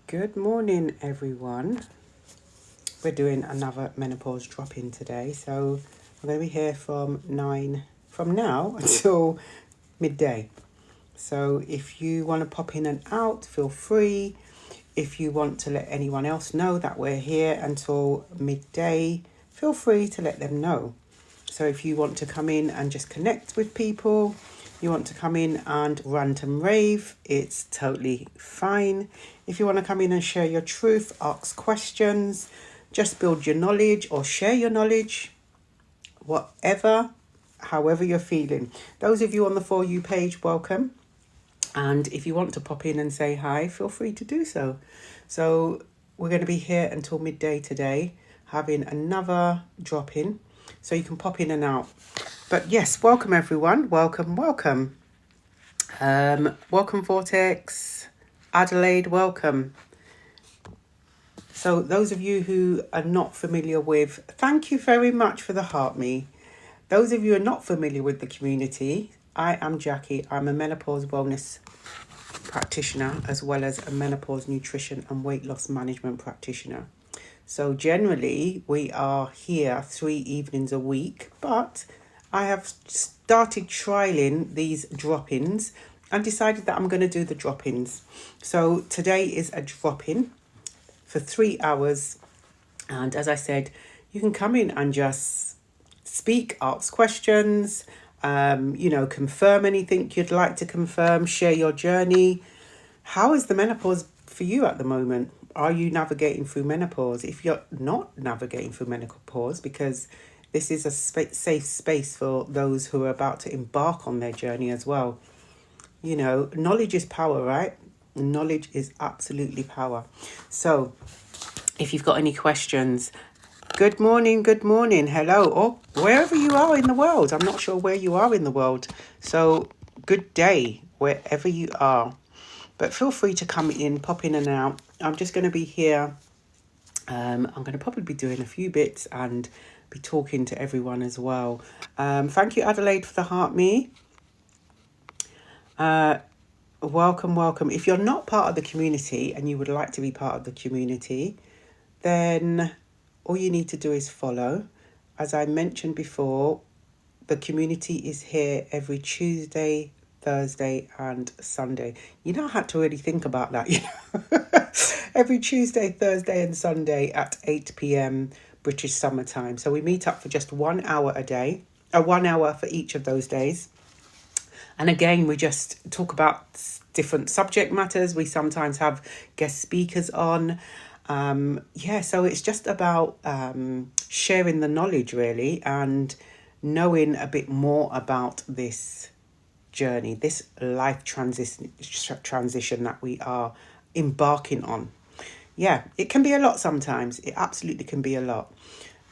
Good morning, everyone. We're doing another menopause drop-in today, so we're going to be here from now until midday. So if you want to pop in and out, feel free. If you want to let anyone else know that we're here until midday, feel free to let them know. So if you want to come in and just connect with people, you want to come in and rant and rave, it's totally fine. If you want to come in and share your truth, ask questions, just build your knowledge or share your knowledge, whatever, however you're feeling. Those of you on the For You page, welcome. And if you want to pop in and say hi, feel free to do so. So we're going to be here until midday today, having another drop-in. So you can pop in and out. But yes, welcome everyone. Welcome. Welcome Vortex. Adelaide, welcome. So those of you who are not familiar with, thank you very much for the heart me. Those of you who are not familiar with the community, I am Jackie. I'm a menopause wellness practitioner as well as a menopause nutrition and weight loss management practitioner. So generally we are here 3 evenings a week, but I have started trialing these drop-ins and decided that I'm going to do the drop-ins. So today is a drop-in for 3 hours. And as I said, you can come in and just speak, ask questions, confirm anything you'd like to confirm, share your journey. How is the menopause for you at the moment? Are you navigating through menopause? If you're not navigating through menopause, because this is a safe space for those who are about to embark on their journey as well. You know, knowledge is power, right? Knowledge is absolutely power. So if you've got any questions, good morning, hello, or wherever you are in the world. I'm not sure where you are in the world. So good day, wherever you are. But feel free to come in, pop in and out. I'm just going to be here. I'm going to probably be doing a few bits and be talking to everyone as well. Thank you, Adelaide, for the heart me. Welcome. If you're not part of the community and you would like to be part of the community, then all you need to do is follow. As I mentioned before, the community is here every Tuesday, Thursday and Sunday. You don't have to really think about that. Every Tuesday, Thursday and Sunday at 8 p.m. British summertime. So we meet up for just 1 hour a day, 1 hour for each of those days. And again, we just talk about different subject matters. We sometimes have guest speakers on. So it's just about sharing the knowledge really and knowing a bit more about this journey, this life transition that we are embarking on. Yeah, it can be a lot sometimes. It absolutely can be a lot.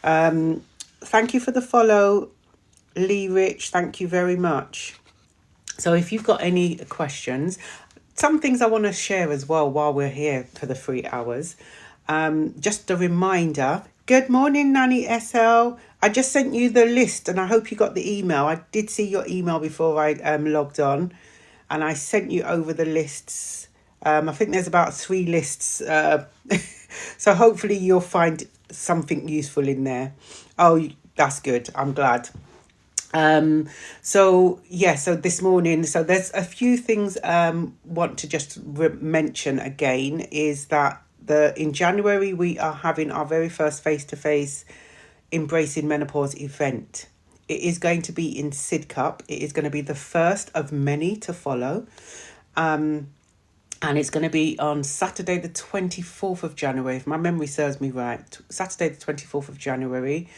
Thank you for the follow, Lee Rich. Thank you very much. So if you've got any questions, some things I want to share as well while we're here for the 3 hours. Just a reminder. Good morning, Nanny SL. I just sent you the list and I hope you got the email. I did see your email before I logged on and I sent you over the lists. I think there's about 3 lists. So hopefully you'll find something useful in there. Oh, that's good. I'm glad. So this morning, so there's a few things want to just mention again is that in January we are having our very first face-to-face Embracing Menopause event. It is going to be in Sidcup. It is going to be the first of many to follow. And it's going to be on Saturday the 24th of January, if my memory serves me right. Saturday the 24th of January,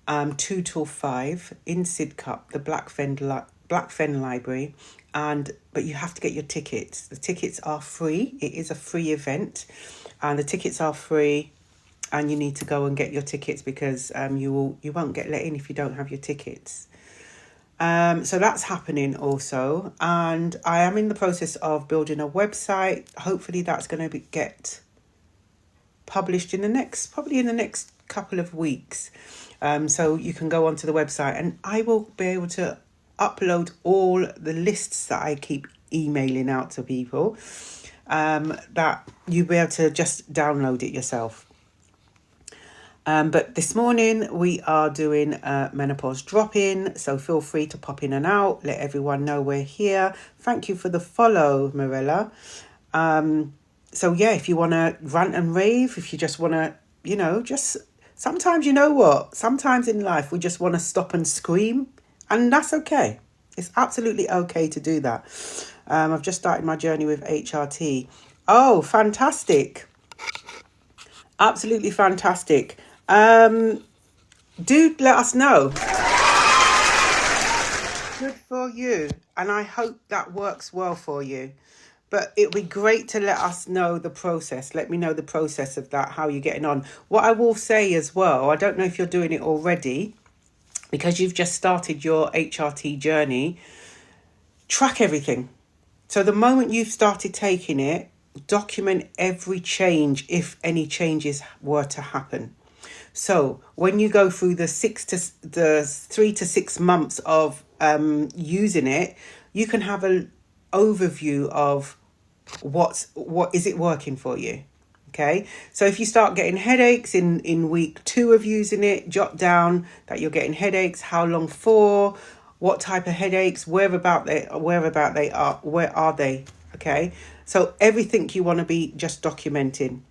2 till 5 in Sidcup, the Black Fen Library. But you have to get your tickets. The tickets are free. It is a free event. And the tickets are free. And you need to go and get your tickets because you won't get let in if you don't have your tickets. So that's happening also. And I am in the process of building a website. Hopefully that's going to get published in the next couple of weeks. So you can go onto the website and I will be able to upload all the lists that I keep emailing out to people. that you'll be able to just download it yourself. But this morning we are doing a menopause drop-in, so feel free to pop in and out, let everyone know we're here. Thank you for the follow, Marilla. So yeah, if you want to rant and rave, if you just want to, just sometimes, sometimes in life we just want to stop and scream, and that's okay. It's absolutely okay to do that. I've just started my journey with HRT. Oh, fantastic. Absolutely fantastic. Do let us know. Good for you. And I hope that works well for you. But it would be great to let us know the process. Let me know the process of that, how you're getting on. What I will say as well, I don't know if you're doing it already, because you've just started your HRT journey, track everything. So the moment you've started taking it, document every change if any changes were to happen. So when you go through the 3 to 6 months of using it, you can have an overview of what is it working for you. Okay, so if you start getting headaches in week 2 of using it, jot down that you're getting headaches, how long for, what type of headaches, where are they? Okay, so everything you want to be just documenting.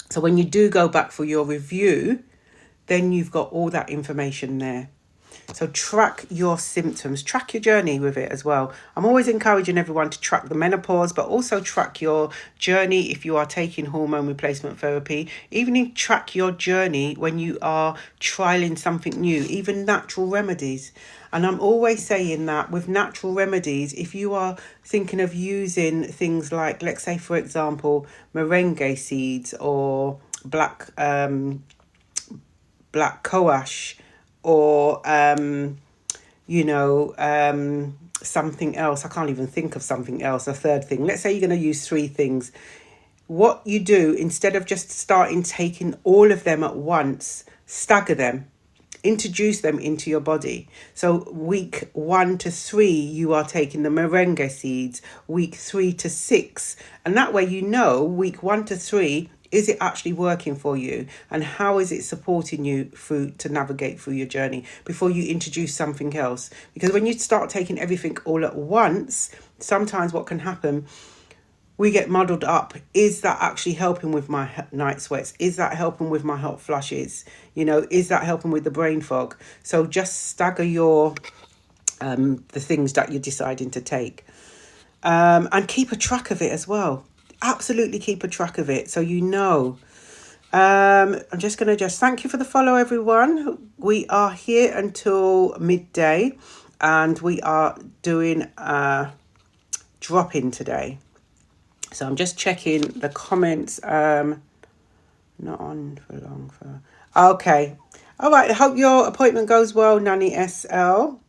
So when you do go back for your review, then you've got all that information there. So track your symptoms, track your journey with it as well. I'm always encouraging everyone to track the menopause, but also track your journey if you are taking hormone replacement therapy. Even track your journey when you are trialing something new, even natural remedies. And I'm always saying that with natural remedies, if you are thinking of using things like, let's say, for example, moringa seeds or black coash, or something else. I can't even think of something else. A third thing. Let's say you're going to use 3 things. What you do, instead of just starting taking all of them at once, stagger them. Introduce them into your body. So week 1 to 3, you are taking the moringa seeds. Week 3 to 6. And that way, week 1 to 3, is it actually working for you? And how is it supporting you to navigate through your journey before you introduce something else? Because when you start taking everything all at once, sometimes what can happen, we get muddled up. Is that actually helping with my night sweats? Is that helping with my hot flushes? Is that helping with the brain fog? So just stagger your the things that you're deciding to take. And keep a track of it as well. Absolutely keep a track of it so I'm just going to thank you for the follow, everyone. We are here until midday, and we are doing a drop-in today. So I'm just checking the comments. Not on for long. Okay. All right. I hope your appointment goes well, Nanny SL.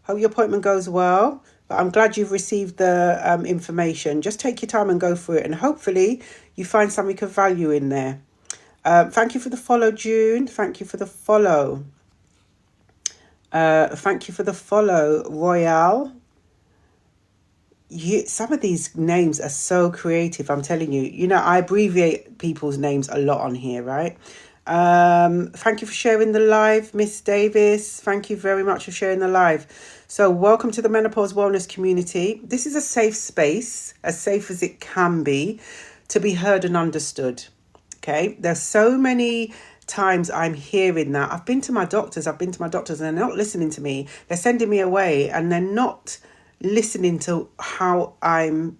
Hope your appointment goes well. But I'm glad you've received the information. Just take your time and go through it, and hopefully you find something of value in there. Thank you for the follow, June. Thank you for the follow. Thank you for the follow, Royale. Some of these names are so creative, I'm telling you. I abbreviate people's names a lot on here, right? Thank you for sharing the live, Miss Davis. Thank you very much for sharing the live. So welcome to the Menopause Wellness community. This is a safe space, as safe as it can be, to be heard and understood. Okay, there's so many times I'm hearing that. I've been to my doctors and they're not listening to me. They're sending me away, and they're not listening to how I'm,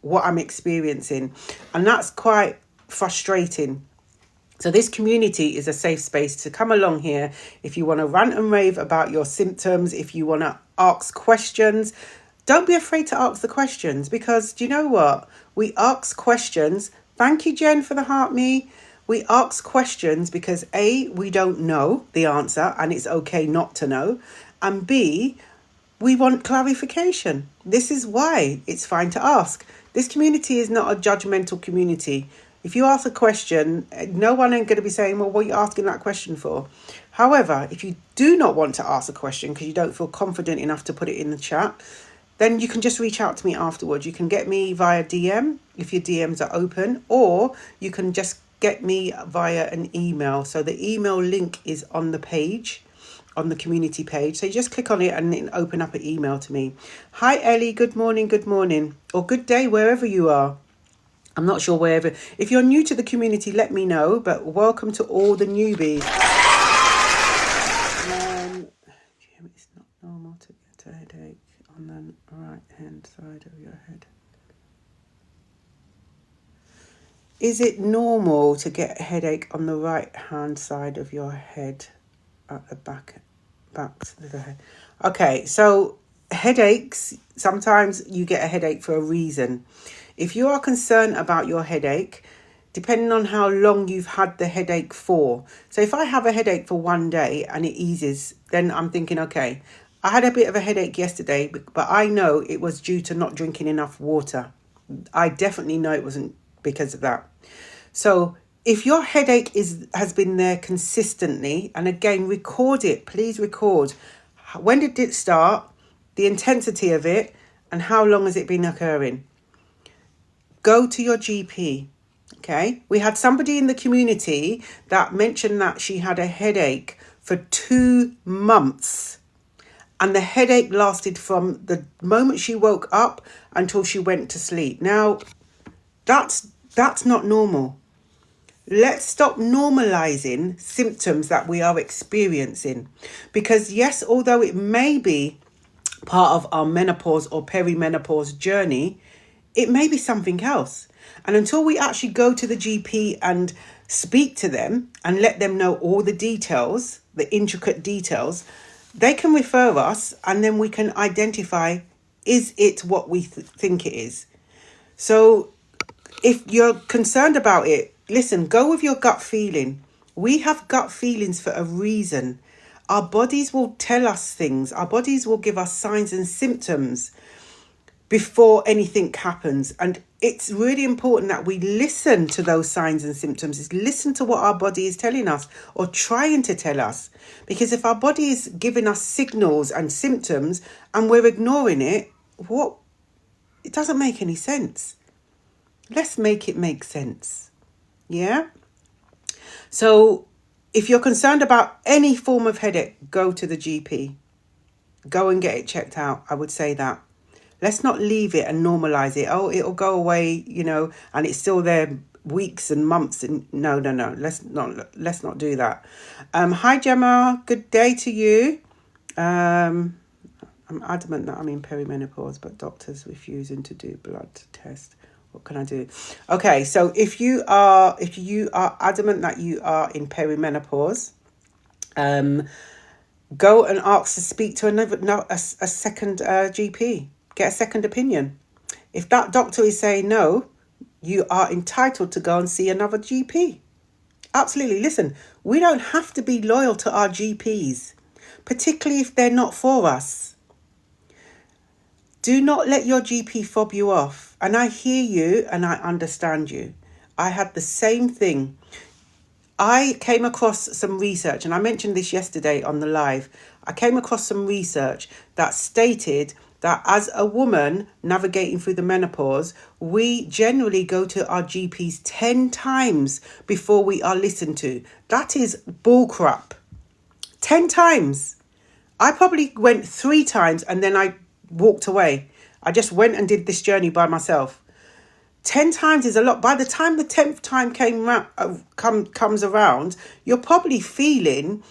what I'm experiencing. And that's quite frustrating. So this community is a safe space to come along here. If you want to rant and rave about your symptoms, if you want to ask questions, don't be afraid to ask the questions, because do you know what? We ask questions. Thank you, Jen, for the heart me. We ask questions because A, we don't know the answer, and it's okay not to know. And B, we want clarification. This is why it's fine to ask. This community is not a judgmental community. If you ask a question, no one ain't going to be saying, well, what are you asking that question for? However, if you do not want to ask a question because you don't feel confident enough to put it in the chat, then you can just reach out to me afterwards. You can get me via DM if your DMs are open, or you can just get me via an email. So the email link is on the page, on the community page. So you just click on it and then open up an email to me. Hi Ellie, good morning, or good day wherever you are. I'm not sure wherever. If you're new to the community, let me know, but welcome to all the newbies. It's not normal to get a headache on the right hand side of your head. Is it normal to get a headache on the right hand side of your head at the back of the head? Okay, so headaches, sometimes you get a headache for a reason. If you are concerned about your headache, depending on how long you've had the headache for. So if I have a headache for one day and it eases, then I'm thinking, okay, I had a bit of a headache yesterday, but I know it was due to not drinking enough water. I definitely know it wasn't because of that. So if your headache has been there consistently, and again, record it, please record. When did it start, the intensity of it, and how long has it been occurring? Go to your GP. Okay, we had somebody in the community that mentioned that she had a headache for 2 months, and the headache lasted from the moment she woke up until she went to sleep. Now, that's not normal. Let's stop normalizing symptoms that we are experiencing, because yes, although it may be part of our menopause or perimenopause journey, it may be something else. And until we actually go to the GP and speak to them and let them know all the details, the intricate details, they can refer us, and then we can identify, is it what we think it is? So if you're concerned about it, listen, go with your gut feeling. We have gut feelings for a reason. Our bodies will tell us things. Our bodies will give us signs and symptoms before anything happens. And it's really important that we listen to those signs and symptoms, is listen to what our body is telling us or trying to tell us. Because if our body is giving us signals and symptoms and we're ignoring it, it doesn't make any sense. Let's make it make sense. Yeah? So if you're concerned about any form of headache, go to the GP. Go and get it checked out. I would say that. Let's not leave it and normalize it. Oh, it'll go away, and it's still there weeks and months. And no. Let's not do that. Hi, Gemma. Good day to you. I'm adamant that I'm in perimenopause, but doctors refusing to do blood test. What can I do? Okay, so if you are adamant that you are in perimenopause, go and ask to speak to a second GP. Get a second opinion. If that doctor is saying no, you are entitled to go and see another GP. Absolutely. Listen, we don't have to be loyal to our GPs, particularly if they're not for us. Do not let your GP fob you off. And I hear you and I understand you. I had the same thing. I came across some research, and I mentioned this yesterday on the live. I came across some research that stated that as a woman navigating through the menopause, we generally go to our GPs 10 times before we are listened to. That is bullcrap. 10 times. I probably went 3 times and then I walked away. I just went and did this journey by myself. 10 times is a lot. By the time the 10th time comes around, you're probably feeling,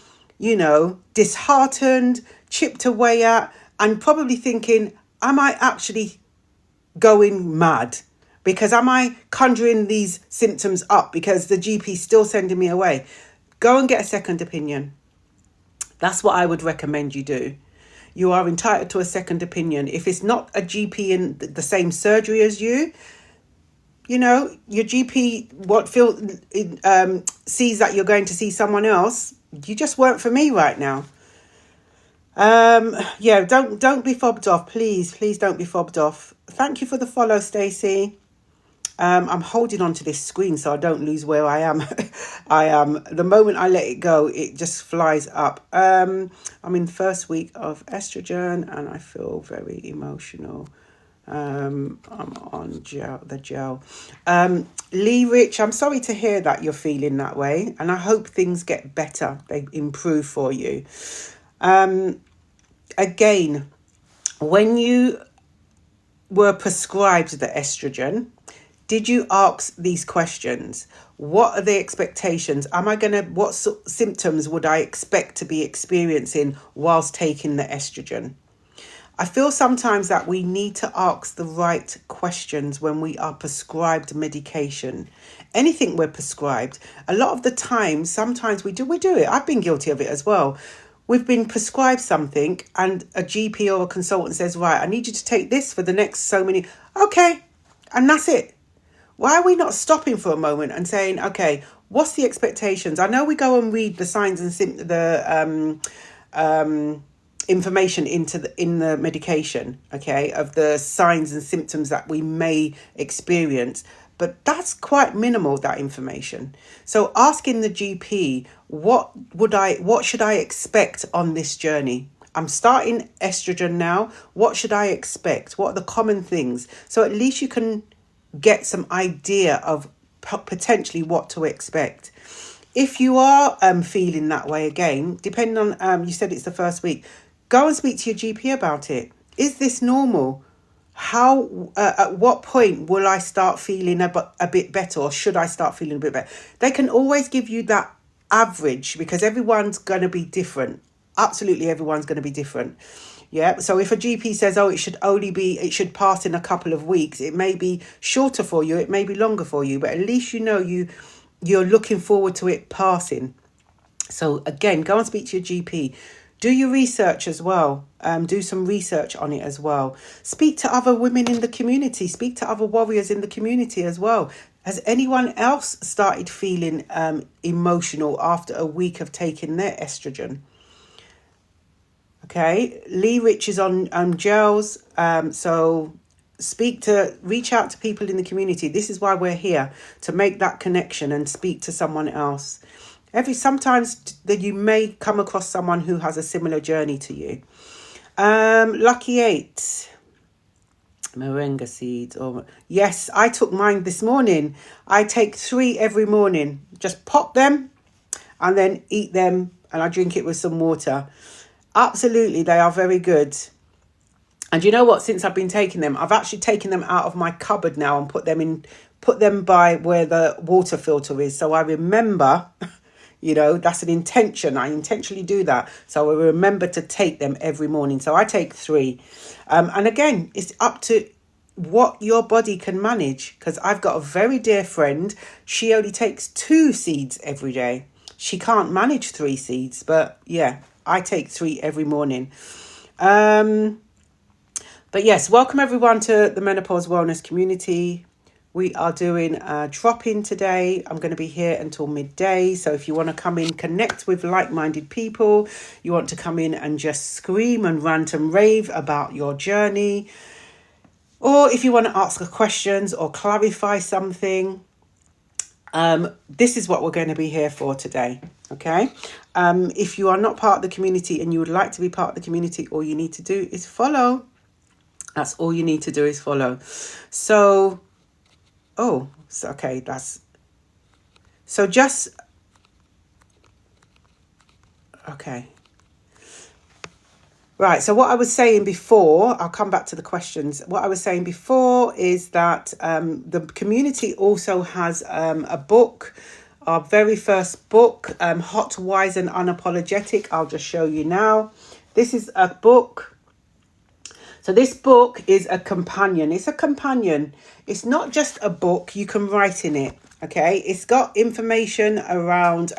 disheartened, chipped away at, and probably thinking, am I actually going mad? Because am I conjuring these symptoms up because the GP is still sending me away? Go and get a second opinion. That's what I would recommend you do. You are entitled to a second opinion. If it's not a GP in the same surgery as you, your GP sees that you're going to see someone else. You just weren't for me right now. Don't be fobbed off, please don't be fobbed off. Thank you for the follow, Stacey. I'm holding on to this screen so I don't lose where I am. I am. The moment I let it go, it just flies up. I'm in the first week of estrogen and I feel very emotional. I'm on the gel. Lee Rich, I'm sorry to hear that you're feeling that way, and I hope things get better. They improve for you. Again, when you were prescribed the estrogen, did you ask these questions? What are the expectations? What symptoms would I expect to be experiencing whilst taking the estrogen? I feel sometimes that we need to ask the right questions when we are prescribed medication. Anything we're prescribed, a lot of the time, sometimes we do it. I've been guilty of it as well. We've been prescribed something and a GP or a consultant says, right, I need you to take this for the next so many. Okay. And that's it. Why are we not stopping for a moment and saying, okay, what's the expectations? I know we go and read the signs and information in the medication, okay, of the signs and symptoms that we may experience, but that's quite minimal, that information. So asking the GP, what should I expect on this journey? I'm starting estrogen now. What should I expect? What are the common things? So at least you can get some idea of potentially what to expect. If you are feeling that way again, depending on, you said it's the first week, go and speak to your GP about it. Is this normal? How, at what point will I start feeling a bit better, or should I start feeling a bit better? They can always give you that average because everyone's going to be different. Absolutely, everyone's going to be different. Yeah. So if a GP says, oh, it should pass in a couple of weeks, it may be shorter for you, it may be longer for you, but at least you know you're looking forward to it passing. So again, go and speak to your GP. Do your research as well. Do some research on it as well. Speak to other women in the community. Speak to other warriors in the community as well. Has anyone else started feeling emotional after a week of taking their estrogen? Okay, Lee Rich is on gels. So reach out to people in the community. This is why we're here, to make that connection and speak to someone else. Sometimes that you may come across someone who has a similar journey to you. Lucky 8. Moringa seeds. Yes, I took mine this morning. I take 3 every morning. Just pop them and then eat them, and I drink it with some water. Absolutely, they are very good. And you know what? Since I've been taking them, I've actually taken them out of my cupboard now and put them by where the water filter is. So I remember, that's an intention. I intentionally do that. So I remember to take them every morning. So I take 3. And again, it's up to what your body can manage. Because I've got a very dear friend. She only takes 2 seeds every day. She can't manage 3 seeds. But yeah, I take 3 every morning. But yes, welcome everyone to the Menopause Wellness community. We are doing a drop-in today. I'm going to be here until midday. So if you want to come in, connect with like-minded people, you want to come in and just scream and rant and rave about your journey, or if you want to ask questions or clarify something, this is what we're going to be here for today. Okay. If you are not part of the community and you would like to be part of the community, all you need to do is follow. That's all you need to do is follow. Okay. Right, so what I was saying before, I'll come back to the questions. What I was saying before is that the community also has a book, our very first book, Hot, Wise and Unapologetic. I'll just show you now. This is a book. So this book is a companion. It's a companion. It's not just a book. You can write in it, okay? It's got information around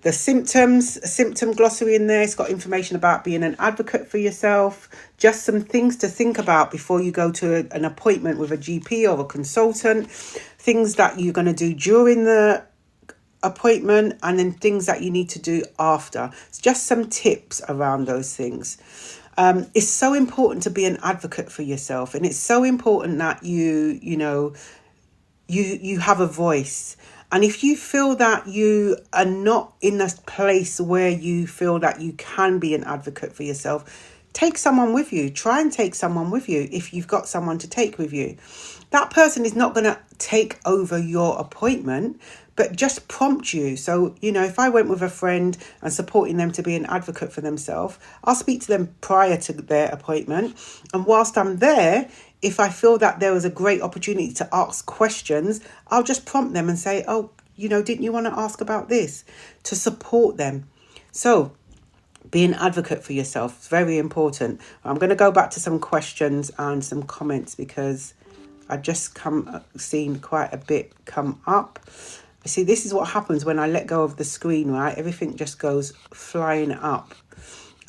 the symptom glossary in there. It's got information about being an advocate for yourself, just some things to think about before you go to an appointment with a GP or a consultant, things that you're going to do during the appointment, and then things that you need to do after. It's just some tips around those things. It's so important to be an advocate for yourself, and it's so important that you have a voice. And if you feel that you are not in a place where you feel that you can be an advocate for yourself, take someone with you. Try and take someone with you if you've got someone to take with you. That person is not going to take over your appointment, but just prompt you. So, if I went with a friend and supporting them to be an advocate for themselves, I'll speak to them prior to their appointment. And whilst I'm there, if I feel that there was a great opportunity to ask questions, I'll just prompt them and say, oh, didn't you want to ask about this? To support them. So be an advocate for yourself. It's very important. I'm going to go back to some questions and some comments because I just seen quite a bit come up. See, this is what happens when I let go of the screen, right? Everything just goes flying up.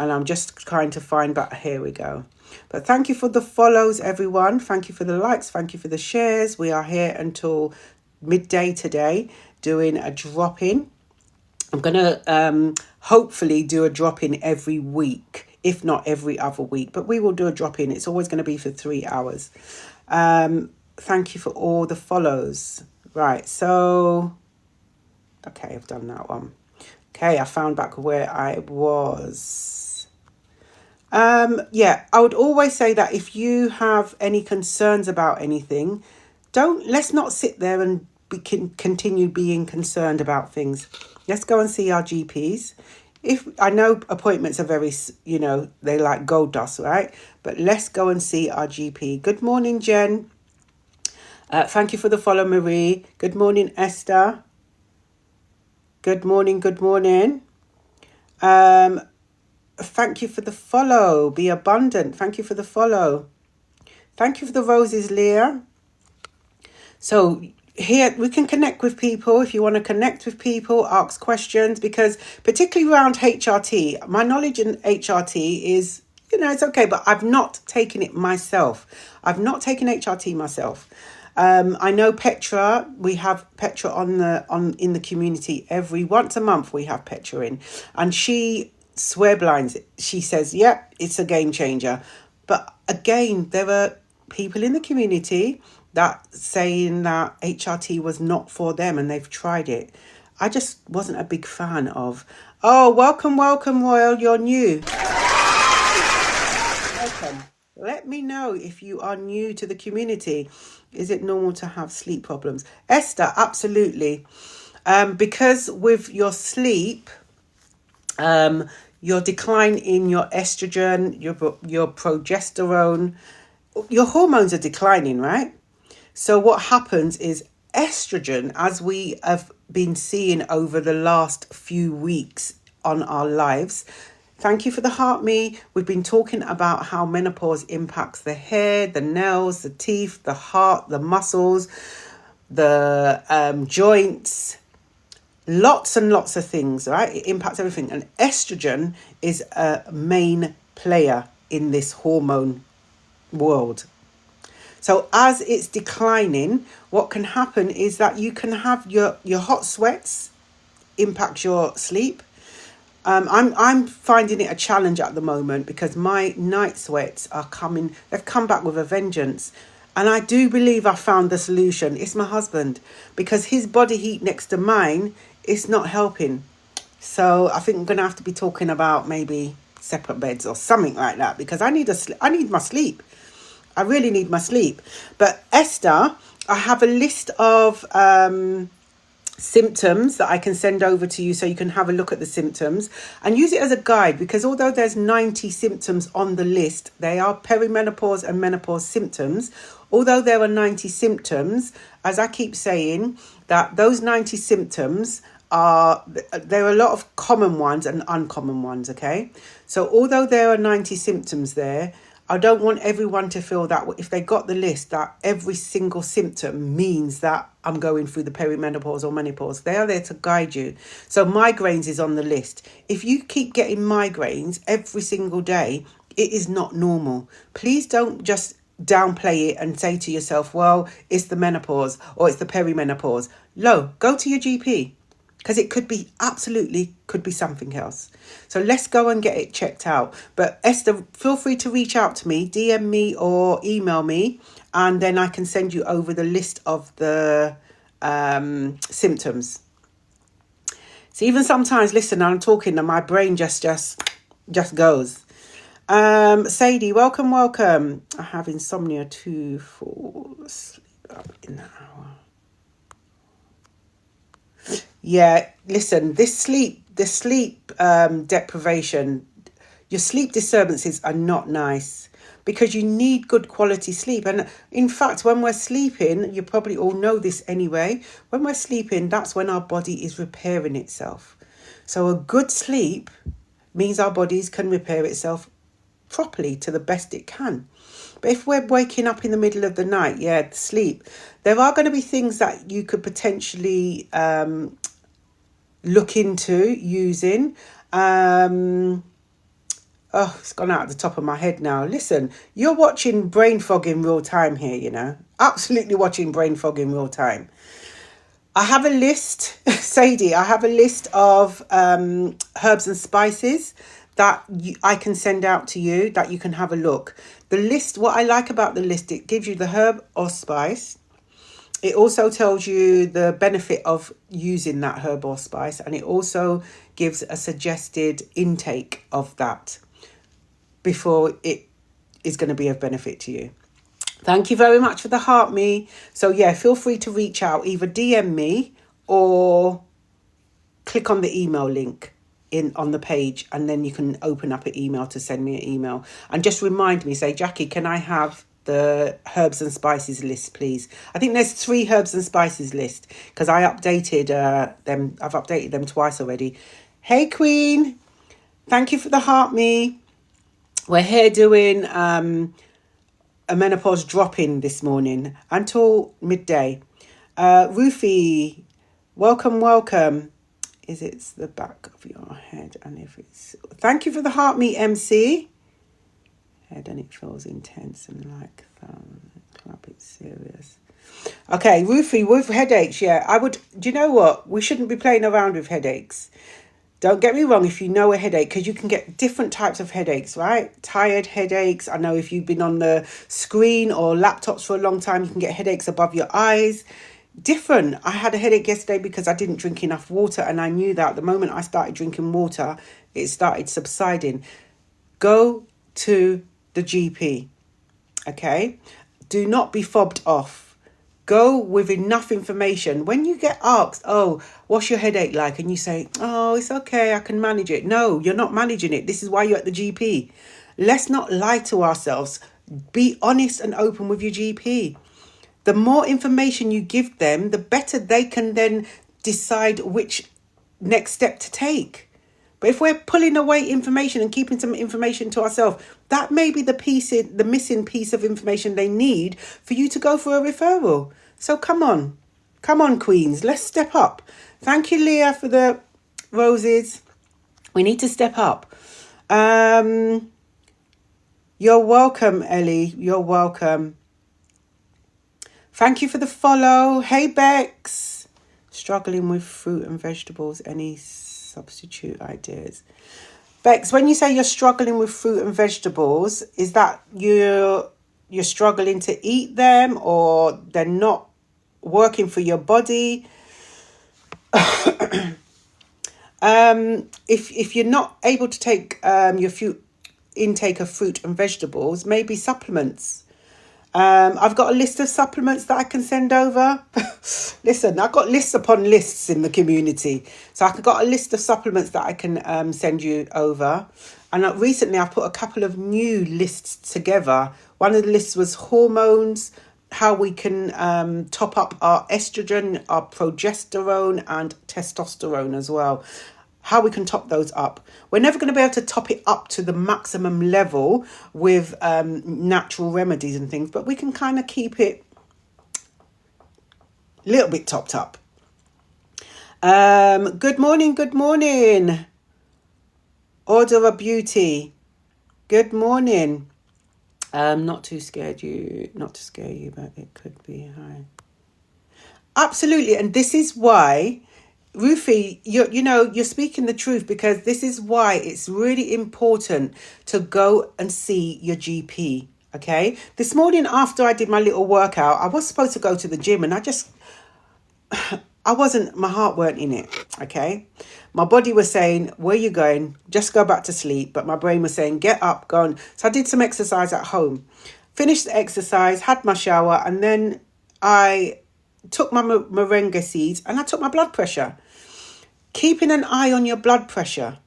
And I'm just trying to find back. Here we go. But thank you for the follows, everyone. Thank you for the likes. Thank you for the shares. We are here until midday today doing a drop-in. I'm going to hopefully do a drop-in every week, if not every other week. But we will do a drop-in. It's always going to be for 3 hours. Thank you for all the follows. Right, so... Okay, I've done that one. Okay, I found back where I was. I would always say that if you have any concerns about anything, let's not sit there and continue being concerned about things. Let's go and see our GPs. If I know appointments are very, they like gold dust, right? But let's go and see our GP. Good morning, Jen. Thank you for the follow, Marie. Good morning, Esther. Good morning, good morning. Thank you for the follow. Be abundant. Thank you for the follow. Thank you for the roses, Leah. So here we can connect with people. If you want to connect with people, ask questions, because particularly around HRT, my knowledge in HRT is, it's okay, but I've not taken it myself. I've not taken HRT myself. I know Petra, we have Petra in the community once a month we have Petra in, and she swear blinds. She says, it's a game changer. But again, there are people in the community that saying that HRT was not for them and they've tried it. I just wasn't a big fan of. Oh, welcome, Royal, you're new. Welcome. Let me know if you are new to the community. Is it normal to have sleep problems? Esther, absolutely. Because with your sleep, your decline in your estrogen, your progesterone, your hormones are declining, right? So what happens is estrogen, as we have been seeing over the last few weeks on our lives. Thank you for the heart, me. We've been talking about how menopause impacts the hair, the nails, the teeth, the heart, the muscles, the joints, lots and lots of things, right? It impacts everything. And estrogen is a main player in this hormone world. So as it's declining, what can happen is that you can have your hot sweats impact your sleep. I'm finding it a challenge at the moment because my night sweats they've come back with a vengeance. And I do believe I found the solution. It's my husband, because his body heat next to mine is not helping. So I think I'm going to have to be talking about maybe separate beds or something like that, because I need my sleep. I really need my sleep. But Esther, I have a list of symptoms that I can send over to you so you can have a look at the symptoms and use it as a guide, because although there's 90 symptoms on the list, they are perimenopause and menopause symptoms. Although there are 90 symptoms, as I keep saying, that those 90 symptoms there are a lot of common ones and uncommon ones, okay? So although there are 90 symptoms there, I don't want everyone to feel that if they got the list, that every single symptom means that I'm going through the perimenopause or menopause. They are there to guide you. So migraines is on the list. If you keep getting migraines every single day, it is not normal. Please don't just downplay it and say to yourself, well, it's the menopause or it's the perimenopause. No, go to your GP. because it could be something else. So let's go and get it checked out. But Esther, feel free to reach out to me, DM me or email me, and then I can send you over the list of the symptoms. So even sometimes, listen, I'm talking and my brain just goes. Sadie, welcome. I have insomnia to fall asleep in the hour. Yeah, listen, the sleep deprivation, your sleep disturbances are not nice because you need good quality sleep. And in fact, when we're sleeping, you probably all know this anyway, when we're sleeping, that's when our body is repairing itself. So a good sleep means our bodies can repair itself properly to the best it can. But if we're waking up in the middle of the night, sleep, there are going to be things that you could potentially look into using. It's gone out of the top of my head now. Listen, you're watching brain fog in real time here, absolutely watching brain fog in real time. I have a list, Sadie, of herbs and spices that I can send out to you that you can have a look. The list, what I like about the list, it gives you the herb or spice. It also tells you the benefit of using that herb or spice, and it also gives a suggested intake of that before it is going to be of benefit to you. Thank you very much for the heart me. So feel free to reach out, either DM me or click on the email link on the page, and then you can open up an email to send me an email. And just remind me, say, Jackie, can I have the herbs and spices list, please? I think there's 3 herbs and spices list because I updated them. I've updated them twice already. Hey, Queen. Thank you for the heart me. We're here doing a menopause drop-in this morning until midday. Rufy, welcome. Is it the back of your head? And if it's... Thank you for the heart me, MC. Head and it feels intense and like clap, it's serious. Okay, Rufy, with headaches, I would... Do you know what? We shouldn't be playing around with headaches. Don't get me wrong, if you know a headache, because you can get different types of headaches, right? Tired headaches. I know if you've been on the screen or laptops for a long time, you can get headaches above your eyes. Different. I had a headache yesterday because I didn't drink enough water, and I knew that the moment I started drinking water, it started subsiding. Go to the GP, okay? Do not be fobbed off. Go with enough information. When you get asked, what's your headache like? And you say, it's okay, I can manage it. No, you're not managing it. This is why you're at the GP. Let's not lie to ourselves. Be honest and open with your GP. The more information you give them, the better they can then decide which next step to take. But if we're pulling away information and keeping some information to ourselves, that may be the missing piece of information they need for you to go for a referral. So come on, queens, let's step up. Thank you, Leah, for the roses. We need to step up. You're welcome, Ellie. You're welcome. Thank you for the follow. Hey, Bex. Struggling with fruit and vegetables. Any substitute ideas? Bex, when you say you're struggling with fruit and vegetables, is that you're struggling to eat them, or they're not working for your body? If you're not able to take your intake of fruit and vegetables, maybe supplements. I've got a list of supplements that I can send over. Listen, I've got lists upon lists in the community. So I've got a list of supplements that I can send you over. And recently I've put a couple of new lists together. One of the lists was hormones, how we can top up our estrogen, our progesterone and testosterone as well. How we can top those up. We're never going to be able to top it up to the maximum level with natural remedies and things, but we can kind of keep it a little bit topped up. Good morning. Order of Beauty. Good morning. Not to scare you, but it could be high. Absolutely, and this is why Ruthie, you're speaking the truth, because this is why it's really important to go and see your GP. Okay. This morning after I did my little workout, I was supposed to go to the gym, and my heart weren't in it. Okay. My body was saying, where you going? Just go back to sleep. But my brain was saying, get up, go on. So I did some exercise at home, finished the exercise, had my shower, and then I took my moringa seeds and I took my blood pressure. Keeping an eye on your blood pressure.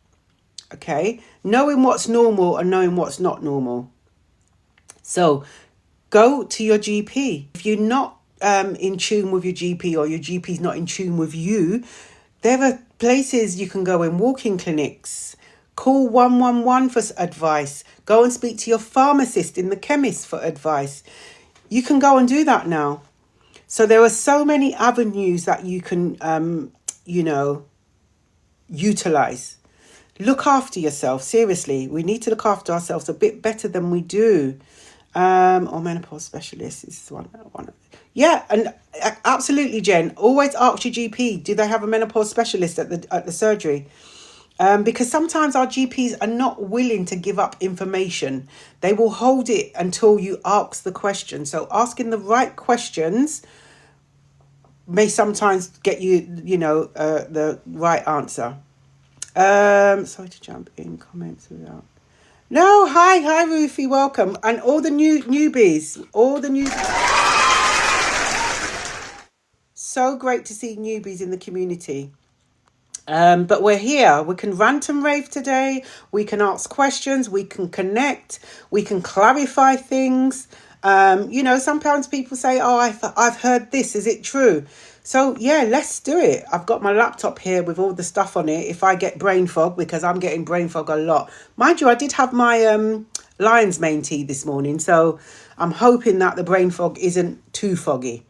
Okay. Knowing what's normal and knowing what's not normal. So go to your GP. If you're not in tune with your GP, or your GP's not in tune with you, there are places you can go in, walking clinics. Call 111 for advice. Go and speak to your pharmacist in the chemist for advice. You can go and do that now. So there are so many avenues that you can, utilize. Look after yourself. Seriously, we need to look after ourselves a bit better than we do. Or menopause specialist is one. Yeah, and absolutely, Jen. Always ask your GP. Do they have a menopause specialist at the surgery? Because sometimes our GPs are not willing to give up information. They will hold it until you ask the question. So asking the right questions may sometimes get you, the right answer. Sorry to jump in comments without. No, hi, Ruthie, welcome, and all the newbies. So great to see newbies in the community. But we're here. We can rant and rave today. We can ask questions. We can connect. We can clarify things. Sometimes people say, "Oh, I've heard this. Is it true?" So yeah, let's do it. I've got my laptop here with all the stuff on it. If I get brain fog, because I'm getting brain fog a lot, mind you, I did have my lion's mane tea this morning, so I'm hoping that the brain fog isn't too foggy.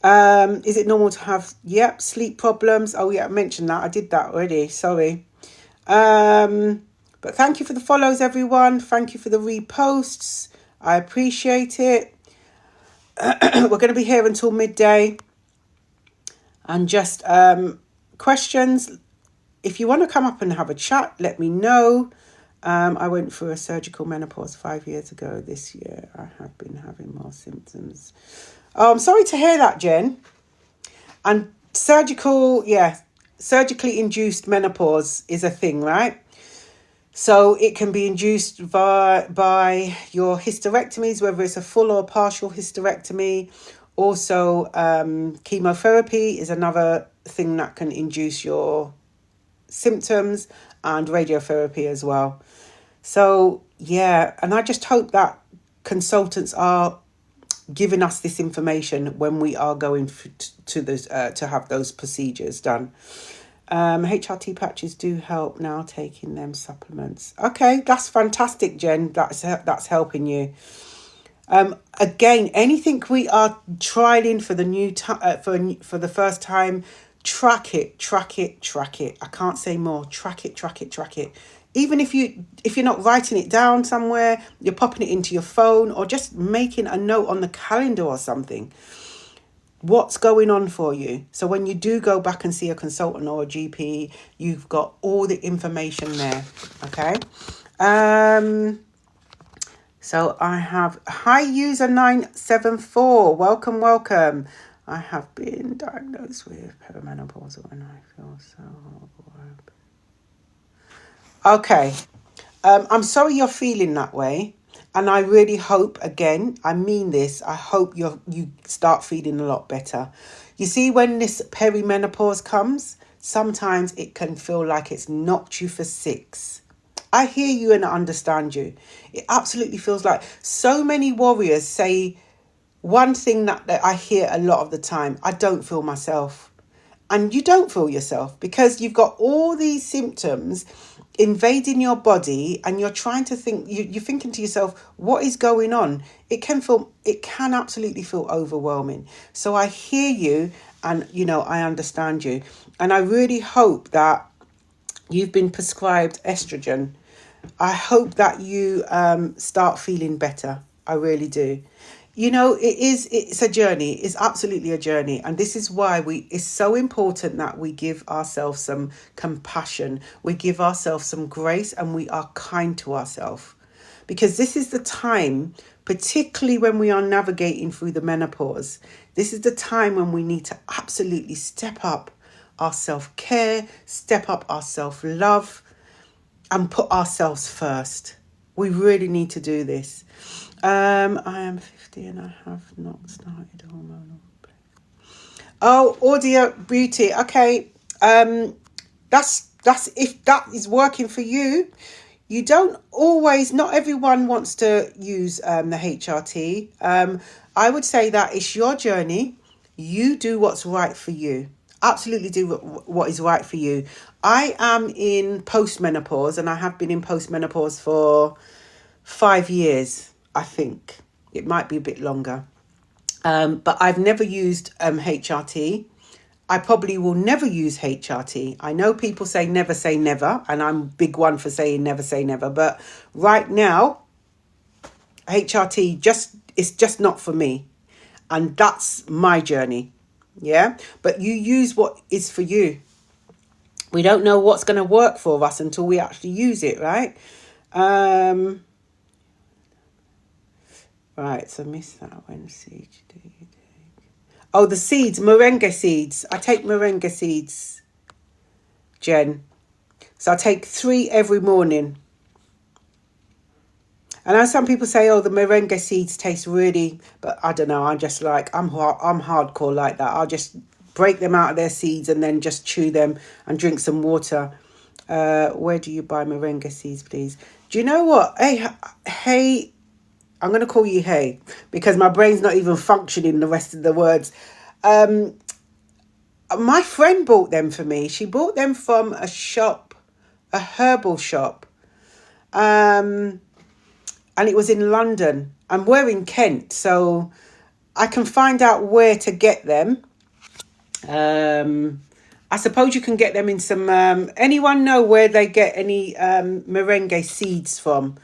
Is it normal to have sleep problems? Oh yeah, I mentioned that. I did that already. Sorry. But thank you for the follows, everyone. Thank you for the reposts. I appreciate it. We're going to be here until midday. And just questions. If you want to come up and have a chat, let me know. I went through a surgical menopause 5 years ago. This year I have been having more symptoms. Oh, I'm sorry to hear that, Jen. And surgically induced menopause is a thing, right? So it can be induced by your hysterectomies, whether it's a full or partial hysterectomy. Also, chemotherapy is another thing that can induce your symptoms, and radiotherapy as well. So, yeah, and I just hope that consultants are giving us this information when we are going to have those procedures done. HRT patches do help now, taking them supplements. Okay, that's fantastic, Jen. That's helping you. Again, anything we are trialing for the new for the first time, track it. I can't say more. Track it. Even if you're not writing it down somewhere, you're popping it into your phone or just making a note on the calendar or something. What's going on for you? So when you do go back and see a consultant or a GP, you've got all the information there. Okay. So I have hi user 974. Welcome. I have been diagnosed with perimenopausal and I feel so horrible. Okay. I'm sorry you're feeling that way. And I really hope, again, I mean this, I hope you start feeling a lot better. You see, when this perimenopause comes, sometimes it can feel like it's knocked you for six. I hear you and I understand you. It absolutely feels like so many warriors say one thing that I hear a lot of the time: I don't feel myself. And you don't feel yourself because you've got all these symptoms invading your body and you're trying to think, you're thinking to yourself, what is going on? It can absolutely feel overwhelming. So I hear you and, I understand you. And I really hope that you've been prescribed estrogen. I hope that you start feeling better. I really do. it's a journey. It's absolutely a journey. And this is why it's so important that we give ourselves some compassion. We give ourselves some grace and we are kind to ourselves. Because this is the time, particularly when we are navigating through the menopause, this is the time when we need to absolutely step up our self-care, step up our self-love, and put ourselves first. We really need to do this. I am 50 and I have not started hormonal. Oh, audio beauty. Okay. That's if that is working for you. You don't always, not everyone wants to use the HRT. I would say that it's your journey. You do what's right for you. Absolutely do what is right for you. I am in postmenopause and I have been in postmenopause for 5 years, I think. It might be a bit longer. But I've never used HRT. I probably will never use HRT. I know people say never, and I'm a big one for saying never say never. But right now, HRT it's just not for me. And that's my journey. Yeah. But you use what is for you. We don't know what's going to work for us until we actually use it, right? Right, so miss that one. Seeds do you take? Oh, the seeds, moringa seeds. I take moringa seeds, Jen. So I take 3 every morning. And I know some people say, oh, the moringa seeds taste really, but I don't know. I'm just like, I'm hardcore like that. I'll just break them out of their seeds and then just chew them and drink some water. Where do you buy moringa seeds, please? Do you know what? Hey, I'm going to call you Hey, because my brain's not even functioning the rest of the words. My friend bought them for me. She bought them from a shop, a herbal shop. And it was in London. And we're in Kent, so I can find out where to get them. I suppose you can get them in some... anyone know where they get any moringa seeds from?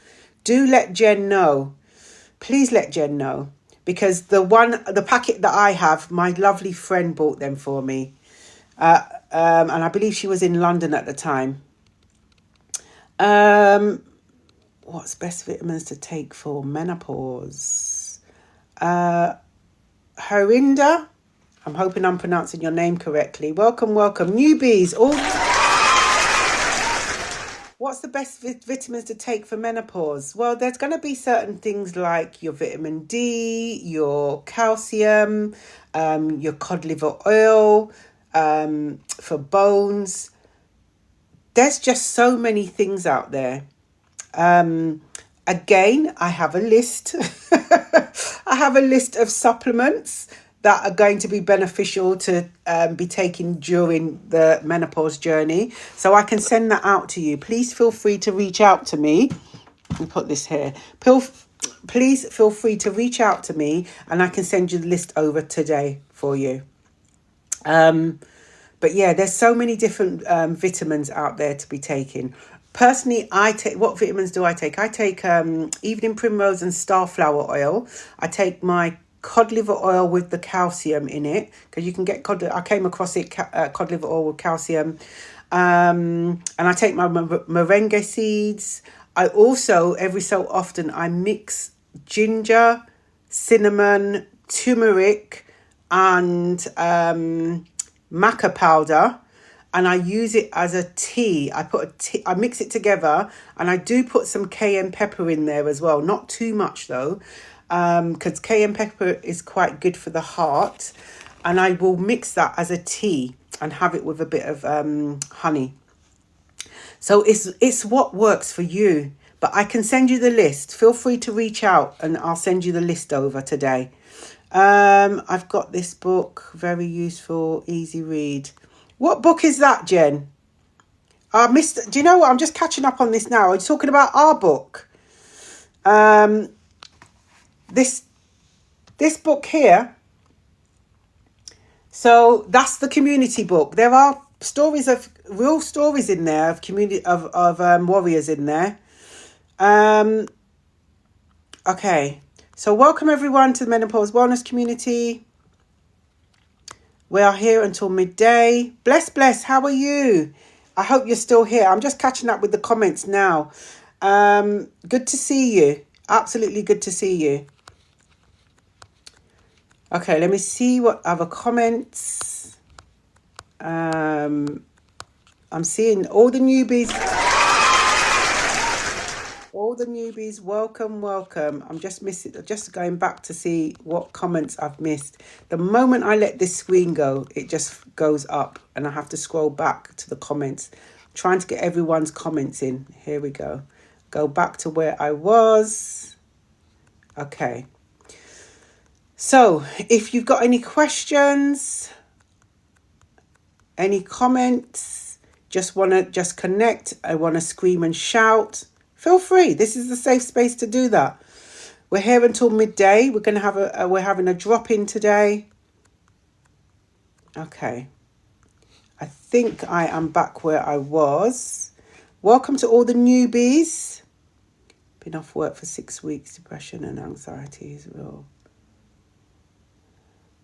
Do let Jen know. Please let Jen know. Because the packet that I have, my lovely friend bought them for me. And I believe she was in London at the time. What's best vitamins to take for menopause? Harinda, I'm hoping I'm pronouncing your name correctly. Welcome. Newbies. What's the best vitamins to take for menopause? Well, there's going to be certain things like your vitamin D, your calcium, your cod liver oil, for bones. There's just so many things out there. Again, I have a list. I have a list of supplements that are going to be beneficial to be taken during the menopause journey. So I can send that out to you. Please feel free to reach out to me. Let me put this here. Please feel free to reach out to me and I can send you the list over today for you. But yeah, there's so many different vitamins out there to be taken. Personally, what vitamins do I take? I take evening primrose and starflower oil. I take my cod liver oil with the calcium in it, because you can get I came across it, cod liver oil with calcium. And I take my moringa seeds. I also, every so often, I mix ginger, cinnamon, turmeric, and maca powder, and I use it as a tea. I mix it together, and I do put some cayenne pepper in there as well. Not too much though, because cayenne pepper is quite good for the heart. And I will mix that as a tea and have it with a bit of honey. So it's what works for you. But I can send you the list. Feel free to reach out and I'll send you the list over today. I've got this book, very useful, easy read. What book is that, Jen? Do you know what? I'm just catching up on this now. I'm talking about our book. This book here. So that's the community book. There are real stories in there of community of warriors in there. Okay. So welcome everyone to the Menopause Wellness community. We are here until midday. Bless, how are you? I hope you're still here. I'm just catching up with the comments now. Good to see you. Absolutely good to see you. Okay, let me see what other comments. I'm seeing all the newbies. All the newbies, welcome. I'm just going back to see what comments I've missed. The moment I let this screen go, it just goes up and I have to scroll back to the comments. Trying to get everyone's comments in. Here we go. Go back to where I was. Okay. So, if you've got any questions, any comments, just connect, I want to scream and shout, feel free. This is the safe space to do that. We're here until midday. We're going to have we're having a drop-in today. Okay. I think I am back where I was. Welcome to all the newbies. Been off work for 6 weeks. Depression and anxiety is real.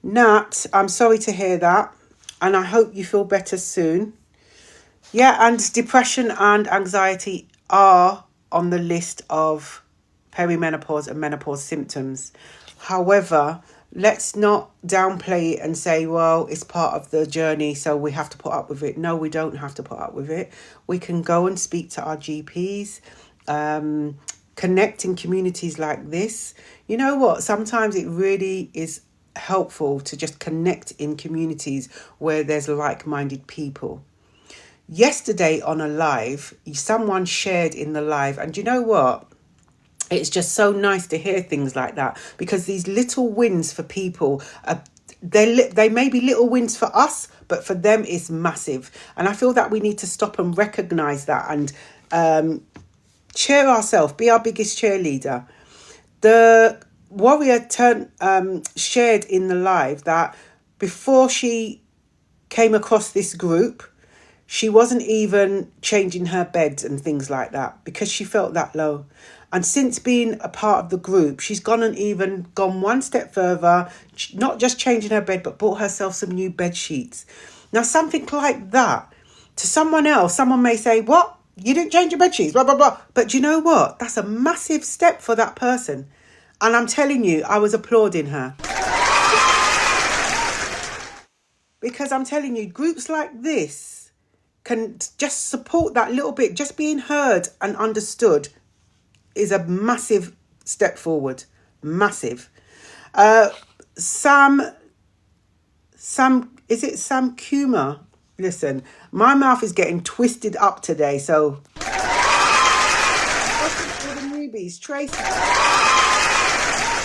Nat, I'm sorry to hear that. And I hope you feel better soon. Yeah, and depression and anxiety are on the list of perimenopause and menopause symptoms. However, let's not downplay it and say, well, it's part of the journey, so we have to put up with it. No, we don't have to put up with it. We can go and speak to our GPs, connect in communities like this. You know what? Sometimes it really is helpful to just connect in communities where there's like-minded people. Yesterday on a live, someone shared in the live, and you know what? It's just so nice to hear things like that, because these little wins for people, they may be little wins for us, but for them it's massive. And I feel that we need to stop and recognise that and cheer ourselves, be our biggest cheerleader. The warrior shared in the live that before she came across this group, she wasn't even changing her bed and things like that because she felt that low. And since being a part of the group, she's gone one step further, not just changing her bed, but bought herself some new bed sheets. Now, something like that, to someone else, someone may say, what? You didn't change your bed sheets, blah, blah, blah. But you know what? That's a massive step for that person. And I'm telling you, I was applauding her. Because I'm telling you, groups like this can just support that little bit. Just being heard and understood is a massive step forward. Massive. Sam, is it Sam Kuma? Listen, my mouth is getting twisted up today, so. Welcome to all the newbies. Tracy.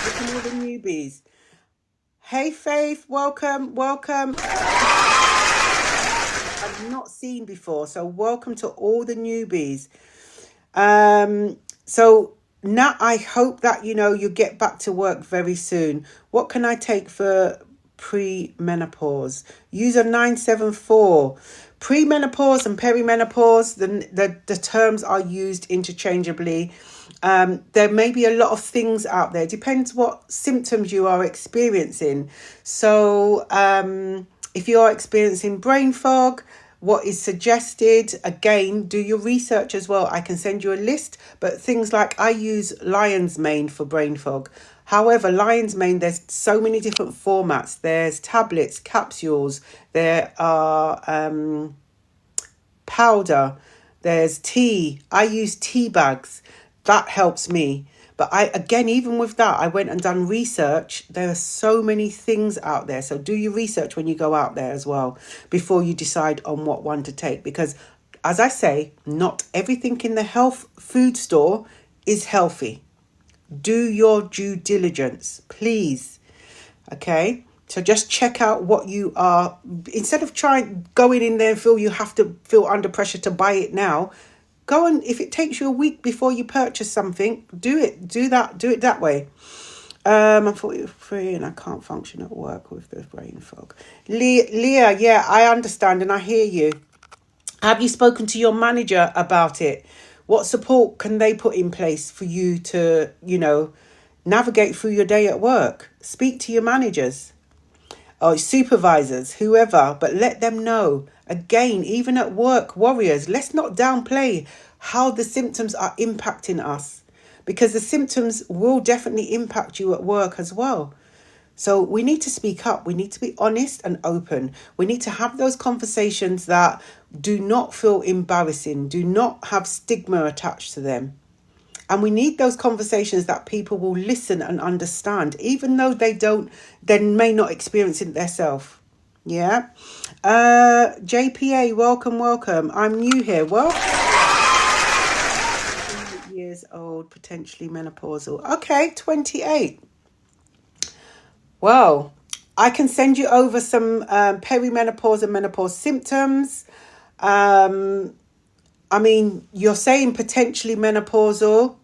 Welcome to all the newbies. Hey, Faith, welcome. I've not seen before, so welcome to all the newbies. So now I hope that, you get back to work very soon. What can I take for pre-menopause? User 974. Pre-menopause and perimenopause, the terms are used interchangeably. There may be a lot of things out there. Depends what symptoms you are experiencing. So if you are experiencing brain fog, what is suggested, again, do your research as well. I can send you a list, but things like I use lion's mane for brain fog. However, lion's mane, there's so many different formats. There's tablets, capsules, there are powder, there's tea. I use tea bags. That helps me. But even with that, I went and done research. There are so many things out there. So do your research when you go out there as well before you decide on what one to take. Because as I say, not everything in the health food store is healthy. Do your due diligence, please. Okay? So just check out what you are. Instead of going in there and feel you have to feel under pressure to buy it now, go and if it takes you a week before you purchase something, do it that way. I'm 43 and I can't function at work with the brain fog. Leah, yeah, I understand and I hear you. Have you spoken to your manager about it? What support can they put in place for you to, navigate through your day at work. Speak to your managers or supervisors, whoever, but let them know. Again, even at work, warriors, let's not downplay how the symptoms are impacting us, because the symptoms will definitely impact you at work as well. So we need to speak up. We need to be honest and open. We need to have those conversations that do not feel embarrassing, do not have stigma attached to them. And we need those conversations that people will listen and understand, even though they may not experience it themselves. Yeah. JPA, welcome. I'm new here. Well, years old, potentially menopausal. Okay, 28. Well, I can send you over some perimenopause and menopause symptoms. I mean, you're saying potentially menopausal.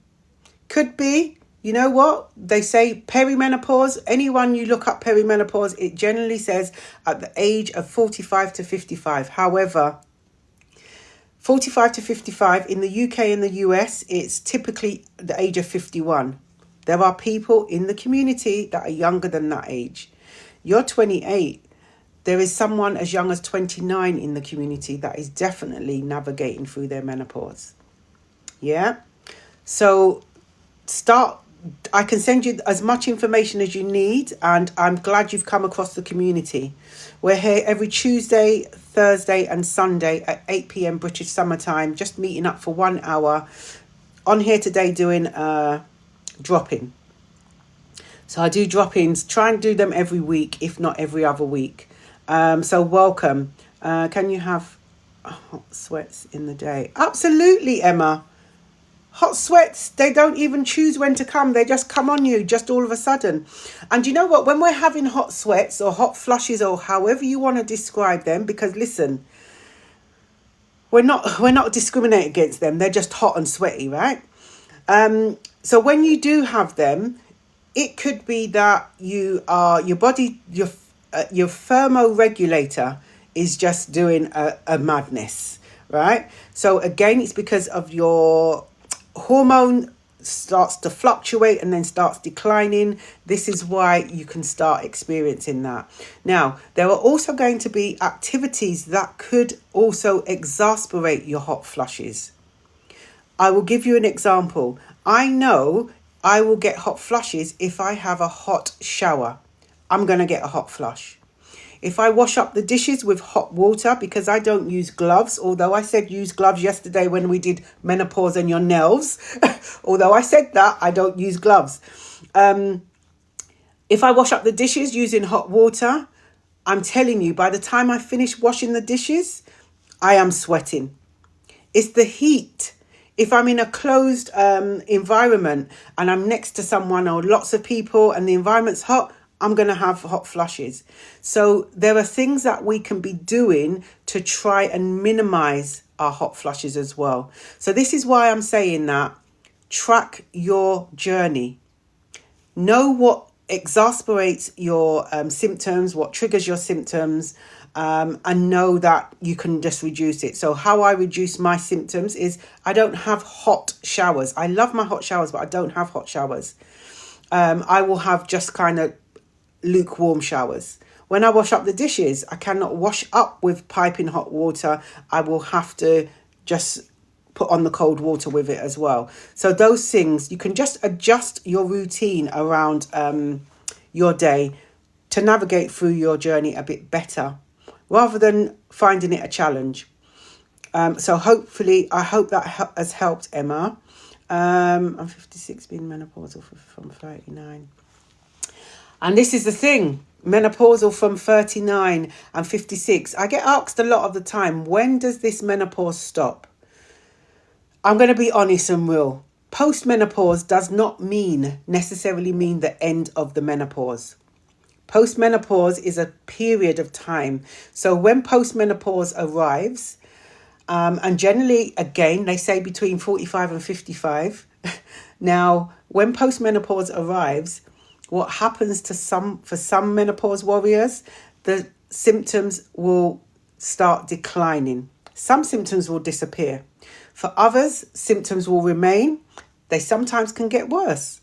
Could be. You know what? They say perimenopause. Anyone you look up perimenopause, it generally says at the age of 45 to 55. However, 45 to 55 in the UK and the US, it's typically the age of 51. There are people in the community that are younger than that age. You're 28. There is someone as young as 29 in the community that is definitely navigating through their menopause. Yeah. So I can send you as much information as you need, and I'm glad you've come across the community. We're here every Tuesday, Thursday and Sunday at 8 p.m. British Summer Time, just meeting up for 1 hour. On here today doing drop-in. So I do drop-ins, try and do them every week, if not every other week. So welcome. Can you have hot sweats in the day? Absolutely, Emma. Hot sweats, they don't even choose when to come. They just come on you just all of a sudden. And you know what? When we're having hot sweats or hot flushes or however you want to describe them, because listen, we're not discriminating against them. They're just hot and sweaty, right? So when you do have them, it could be that your body, your thermoregulator is just doing a madness, right? So again, it's because of your hormone starts to fluctuate and then starts declining. This is why you can start experiencing that. Now, there are also going to be activities that could also exacerbate your hot flushes. I will give you an example. I know I will get hot flushes if I have a hot shower. I'm going to get a hot flush. If I wash up the dishes with hot water, because I don't use gloves, although I said use gloves yesterday when we did menopause and your nails, although I said that, I don't use gloves. If I wash up the dishes using hot water, I'm telling you, by the time I finish washing the dishes, I am sweating. It's the heat. If I'm in a closed environment and I'm next to someone or lots of people and the environment's hot, I'm going to have hot flushes. So there are things that we can be doing to try and minimize our hot flushes as well. So this is why I'm saying that track your journey. Know what exacerbates your symptoms, what triggers your symptoms, and know that you can just reduce it. So how I reduce my symptoms is I don't have hot showers. I love my hot showers, but I don't have hot showers. I will have just kind of lukewarm showers. When I wash up the dishes, I cannot wash up with piping hot water. I will have to just put on the cold water with it as well. So those things, you can just adjust your routine around your day to navigate through your journey a bit better, rather than finding it a challenge. So hopefully, I hope that has helped, Emma. I'm 56, being menopausal from 39. And this is the thing, menopausal from 39 and 56. I get asked a lot of the time, when does this menopause stop? I'm going to be honest and real. Postmenopause does not necessarily mean the end of the menopause. Postmenopause is a period of time. So when postmenopause arrives, and generally, again, they say between 45 and 55. Now, when postmenopause arrives, what happens for some menopause warriors, the symptoms will start declining. Some symptoms will disappear. For others, symptoms will remain. They sometimes can get worse.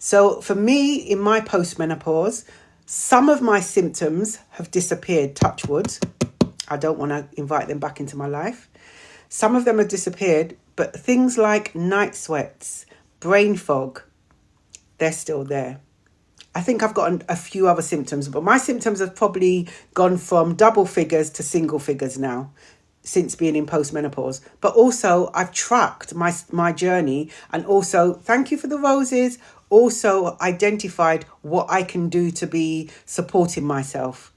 So for me, in my postmenopause, some of my symptoms have disappeared, touch wood. I don't want to invite them back into my life. Some of them have disappeared, but things like night sweats, brain fog, they're still there. I think I've got a few other symptoms, but my symptoms have probably gone from double figures to single figures now since being in postmenopause. But also I've tracked my journey, and also, thank you for the roses, also identified what I can do to be supporting myself.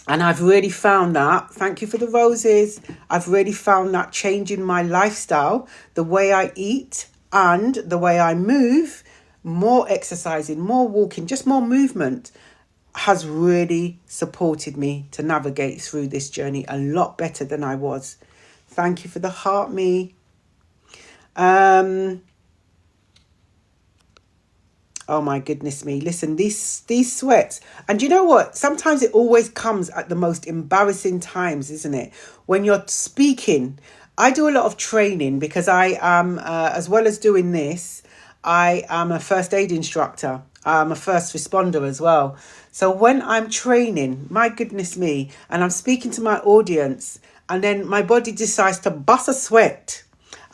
And I've really found that, thank you for the roses, I've really found that changing my lifestyle, the way I eat and the way I move, more exercising, more walking, just more movement, has really supported me to navigate through this journey a lot better than I was. Thank you for the heart, me. Oh my goodness me. Listen, these sweats. And you know what? Sometimes it always comes at the most embarrassing times, isn't it? When you're speaking. I do a lot of training because I am, as well as doing this, I am a first aid instructor. I'm a first responder as well. So when I'm training, my goodness me, and I'm speaking to my audience, and then my body decides to bust a sweat,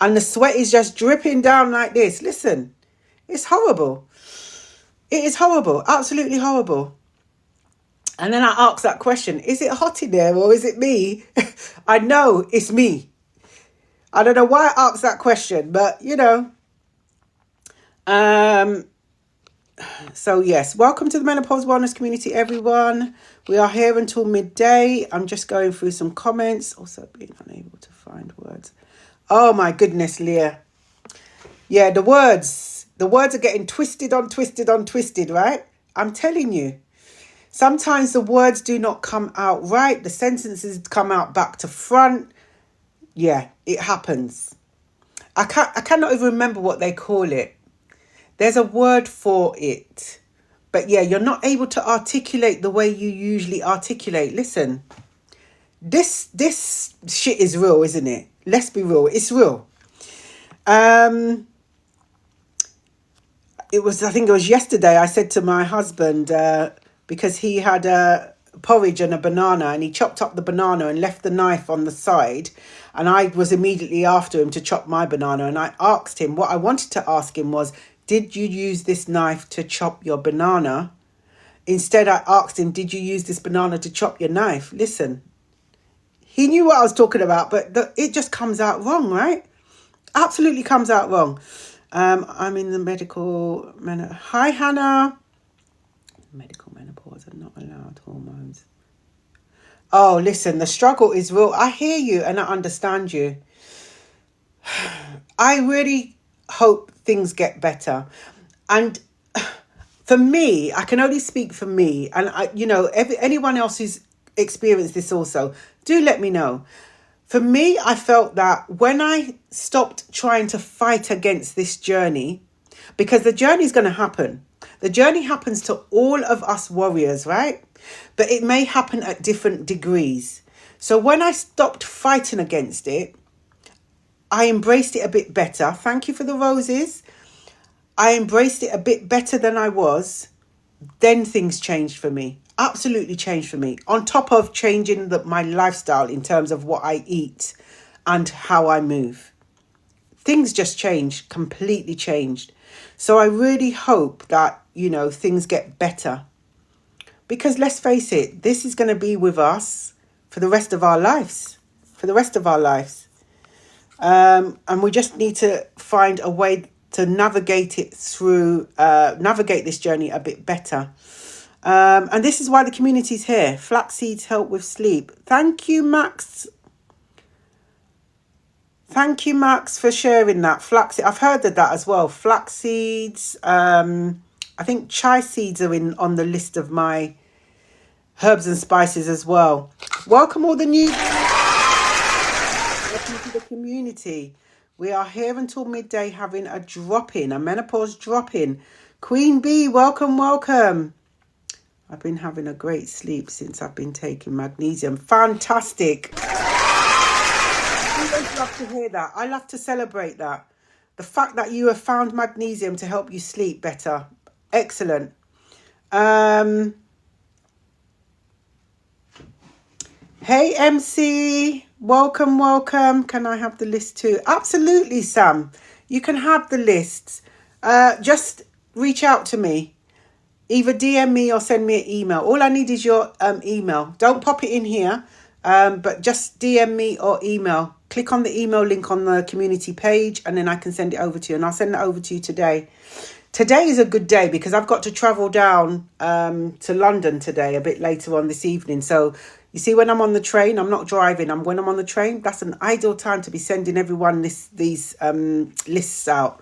and the sweat is just dripping down like this. Listen, it's horrible. It is horrible, absolutely horrible. And then I ask that question, is it hot in there or is it me? I know it's me. I don't know why I asked that question, but you know. So yes, welcome to the Menopause Wellness community, everyone. We are here until midday. I'm just going through some comments. Also being unable to find words. Oh my goodness, Leah. Yeah, the words are getting twisted on twisted, right? I'm telling you. Sometimes the words do not come out right. The sentences come out back to front. Yeah, it happens. I cannot even remember what they call it. There's a word for it. But yeah, you're not able to articulate the way you usually articulate. Listen, this shit is real, isn't it? Let's be real. It's real. I think it was yesterday, I said to my husband, because he had a porridge and a banana, and he chopped up the banana and left the knife on the side. And I was immediately after him to chop my banana. And I asked him, what I wanted to ask him was, did you use this knife to chop your banana? Instead, I asked him, did you use this banana to chop your knife? Listen, he knew what I was talking about, but it just comes out wrong, right? Absolutely comes out wrong. I'm in the medical... Hi, Hannah. Medical menopause are not allowed hormones. Oh, listen, the struggle is real. I hear you and I understand you. I really hope things get better. And for me, I can only speak for me. And, anyone else who's experienced this also, do let me know. For me, I felt that when I stopped trying to fight against this journey, because the journey is going to happen. The journey happens to all of us warriors, right? But it may happen at different degrees. So when I stopped fighting against it, I embraced it a bit better. Thank you for the roses. I embraced it a bit better than I was. Then things changed for me. Absolutely changed for me. On top of changing my lifestyle in terms of what I eat and how I move. Things just changed, completely changed. So I really hope that, things get better. Because let's face it, this is going to be with us for the rest of our lives. And we just need to find a way to navigate it through, navigate this journey a bit better. And this is why the community's here. Flax seeds help with sleep. Thank you, Max. Thank you, Max, for sharing that. Flaxseed, I've heard of that as well. Flax seeds. I think chai seeds are on the list of my herbs and spices as well. Welcome all the new... Welcome to the community. We are here until midday having a drop-in, a menopause drop-in. Queen Bee, welcome. I've been having a great sleep since I've been taking magnesium. Fantastic. I always love to hear that. I love to celebrate that. The fact that you have found magnesium to help you sleep better. Excellent. Hey, MC. Welcome, welcome. Can I have the list too? Absolutely, Sam. You can have the lists. Just reach out to me. Either DM me or send me an email. All I need is your email. Don't pop it in here, but just DM me or email. Click on the email link on the community page and then I can send it over to you. And I'll send it over to you today. Today is a good day because I've got to travel down to London today a bit later on this evening. So you see, when I'm on the train, I'm not driving. When I'm on the train, that's an ideal time to be sending everyone these lists out.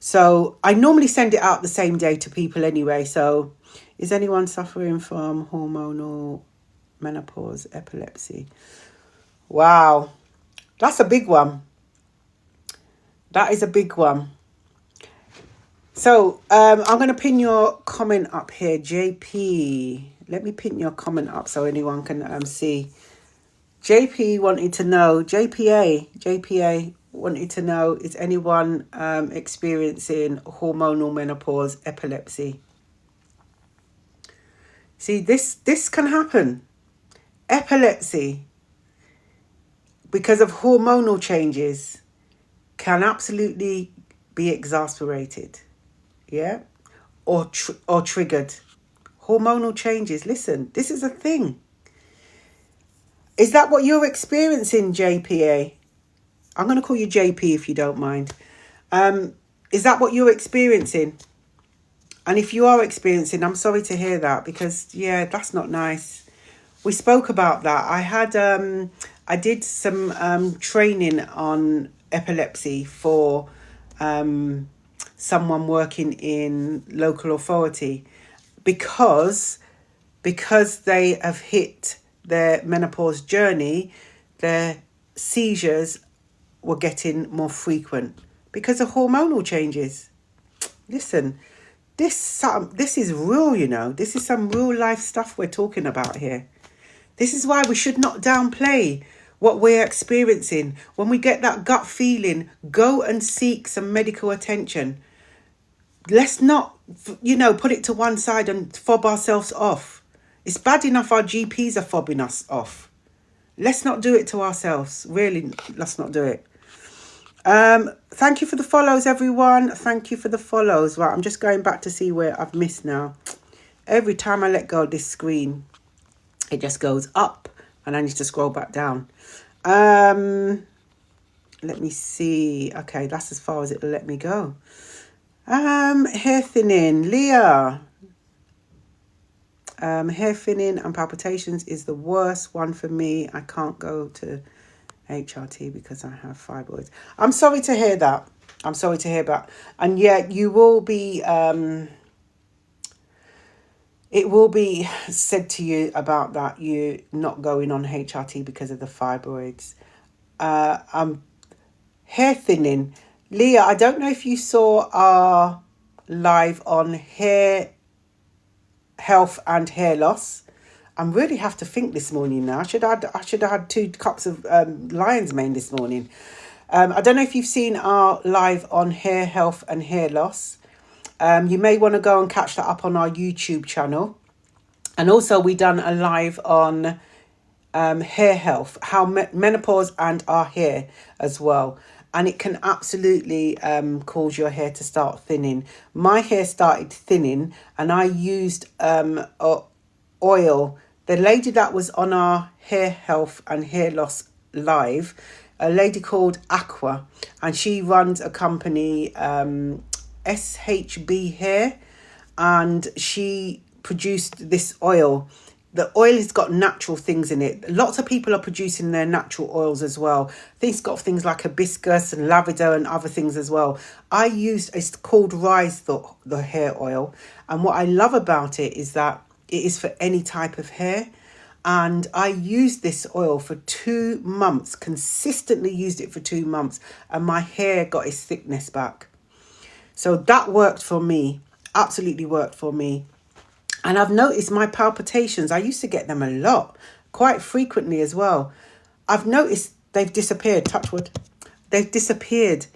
So I normally send it out the same day to people anyway. So is anyone suffering from hormonal menopause, epilepsy? Wow, that's a big one. That is a big one. So I'm going to pin your comment up here, JP. Let me pin your comment up so anyone can see. JP wanted to know, JPA wanted to know, is anyone experiencing hormonal menopause, epilepsy? See, this can happen. Epilepsy, because of hormonal changes, can absolutely be exasperated. Yeah, or triggered. Hormonal changes. Listen, this is a thing. Is that what you're experiencing, JPA? I'm going to call you JP if you don't mind. Is that what you're experiencing? And if you are experiencing, I'm sorry to hear that because, yeah, that's not nice. We spoke about that. I did some training on epilepsy for someone working in local authority because they have hit their menopause journey, their seizures were getting more frequent because of hormonal changes. Listen, this is real, you know. This is some real life stuff we're talking about here. This is why we should not downplay what we're experiencing. When we get that gut feeling, go and seek some medical attention. Let's not, put it to one side and fob ourselves off. It's bad enough our GPs are fobbing us off. Let's not do it to ourselves. Really, let's not do it. Thank you for the follows, everyone. Thank you for the follows. Right, I'm just going back to see where I've missed now. Every time I let go of this screen, it just goes up and I need to scroll back down. Let me see. Okay, that's as far as it'll let me go. Hair thinning, Leah. Hair thinning and palpitations is the worst one for me. I can't go to HRT because I have fibroids. I'm sorry to hear that. And yet you will be, it will be said to you about that, you not going on HRT because of the fibroids. Hair thinning. Leah, I don't know if you saw our live on hair health and hair loss. I really have to think this morning now. I should have had 2 cups of lion's mane this morning. I don't know if you've seen our live on hair health and hair loss. You may want to go and catch that up on our YouTube channel. And also we done a live on hair health, how menopause and our hair as well. And it can absolutely cause your hair to start thinning. My hair started thinning and I used oil. The lady that was on our hair health and hair loss live, a lady called Aqua, and she runs a company, SHB Hair, and she produced this oil. The oil has got natural things in it. Lots of people are producing their natural oils as well. I think it's got things like hibiscus and lavender and other things as well. It's called Rise, the hair oil. And what I love about it is that it is for any type of hair. And I used this oil for 2 months, consistently used it for 2 months. And my hair got its thickness back. So that worked for me, absolutely worked for me. And I've noticed my palpitations, I used to get them a lot, quite frequently as well. I've noticed they've disappeared, touch wood. They've disappeared.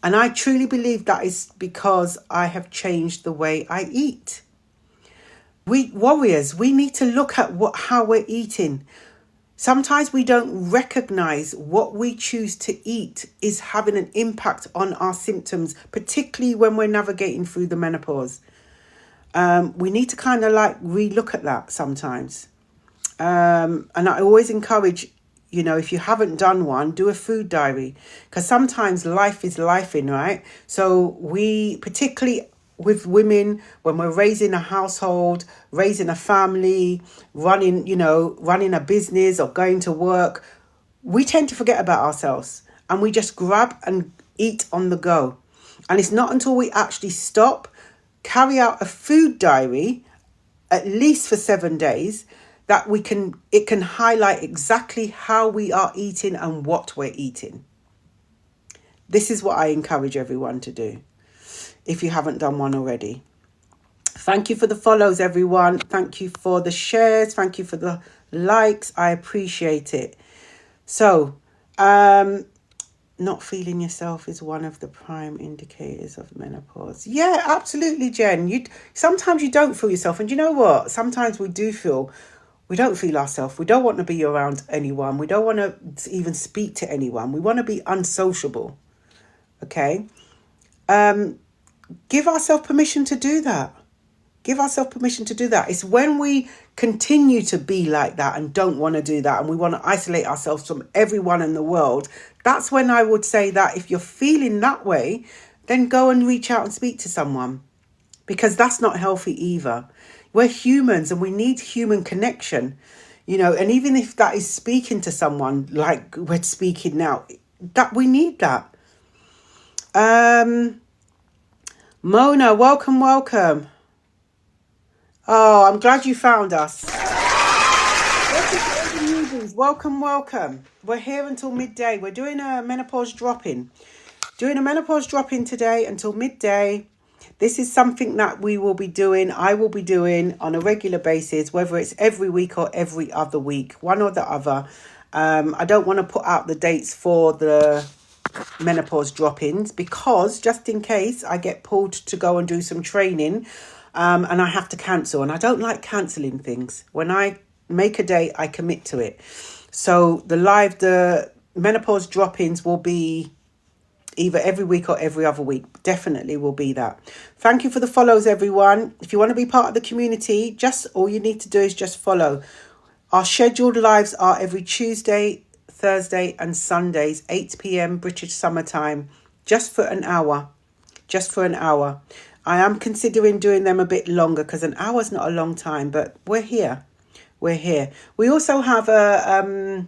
And I truly believe that is because I have changed the way I eat. We warriors, we need to look at how we're eating. Sometimes we don't recognize what we choose to eat is having an impact on our symptoms, particularly when we're navigating through the menopause. We need to kind of like relook at that sometimes. And I always encourage, if you haven't done one, do a food diary, because sometimes life is lifing, right? So we, particularly with women, when we're raising a household, raising a family, running a business or going to work, we tend to forget about ourselves and we just grab and eat on the go. And it's not until we actually stop, carry out a food diary, at least for 7 days, that it can highlight exactly how we are eating and what we're eating. This is what I encourage everyone to do, if you haven't done one already. Thank you for the follows, everyone. Thank you for the shares. Thank you for the likes. I appreciate it. So, not feeling yourself is one of the prime indicators of menopause. Yeah, absolutely, Jen. Sometimes you don't feel yourself. And you know what? Sometimes we don't feel ourselves. We don't want to be around anyone. We don't want to even speak to anyone. We want to be unsociable. Okay? Give ourselves permission to do that. Give ourselves permission to do that. It's when we continue to be like that and don't want to do that and we want to isolate ourselves from everyone in the world, that's when I would say that if you're feeling that way, then go and reach out and speak to someone, because that's not healthy either. We're humans and we need human connection, and even if that is speaking to someone like we're speaking now, that we need that. Mona, welcome. Oh, I'm glad you found us. Welcome. We're here until midday. We're doing a menopause drop-in. Today until midday. This is something that I will be doing on a regular basis, whether it's every week or every other week, one or the other. I don't want to put out the dates for the menopause drop-ins because just in case I get pulled to go and do some training and I have to cancel. And I don't like cancelling things. When I make a date, I commit to it. So the menopause drop-ins will be either every week or every other week. Definitely will be that. Thank you for the follows, everyone. If you want to be part of the community, all you need to do is just follow. Our scheduled lives are every Tuesday, Thursday and Sundays, 8 p.m. British summertime, just for an hour. I am considering doing them a bit longer because an hour is not a long time, but we're here. We also have a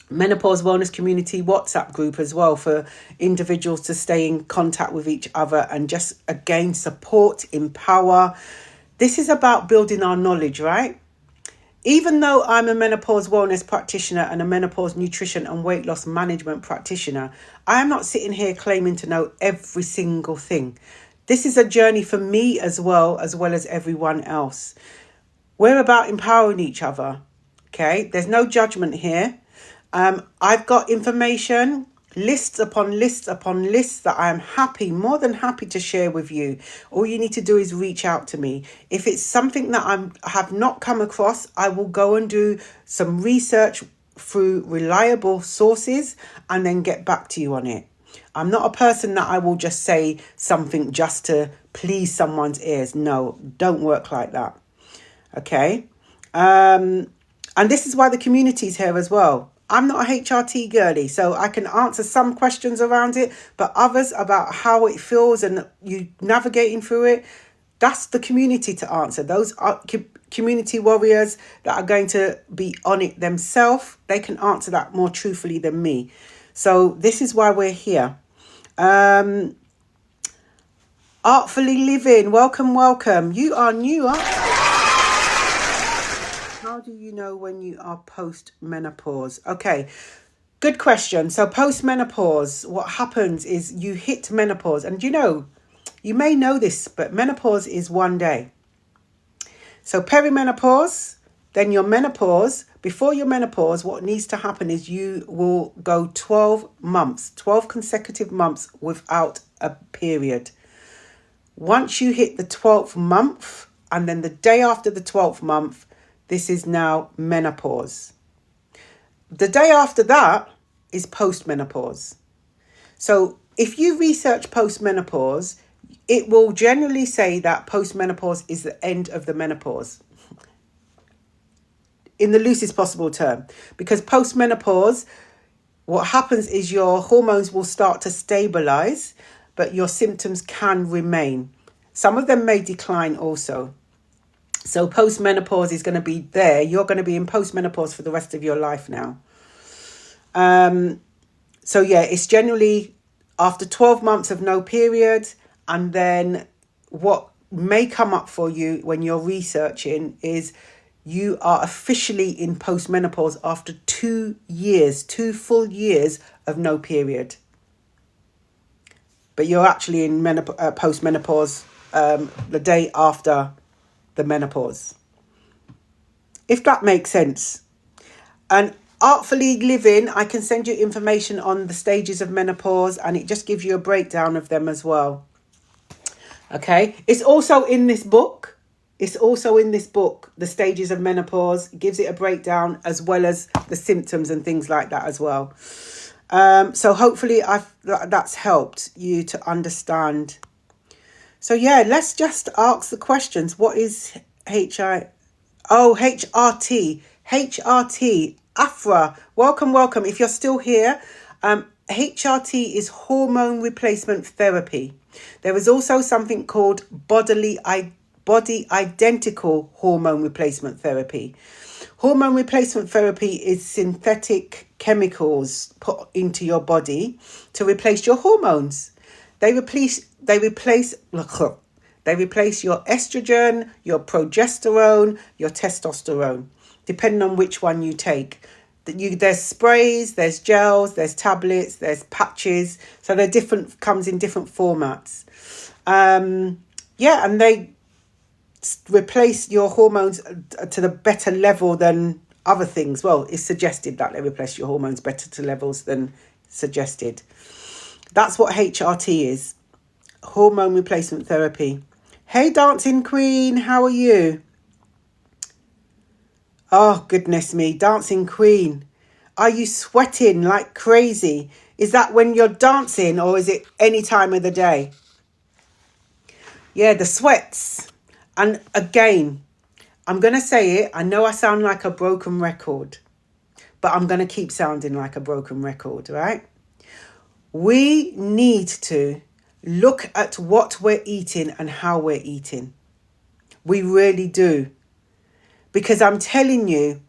Menopause Wellness Community WhatsApp group as well for individuals to stay in contact with each other and just, again, support, empower. This is about building our knowledge, right? Even though I'm a menopause wellness practitioner and a menopause nutrition and weight loss management practitioner, I am not sitting here claiming to know every single thing. This is a journey for me as well as everyone else. We're about empowering each other, okay? There's no judgment here. I've got information, lists upon lists that I am more than happy to share with you. All you need to do is reach out to me. If it's something that I have not come across, I will go and do some research through reliable sources and then get back to you on it. I'm not a person that I will just say something just to please someone's ears. No, don't work like that. Okay? And this is why the community is here as well. I'm not a HRT girly, so I can answer some questions around it, but others about how it feels and you navigating through it, that's the community to answer. Those are community warriors that are going to be on it themselves. They can answer that more truthfully than me. So this is why we're here. Artfully Living, welcome. You are new, aren't you? How do you know when you are post-menopause? Okay, good question. So post-menopause, what happens is you hit menopause. And you may know this, but menopause is 1 day. So perimenopause, then your menopause. Before your menopause, what needs to happen is you will go 12 consecutive months without a period. Once you hit the 12th month, and then the day after the 12th month, this is now menopause. The day after that is postmenopause. So if you research postmenopause, it will generally say that postmenopause is the end of the menopause, in the loosest possible term. Because postmenopause, what happens is your hormones will start to stabilize, but your symptoms can remain. Some of them may decline also. So postmenopause is going to be there. You're going to be in postmenopause for the rest of your life now. So yeah, it's generally after 12 months of no period. And then what may come up for you when you're researching is you are officially in postmenopause after 2 years, 2 full years of no period. But you're actually in postmenopause the day after the menopause, if that makes sense. And Artfully Living, I can send you information on the stages of menopause, and it just gives you a breakdown of them as well. Okay, it's also in this book. The stages of menopause. It gives it a breakdown as well as the symptoms and things like that as well. So hopefully that's helped you to understand. So yeah, let's just ask the questions. What is HRT? HRT. Afra, welcome. If you're still here, HRT is hormone replacement therapy. There is also something called body identical hormone replacement therapy. Hormone replacement therapy is synthetic chemicals put into your body to replace your hormones. They replace your estrogen, your progesterone, your testosterone, depending on which one you take. There's sprays, there's gels, there's tablets, there's patches. So they're different, comes in different formats. And they replace your hormones to the better level than other things. Well, it's suggested that they replace your hormones better to levels than suggested. That's what HRT is. Hormone replacement therapy. Hey, Dancing Queen, how are you? Oh, goodness me, Dancing Queen. Are you sweating like crazy? Is that when you're dancing, or is it any time of the day? Yeah, the sweats. And again, I'm going to say it. I know I sound like a broken record, but I'm going to keep sounding like a broken record, right? We need to look at what we're eating and how we're eating. We really do. Because I'm telling you,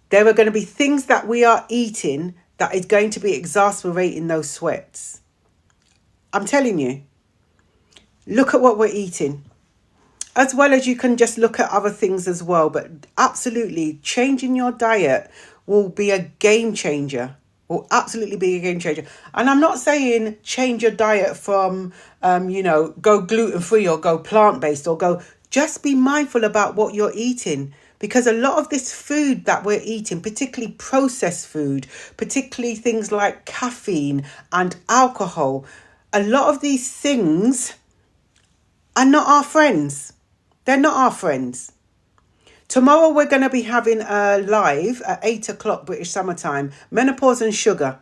there are going to be things that we are eating that is going to be exacerbating those sweats. I'm telling you. Look at what we're eating. As well as you can just look at other things as well. But absolutely, changing your diet will be a game changer. Will absolutely be a game changer. And I'm not saying change your diet from, go gluten-free or go plant-based or go... Just be mindful about what you're eating. Because a lot of this food that we're eating, particularly processed food, particularly things like caffeine and alcohol, a lot of these things are not our friends. They're not our friends. Tomorrow we're going to be having a live at 8 o'clock British summertime, menopause and sugar,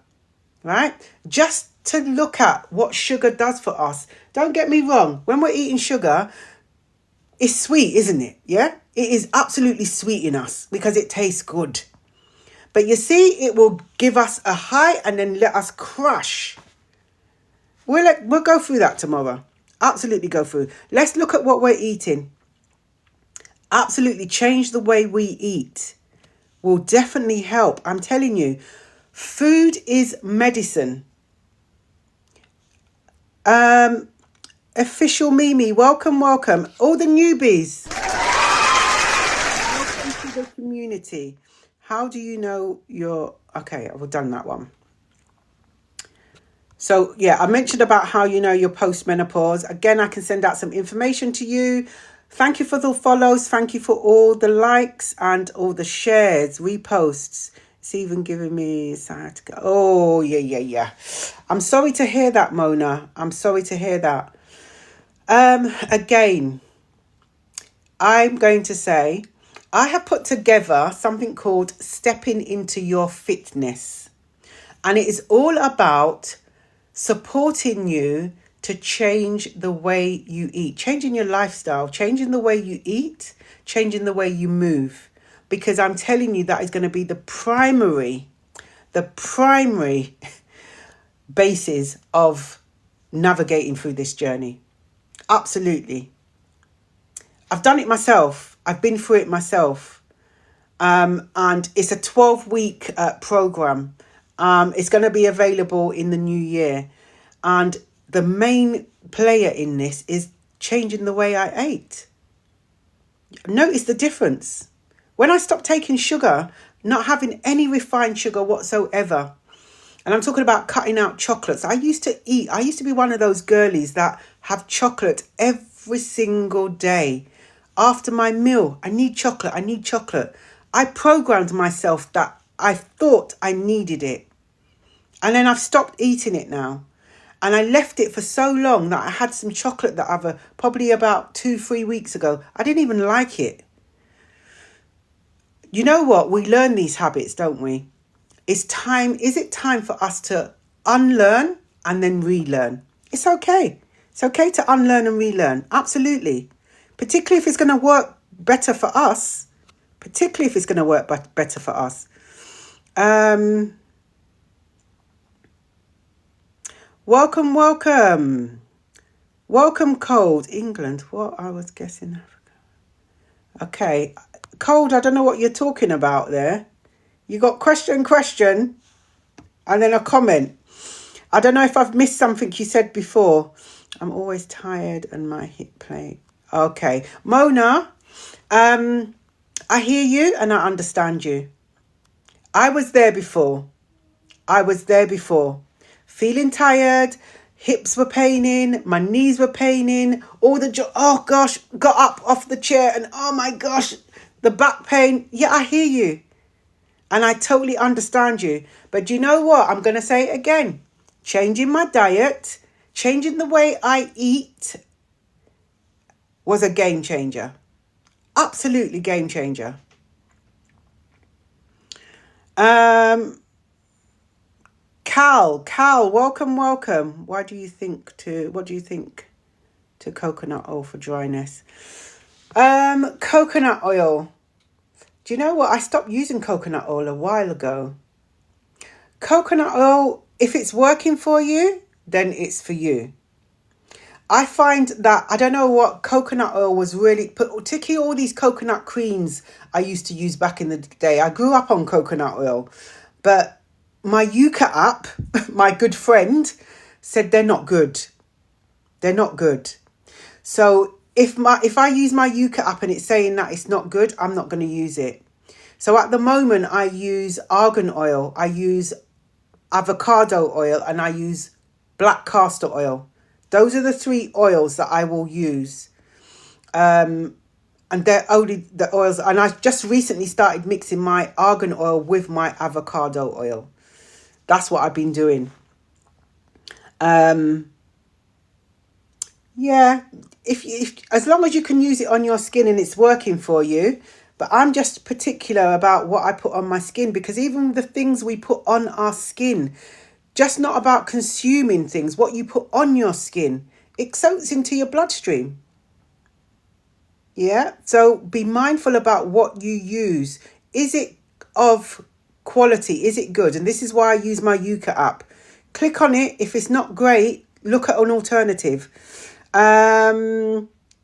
right? Just to look at what sugar does for us. Don't get me wrong. When we're eating sugar, it's sweet, isn't it? Yeah, it is absolutely sweet in us because it tastes good. But you see, it will give us a high and then let us crash. We'll go through that tomorrow. Absolutely go through. Let's look at what we're eating. Absolutely change the way we eat. Will definitely help. I'm telling you, food is medicine. Official Mimi, welcome. All the newbies. Welcome to the community. How do you know you're... Okay, I've done that one. So, yeah, I mentioned about how you know you're post-menopause. Again, I can send out some information to you. Thank you for the follows. Thank you for all the likes and all the shares, reposts. It's even giving me sciatica. Oh, yeah. I'm sorry to hear that, Mona. I'm sorry to hear that. Again, I'm going to say, I have put together something called Stepping into Your Fitness. And it is all about supporting you to change the way you eat, changing your lifestyle, changing the way you eat, changing the way you move. Because I'm telling you, that is going to be the primary basis of navigating through this journey. Absolutely. I've done it myself. I've been through it myself. And it's a 12-week program. It's going to be available in the new year. And the main player in this is changing the way I ate. Notice the difference. When I stopped taking sugar, not having any refined sugar whatsoever, and I'm talking about cutting out chocolates. I used to be one of those girlies that have chocolate every single day. After my meal, I need chocolate. I programmed myself that I thought I needed it. And then I've stopped eating it now. And I left it for so long that I had some chocolate that probably about 2-3 weeks ago. I didn't even like it. You know what? We learn these habits, don't we? Is it time for us to unlearn and then relearn? It's okay. It's okay to unlearn and relearn. Absolutely. Particularly if it's going to work better for us. Better for us. Welcome. Welcome, Cold. England. What? I was guessing Africa. Okay. Cold, I don't know what you're talking about there. You got question, and then a comment. I don't know if I've missed something you said before. I'm always tired and my hip plate. Okay. Mona, I hear you and I understand you. I was there before. Feeling tired, hips were paining, my knees were paining, oh gosh, got up off the chair and oh my gosh, the back pain. Yeah, I hear you. And I totally understand you. But do you know what? I'm going to say it again. Changing my diet, changing the way I eat was a game changer. Absolutely game changer. Cal, welcome. What do you think to coconut oil for dryness? Coconut oil. Do you know what? I stopped using coconut oil a while ago. Coconut oil, if it's working for you, then it's for you. I find that, I don't know what coconut oil was really, particularly all these coconut creams I used to use back in the day. I grew up on coconut oil, but my Yuka app, my good friend, said they're not good. So if I use my Yuka app and it's saying that it's not good, I'm not going to use it. So at the moment, I use argan oil, I use avocado oil, and I use black castor oil. Those are the 3 oils that I will use. And they're only the oils. And I just recently started mixing my argan oil with my avocado oil. That's what I've been doing. Yeah, if as long as you can use it on your skin and it's working for you. But I'm just particular about what I put on my skin, because even the things we put on our skin, just not about consuming things, what you put on your skin, it soaks into your bloodstream. Yeah, so be mindful about what you use. Is it of quality? Is it good? And this is why I use my Yuka app. Click on it. If it's not great, look at an alternative.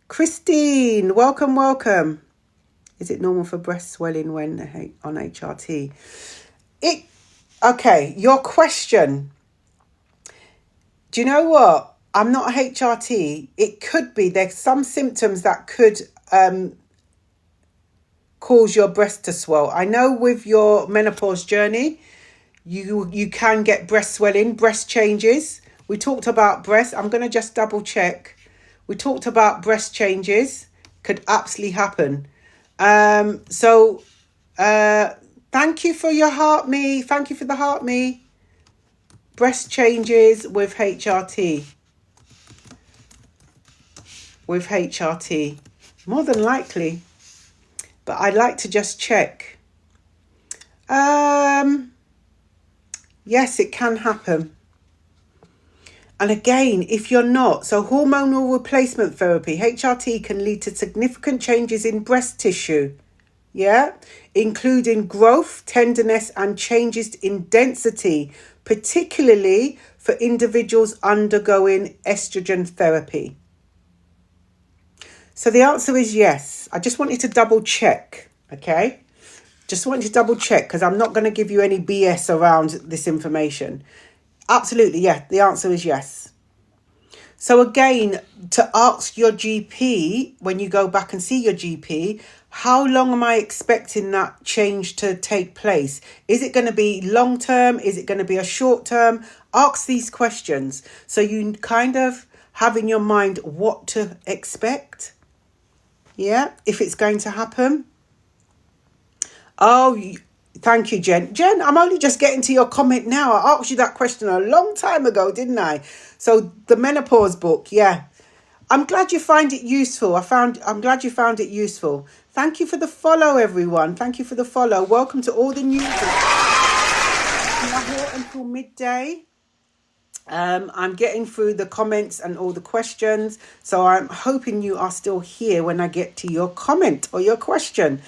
Christine, welcome. Is it normal for breast swelling when on HRT? Okay, your question. Do you know what? I'm not a HRT. It could be. There's some symptoms that could cause your breast to swell. I know with your menopause journey, you can get breast swelling, breast changes. We talked about breast. I'm going to just double check. We talked about breast changes. Could absolutely happen. Thank you for your heart, me. Thank you for the heart, me. Breast changes with HRT. With HRT. More than likely. But I'd like to just check. Yes, it can happen. And again, if you're not, so hormonal replacement therapy, HRT, can lead to significant changes in breast tissue, yeah, including growth, tenderness, and changes in density, particularly for individuals undergoing estrogen therapy. So the answer is yes. I just wanted to double check, okay? Just wanted to double check because I'm not going to give you any BS around this information. Absolutely, yeah. The answer is yes. So again, to ask your GP when you go back and see your GP, how long am I expecting that change to take place? Is it going to be long term? Is it going to be a short term? Ask these questions so you kind of have in your mind what to expect. Yeah, if it's going to happen. Oh, thank you, Jen. Jen, I'm only just getting to your comment now. I asked you that question a long time ago, didn't I? So the menopause book, yeah. I'm glad you find it useful. I'm glad you found it useful. Thank you for the follow, everyone. Thank you for the follow. Welcome to all the new. We are here until midday. I'm getting through the comments and all the questions. So I'm hoping you are still here when I get to your comment or your question.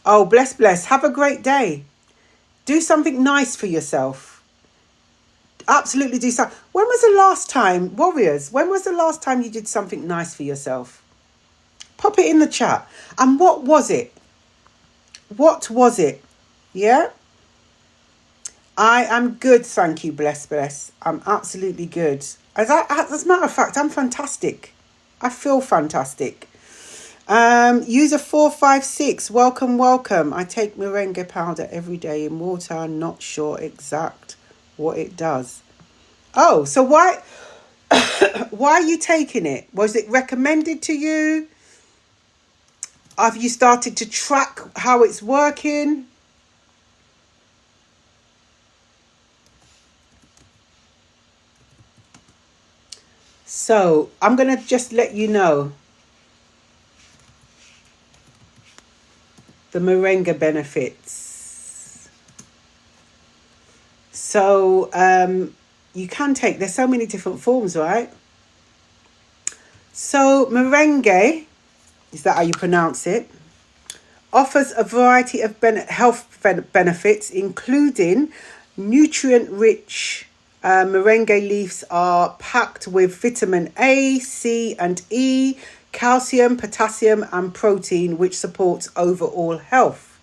Oh, bless. Have a great day. Do something nice for yourself. Absolutely do so. When was the last time, warriors, when was the last time you did something nice for yourself? Pop it in the chat. And what was it? What was it? Yeah? I am good, thank you, bless. I'm absolutely good. As a matter of fact, I'm fantastic. I feel fantastic. User 456, welcome. I take moringa powder every day in water. I'm not sure exact what it does. Oh, so why are you taking it? Was it recommended to you? Have you started to track how it's working? So I'm going to just let you know the moringa benefits. So you can take, there's so many different forms, right? So merengue, is that how you pronounce it? Offers a variety of health benefits, including nutrient-rich merengue leaves are packed with vitamin A, C, and E, calcium, potassium, and protein, which supports overall health.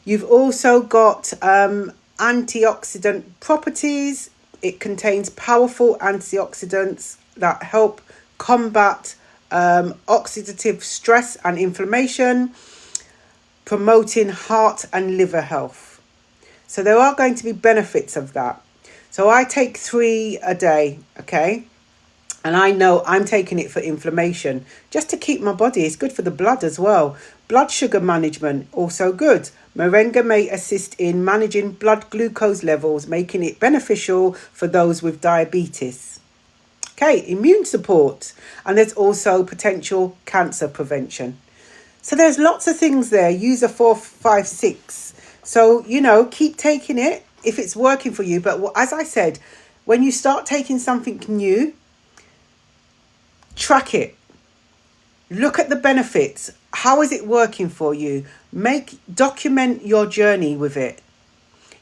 You've also got antioxidant properties. It contains powerful antioxidants that help combat oxidative stress and inflammation, promoting heart and liver health. So there are going to be benefits of that. So I take 3 a day, okay? And I know I'm taking it for inflammation, just to keep my body. It's good for the blood as well. Blood sugar management, also good. Moringa may assist in managing blood glucose levels, making it beneficial for those with diabetes. Okay, immune support. And there's also potential cancer prevention. So there's lots of things there. User 456. So, keep taking it if it's working for you. But as I said, when you start taking something new, track it. Look at the benefits. How is it working for you? Document your journey with it.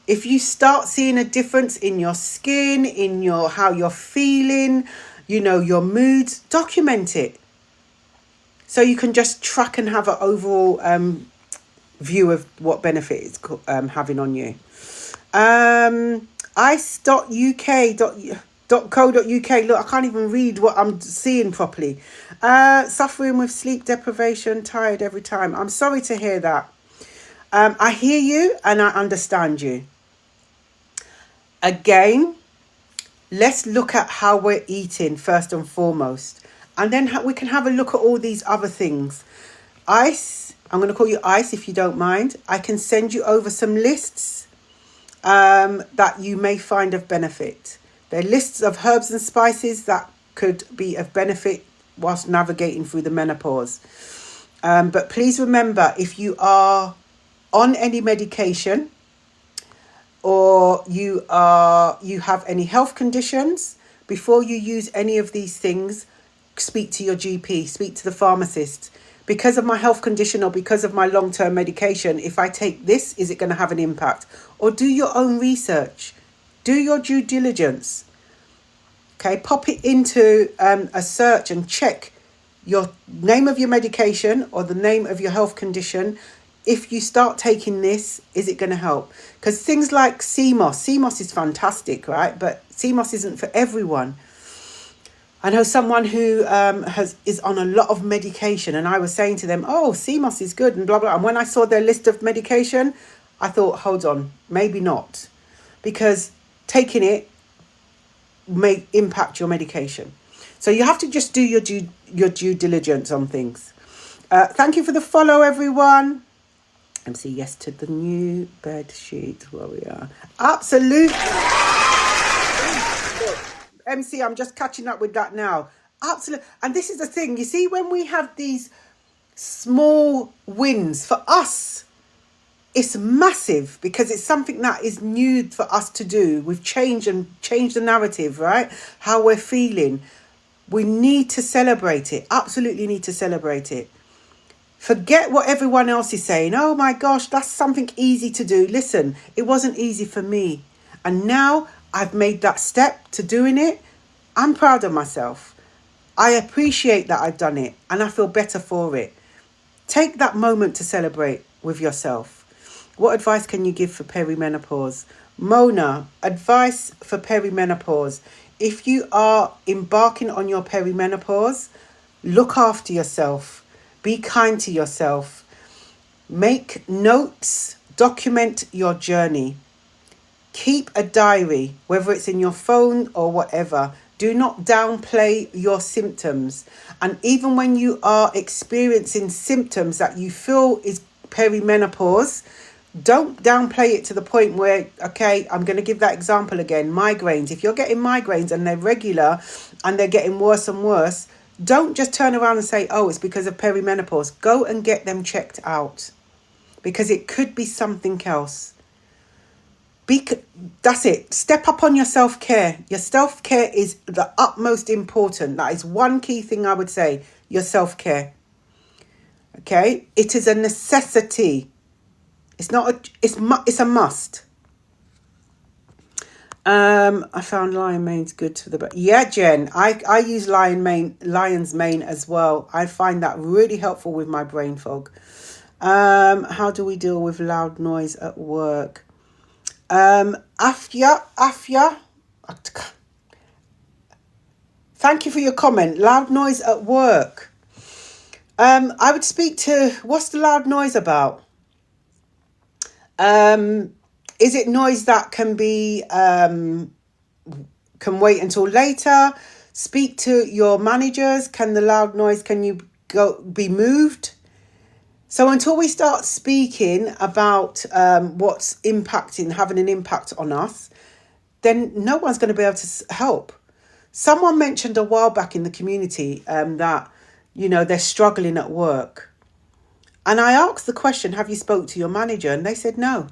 If you start seeing a difference in your skin, in how you're feeling, your moods, document it. So you can just track and have an overall view of what benefit it's having on you. ice.uk.co.uk. Look, I can't even read what I'm seeing properly. Suffering with sleep deprivation, tired every time. I'm sorry to hear that. I hear you and I understand you. Again, let's look at how we're eating first and foremost. And then we can have a look at all these other things. Ice I'm going to call you Ice if you don't mind. I can send you over some lists that you may find of benefit. They're lists of herbs and spices that could be of benefit whilst navigating through the menopause. But please remember, if you are on any medication or you have any health conditions, before you use any of these things, speak to your GP, speak to the pharmacist. Because of my health condition or because of my long-term medication, if I take this, is it going to have an impact? Or do your own research. Do your due diligence. Okay, pop it into a search and check your name of your medication or the name of your health condition. If you start taking this, is it going to help? Because things like CMOS is fantastic, right? But CMOS isn't for everyone. I know someone who is on a lot of medication, and I was saying to them, oh, CMOS is good and blah, blah. And when I saw their list of medication, I thought, hold on, maybe not. Because taking it may impact your medication. So you have to just do your due diligence on things. Thank you for the follow, everyone. MC, yes to the new bed sheet. Where we are. Absolutely. MC, I'm just catching up with that now. Absolutely. And this is the thing. You see, when we have these small wins, for us, it's massive because it's something that is new for us to do. We've changed the narrative, right? How we're feeling. We need to celebrate it. Absolutely need to celebrate it. Forget what everyone else is saying. Oh my gosh, that's something easy to do. Listen, it wasn't easy for me. And now I've made that step to doing it. I'm proud of myself. I appreciate that I've done it and I feel better for it. Take that moment to celebrate with yourself. What advice can you give for perimenopause? Mona, advice for perimenopause. If you are embarking on your perimenopause, look after yourself. Be kind to yourself. Make notes. Document your journey. Keep a diary, whether it's in your phone or whatever. Do not downplay your symptoms. And even when you are experiencing symptoms that you feel is perimenopause, don't downplay it to the point where, okay, I'm going to give that example again. Migraines. If you're getting migraines and they're regular and they're getting worse and worse, don't just turn around and say, oh, it's because of perimenopause. Go and get them checked out because it could be something else. That's it. Step up on your self-care. Your self-care is the utmost important. That is one key thing I would say. Your self-care. Okay? It is a necessity. It's not it's a must. I found lion mane's good for the yeah, Jen. I use lion's mane as well. I find that really helpful with my brain fog. How do we deal with loud noise at work? Afia. Thank you for your comment. Loud noise at work. I would speak to, what's the loud noise about? Is it noise that can be, can wait until later? Speak to your managers. Can the loud noise, can you be moved? So until we start speaking about what's having an impact on us, then no one's going to be able to help. Someone mentioned a while back in the community that, they're struggling at work. And I asked the question, have you spoke to your manager? And they said no.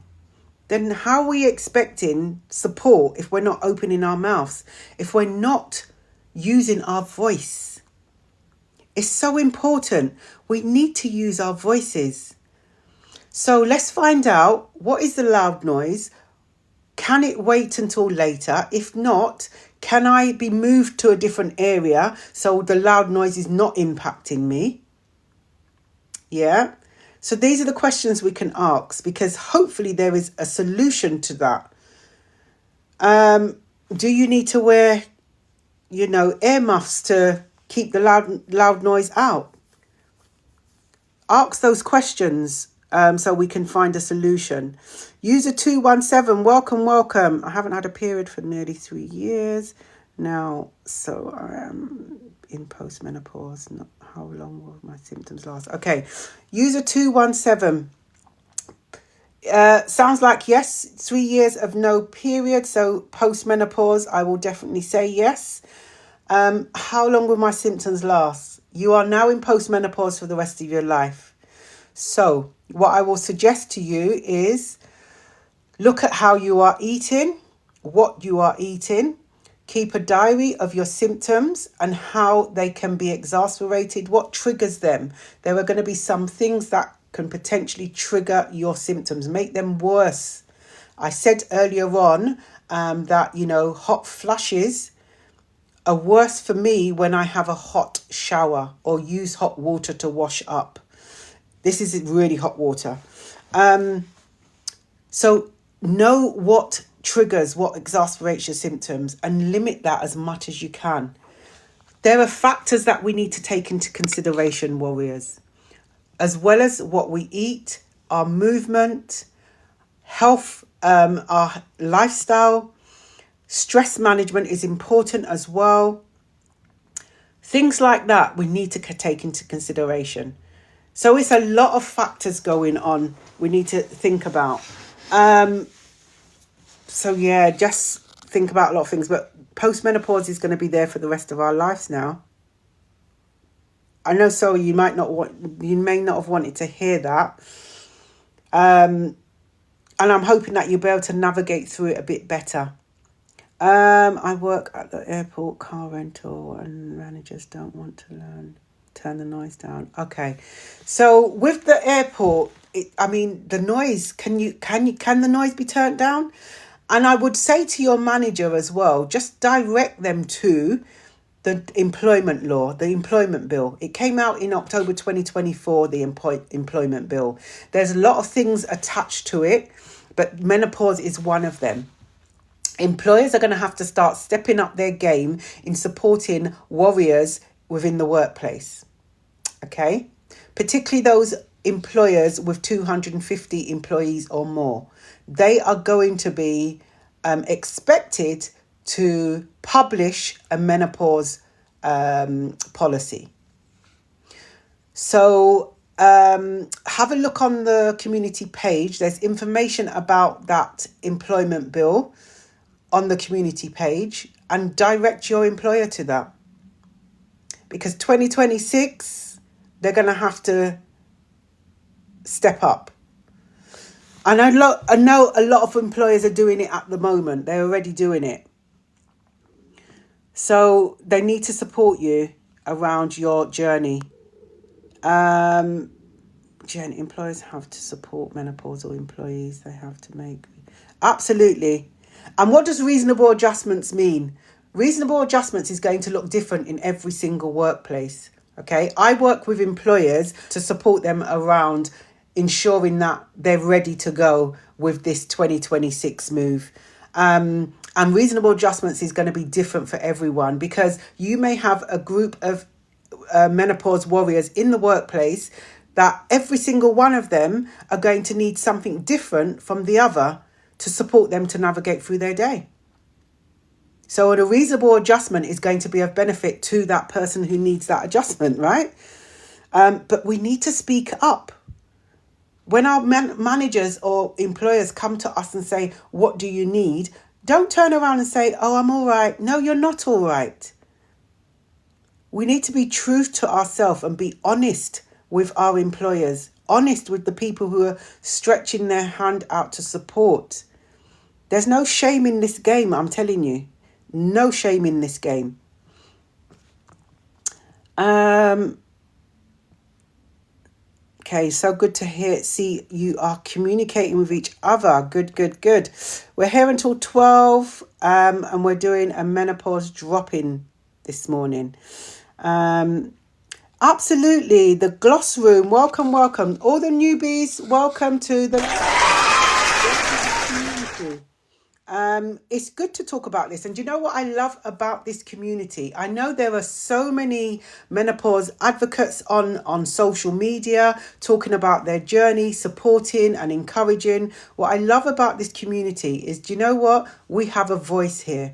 Then how are we expecting support if we're not opening our mouths, if we're not using our voice? It's so important. We need to use our voices. So let's find out, what is the loud noise? Can it wait until later? If not, can I be moved to a different area so the loud noise is not impacting me? Yeah. So these are the questions we can ask, because hopefully there is a solution to that. Do you need to wear, earmuffs to keep the loud noise out? Ask those questions so we can find a solution. User 217, welcome. I haven't had a period for nearly 3 years now, so I am in postmenopause. Not how long will my symptoms last? Okay, user 217. Sounds like yes, 3 years of no period. So postmenopause, I will definitely say yes. How long will my symptoms last? You are now in postmenopause for the rest of your life. So what I will suggest to you is look at how you are eating, what you are eating. Keep a diary of your symptoms and how they can be exacerbated, what triggers them. There are going to be some things that can potentially trigger your symptoms, make them worse. I said earlier on that, hot flushes are worse for me when I have a hot shower or use hot water to wash up. This is really hot water. So know what triggers, what exacerbates your symptoms, and limit that as much as you can. There are factors that we need to take into consideration, warriors, as well as what we eat, our movement, health, our lifestyle. Stress management is important as well. Things like that we need to take into consideration. So it's a lot of factors going on we need to think about. So yeah, just think about a lot of things. But postmenopause is going to be there for the rest of our lives now. I know, so you may not have wanted to hear that. And I'm hoping that you'll be able to navigate through it a bit better. I work at the airport car rental and managers don't want to turn the noise down. Okay. So with the airport, the noise, can the noise be turned down? And I would say to your manager as well, just direct them to the employment law, the employment bill. It came out in October 2024, the employment bill. There's a lot of things attached to it, but menopause is one of them. Employers are going to have to start stepping up their game in supporting warriors within the workplace. Okay? Particularly those employers with 250 employees or more. They are going to be expected to publish a menopause policy. So have a look on the community page. There's information about that employment bill on the community page, and direct your employer to that. Because 2026, they're going to have to step up. And I know a lot of employers are doing it at the moment. They're already doing it. So they need to support you around your journey. Employers have to support menopausal employees. They have to make... Absolutely. And what does reasonable adjustments mean? Reasonable adjustments is going to look different in every single workplace. Okay, I work with employers to support them around ensuring that they're ready to go with this 2026 move. And reasonable adjustments is going to be different for everyone, because you may have a group of menopause warriors in the workplace that every single one of them are going to need something different from the other to support them to navigate through their day. So a reasonable adjustment is going to be of benefit to that person who needs that adjustment, right? But we need to speak up. When our managers or employers come to us and say, what do you need? Don't turn around and say, oh, I'm all right. No, you're not all right. We need to be true to ourselves and be honest with our employers, honest with the people who are stretching their hand out to support. There's no shame in this game, I'm telling you. No shame in this game. Okay, so good to see you are communicating with each other. Good. We're here until 12, and we're doing a menopause drop-in this morning. Absolutely, the gloss room. Welcome. All the newbies, welcome to the community. It's good to talk about this. And do you know what I love about this community? I know there are so many menopause advocates on social media talking about their journey, supporting and encouraging. What I love about this community is, do you know what? We have a voice here.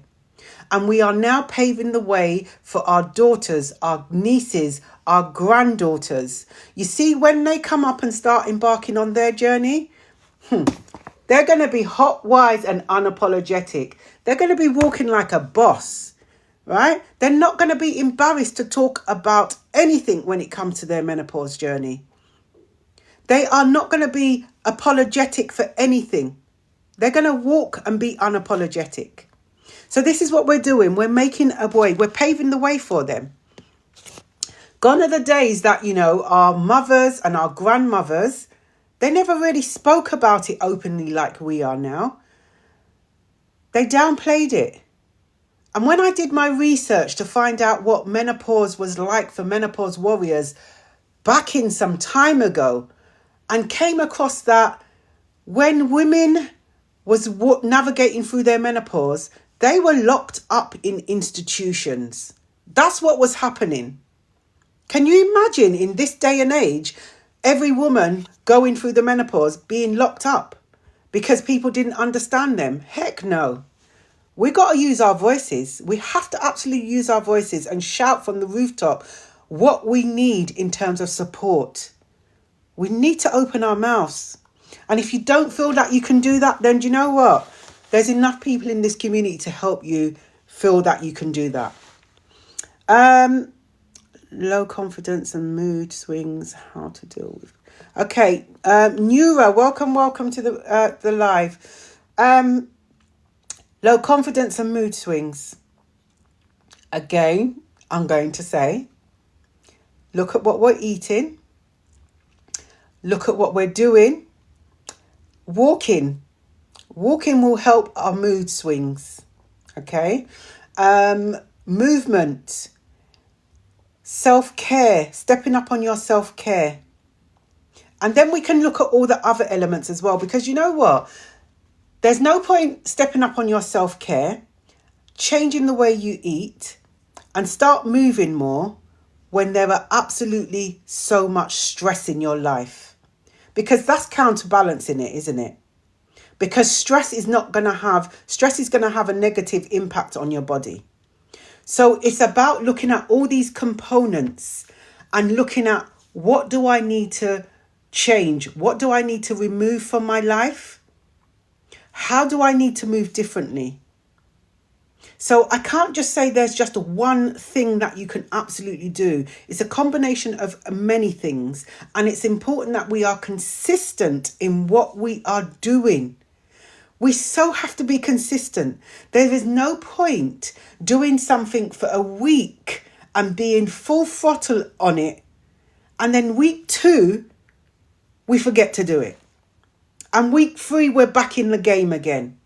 And we are now paving the way for our daughters, our nieces, our granddaughters. You see, when they come up and start embarking on their journey, they're going to be hot, wise and unapologetic. They're going to be walking like a boss, right? They're not going to be embarrassed to talk about anything when it comes to their menopause journey. They are not going to be apologetic for anything. They're going to walk and be unapologetic. So this is what we're doing. We're making a way. We're paving the way for them. Gone are the days that, our mothers and our grandmothers, they never really spoke about it openly like we are now. They downplayed it. And when I did my research to find out what menopause was like for menopause warriors back in some time ago, and came across that when women was navigating through their menopause, they were locked up in institutions. That's what was happening. Can you imagine in this day and age, every woman going through the menopause being locked up because people didn't understand them? Heck no. We got to use our voices. We have to absolutely use our voices and shout from the rooftop what we need in terms of support. We need to open our mouths. And if you don't feel that you can do that, then do you know what? There's enough people in this community to help you feel that you can do that. Low confidence and mood swings, how to deal with. Okay, Neura, welcome to the live. Low confidence and mood swings. Again, I'm going to say, look at what we're eating. Look at what we're doing. Walking will help our mood swings. Okay. Movement. Self-care. Stepping up on your self-care. And then we can look at all the other elements as well. Because you know what? There's no point stepping up on your self-care, changing the way you eat, and start moving more when there are absolutely so much stress in your life. Because that's counterbalancing it, isn't it? Because stress is going to have a negative impact on your body. So it's about looking at all these components and looking at, what do I need to change? What do I need to remove from my life? How do I need to move differently? So I can't just say there's just one thing that you can absolutely do. It's a combination of many things. And it's important that we are consistent in what we are doing. We so have to be consistent. There is no point doing something for a week and being full throttle on it. And then week 2, we forget to do it. And week 3, we're back in the game again.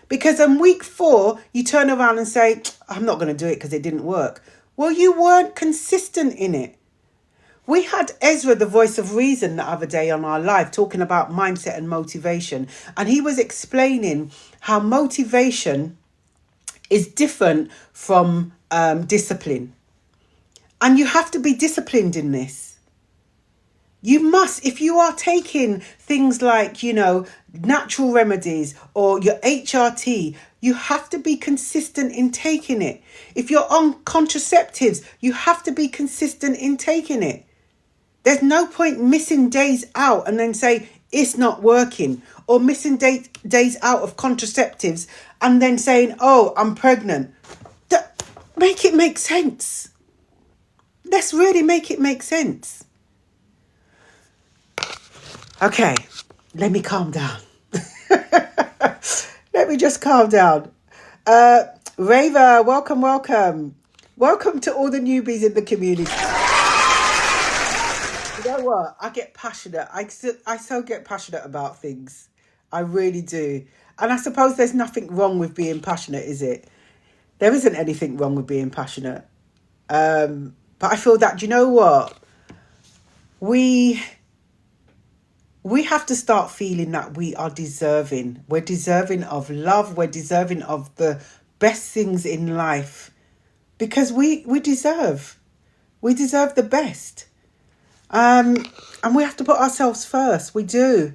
Because in week 4, you turn around and say, I'm not going to do it because it didn't work. Well, you weren't consistent in it. We had Ezra, the voice of reason, the other day on our live talking about mindset and motivation. And he was explaining how motivation is different from discipline. And you have to be disciplined in this. You must, if you are taking things like, natural remedies or your HRT, you have to be consistent in taking it. If you're on contraceptives, you have to be consistent in taking it. There's no point missing days out and then say it's not working, or missing days out of contraceptives and then saying, oh, I'm pregnant. Make it make sense. Let's really make it make sense. Okay, let me calm down. Let me just calm down. Rava, welcome. Welcome to all the newbies in the community. You know what? I get passionate. I so get passionate about things. I really do. And I suppose there's nothing wrong with being passionate, is it? There isn't anything wrong with being passionate. But I feel that, you know what? We have to start feeling that we are deserving. We're deserving of love. We're deserving of the best things in life. Because we deserve. We deserve the best. And we have to put ourselves first. We do.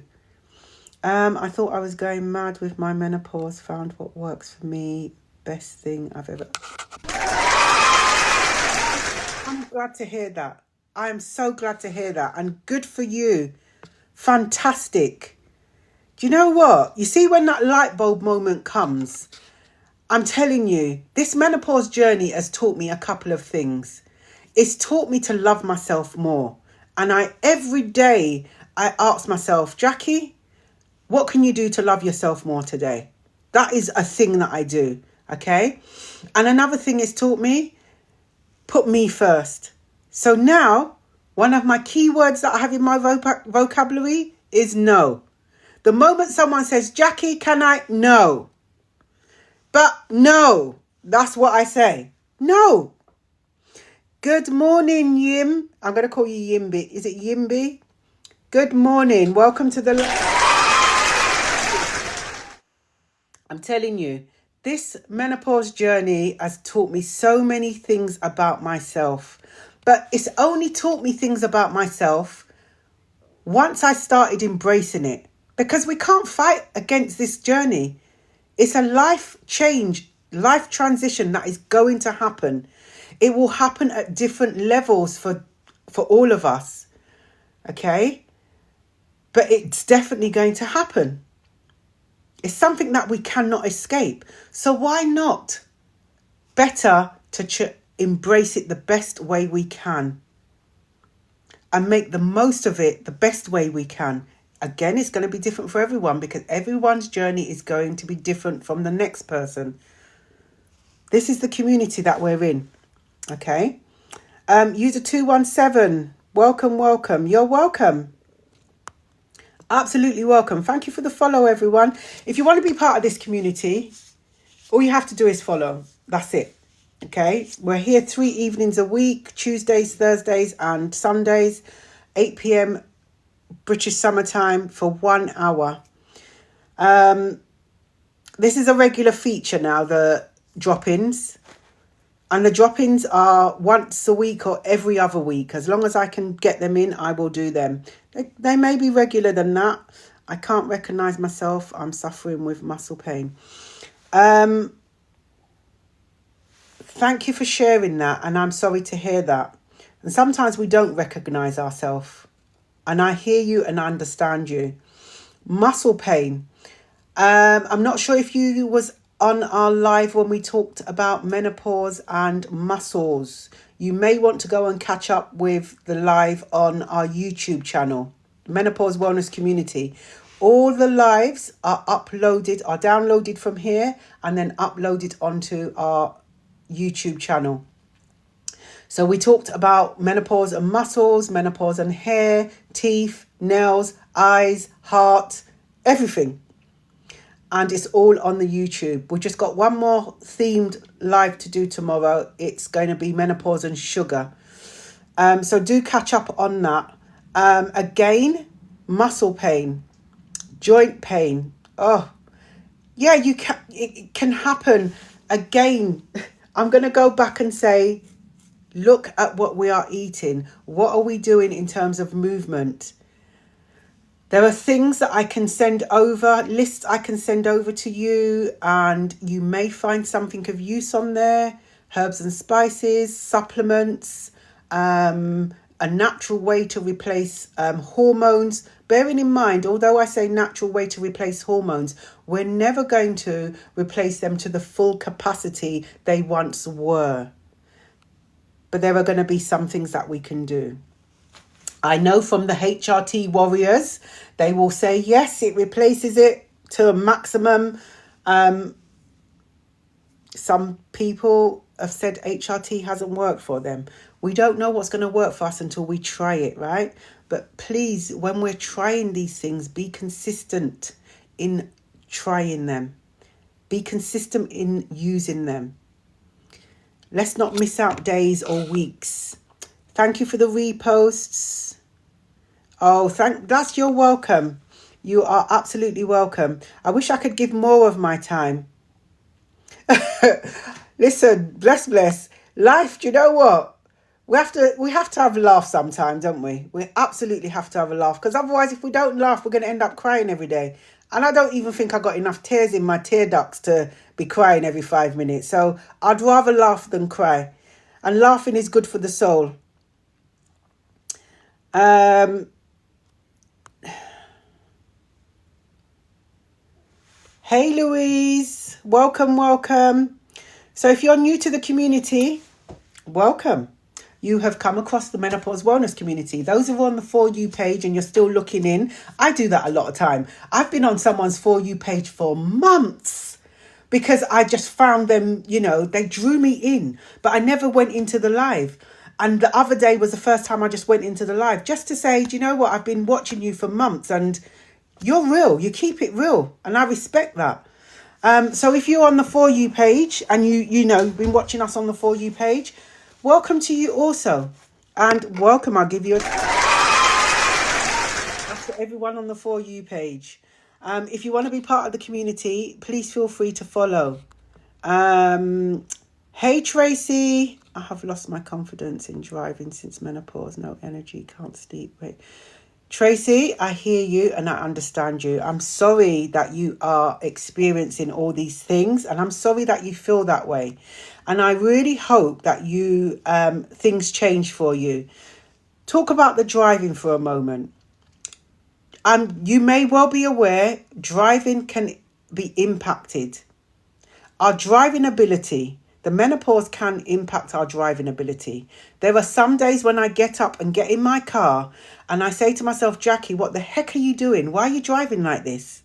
I thought I was going mad with my menopause. Found what works for me. best thing I've ever... I'm glad to hear that. I am so glad to hear that. And good for you. Fantastic. Do you know what? You see, when that light bulb moment comes, I'm telling you, this menopause journey has taught me a couple of things. It's taught me to love myself more. And every day I ask myself, Jackie, what can you do to love yourself more today? That is a thing that I do. Okay. And another thing it's taught me, put me first. So now, one of my key words that I have in my vocabulary is no. The moment someone says, Jackie, can I? No. But no, that's what I say. No. Good morning, Yim. I'm going to call you Yimby. Is it Yimby? Good morning. Welcome to the... I'm telling you, this menopause journey has taught me so many things about myself. But it's only taught me things about myself once I started embracing it. Because we can't fight against this journey. It's a life change, life transition that is going to happen. It will happen at different levels for all of us. Okay? But it's definitely going to happen. It's something that we cannot escape. So why not? Better to embrace it the best way we can. And make the most of it the best way we can. Again, it's going to be different for everyone because everyone's journey is going to be different from the next person. This is the community that we're in. Okay. User 217. Welcome. You're welcome. Absolutely welcome. Thank you for the follow, everyone. If you want to be part of this community, all you have to do is follow. That's it. Okay. We're here 3 evenings a week, Tuesdays, Thursdays and Sundays, 8 p.m. British summertime for 1 hour. This is a regular feature now, the drop-ins. And the drop-ins are once a week or every other week. As long as I can get them in, I will do them. They may be regular than that. I can't recognise myself. I'm suffering with muscle pain. Thank you for sharing that. And I'm sorry to hear that. And sometimes we don't recognise ourselves. And I hear you and I understand you. Muscle pain. I'm not sure if you was on our live when we talked about menopause and muscles. You may want to go and catch up with the live on our YouTube channel, Menopause Wellness Community. All the lives are downloaded from here and then uploaded onto our YouTube channel. So we talked about menopause and muscles, menopause and hair, teeth, nails, eyes, heart, everything. And it's all on the YouTube. We just got one more themed live to do tomorrow. It's going to be menopause and sugar. So do catch up on that. Again, muscle pain, joint pain. Oh, yeah, it can happen. Again, I'm going to go back and say, look at what we are eating. What are we doing in terms of movement? There are things that I can send over, lists I can send over to you, and you may find something of use on there. Herbs and spices, supplements, a natural way to replace hormones. Bearing in mind, although I say natural way to replace hormones, we're never going to replace them to the full capacity they once were. But there are going to be some things that we can do. I know from the HRT warriors, they will say, yes, it replaces it to a maximum. Some people have said HRT hasn't worked for them. We don't know what's going to work for us until we try it, right? But please, when we're trying these things, be consistent in trying them. Be consistent in using them. Let's not miss out days or weeks. Thank you for the reposts. Oh, that's you're welcome. You are absolutely welcome. I wish I could give more of my time. Listen, bless. Life, do you know what? We have to have a laugh sometimes, don't we? We absolutely have to have a laugh, because otherwise, if we don't laugh, we're going to end up crying every day. And I don't even think I got enough tears in my tear ducts to be crying every 5 minutes. So I'd rather laugh than cry. And laughing is good for the soul. Hey Louise, welcome. So if you're new to the community, welcome. You have come across the Menopause Wellness community. Those who are on the For You page and you're still looking in, I do that a lot of time. I've been on someone's For You page for months because I just found them, they drew me in, but I never went into the live. And the other day was the first time I just went into the live just to say, do you know what? I've been watching you for months and you're real. You keep it real. And I respect that. So if you're on the For You page and you've been watching us on the For You page, welcome to you also. And welcome, I'll give you that's for everyone on the For You page. If you want to be part of the community, please feel free to follow. Hey Tracy, I have lost my confidence in driving since menopause. No energy, can't sleep. Wait. Tracy, I hear you and I understand you. I'm sorry that you are experiencing all these things, and I'm sorry that you feel that way. And I really hope that things change for you. Talk about the driving for a moment. You may well be aware driving can be impacted. Our driving ability, the menopause can impact our driving ability. There are some days when I get up and get in my car and I say to myself, Jackie, what the heck are you doing? Why are you driving like this?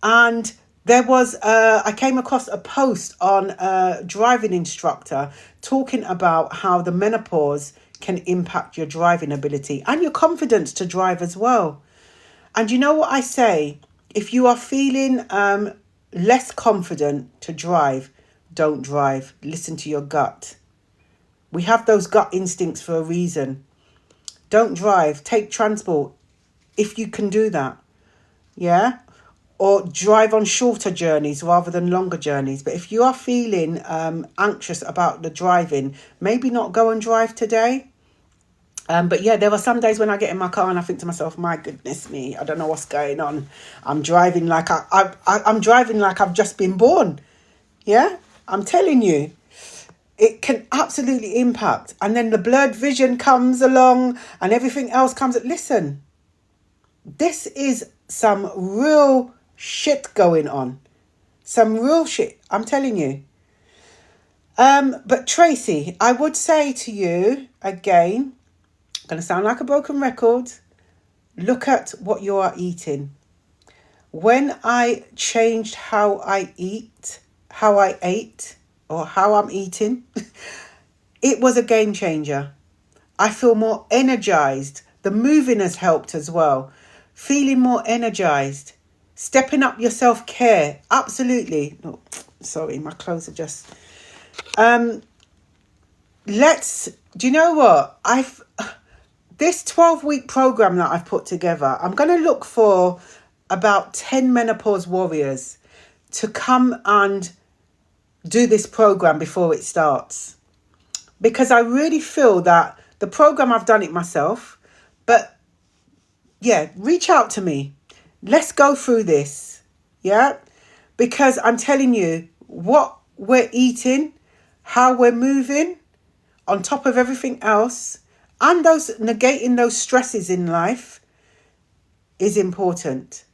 And I came across a post on a driving instructor talking about how the menopause can impact your driving ability and your confidence to drive as well. And you know what I say? If you are feeling less confident to drive, don't drive. Listen to your gut. We have those gut instincts for a reason. Don't drive. Take transport if you can do that. Yeah? Or drive on shorter journeys rather than longer journeys. But if you are feeling anxious about the driving, maybe not go and drive today. But yeah, there are some days when I get in my car and I think to myself, my goodness me, I don't know what's going on. I'm driving like I'm driving like I've just been born. Yeah, I'm telling you, it can absolutely impact. And then the blurred vision comes along and everything else comes. Listen, this is some real shit going on. Some real shit, I'm telling you. But Tracy, I would say to you again, going to sound like a broken record, look at what you are eating. When I changed how I ate, or how I'm eating, it was a game changer. I feel more energized. The moving has helped as well. Feeling more energized. Stepping up your self-care. Absolutely. Oh, sorry, my clothes are just... do you know what? This 12-week program that I've put together, I'm going to look for about 10 menopause warriors to come and do this program before it starts. Because I really feel that the program, I've done it myself. But yeah, reach out to me. Let's go through this. Yeah? Because I'm telling you, what we're eating, how we're moving, on top of everything else, and negating those stresses in life is important.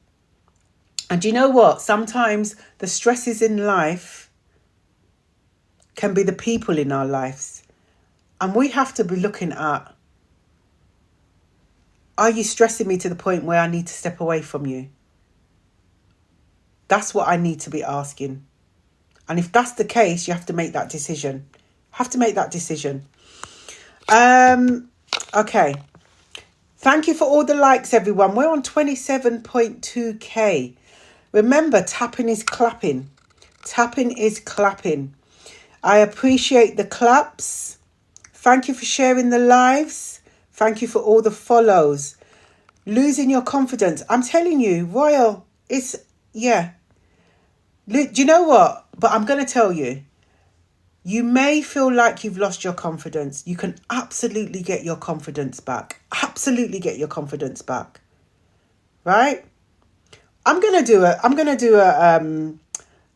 And you know what? Sometimes the stresses in life can be the people in our lives. And we have to be looking at, are you stressing me to the point where I need to step away from you? That's what I need to be asking. And if that's the case, you have to make that decision. Okay. Thank you for all the likes, everyone. We're on 27.2k. Remember, tapping is clapping. Tapping is clapping. I appreciate the claps. Thank you for sharing the lives. Thank you for all the follows. Losing your confidence. I'm telling you, Royal, do you know what? But I'm going to tell you. You may feel like you've lost your confidence. You can absolutely get your confidence back. Absolutely get your confidence back. Right? I'm gonna do a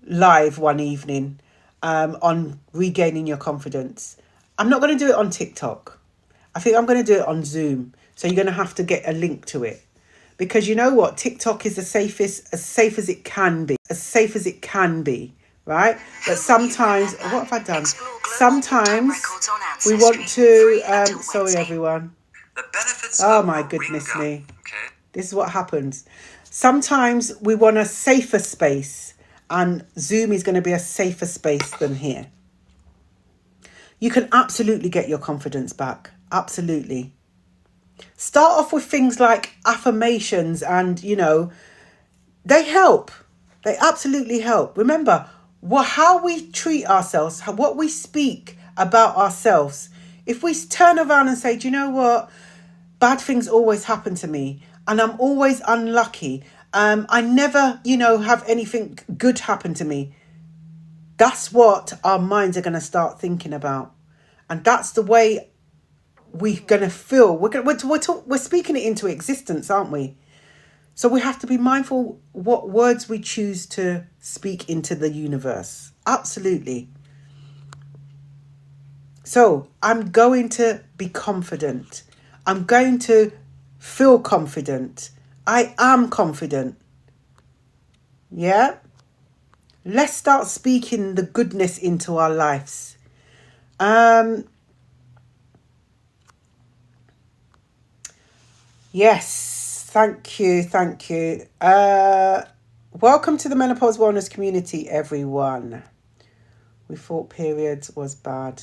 live one evening on regaining your confidence. I'm not gonna do it on TikTok. I think I'm gonna do it on Zoom. So you're gonna have to get a link to it. Because you know what? TikTok is as safe as it can be. As safe as it can be. Right? But sometimes, what have I done? Sometimes we want to, sorry everyone. Oh my goodness me. This is what happens. Sometimes we want a safer space, and Zoom is going to be a safer space than here. You can absolutely get your confidence back. Absolutely. Start off with things like affirmations, and, you know, they help. They absolutely help. Remember, how we treat ourselves, what we speak about ourselves. If we turn around and say, do you know what? Bad things always happen to me, and I'm always unlucky. I never, have anything good happen to me. That's what our minds are going to start thinking about. And that's the way we're going to feel. We're speaking it into existence, aren't we? So we have to be mindful what words we choose to speak into the universe. Absolutely. So I'm going to be confident. I'm going to feel confident. I am confident. Yeah? Let's start speaking the goodness into our lives. Yes, thank you. Welcome to the Menopause Wellness community, everyone. We thought periods was bad.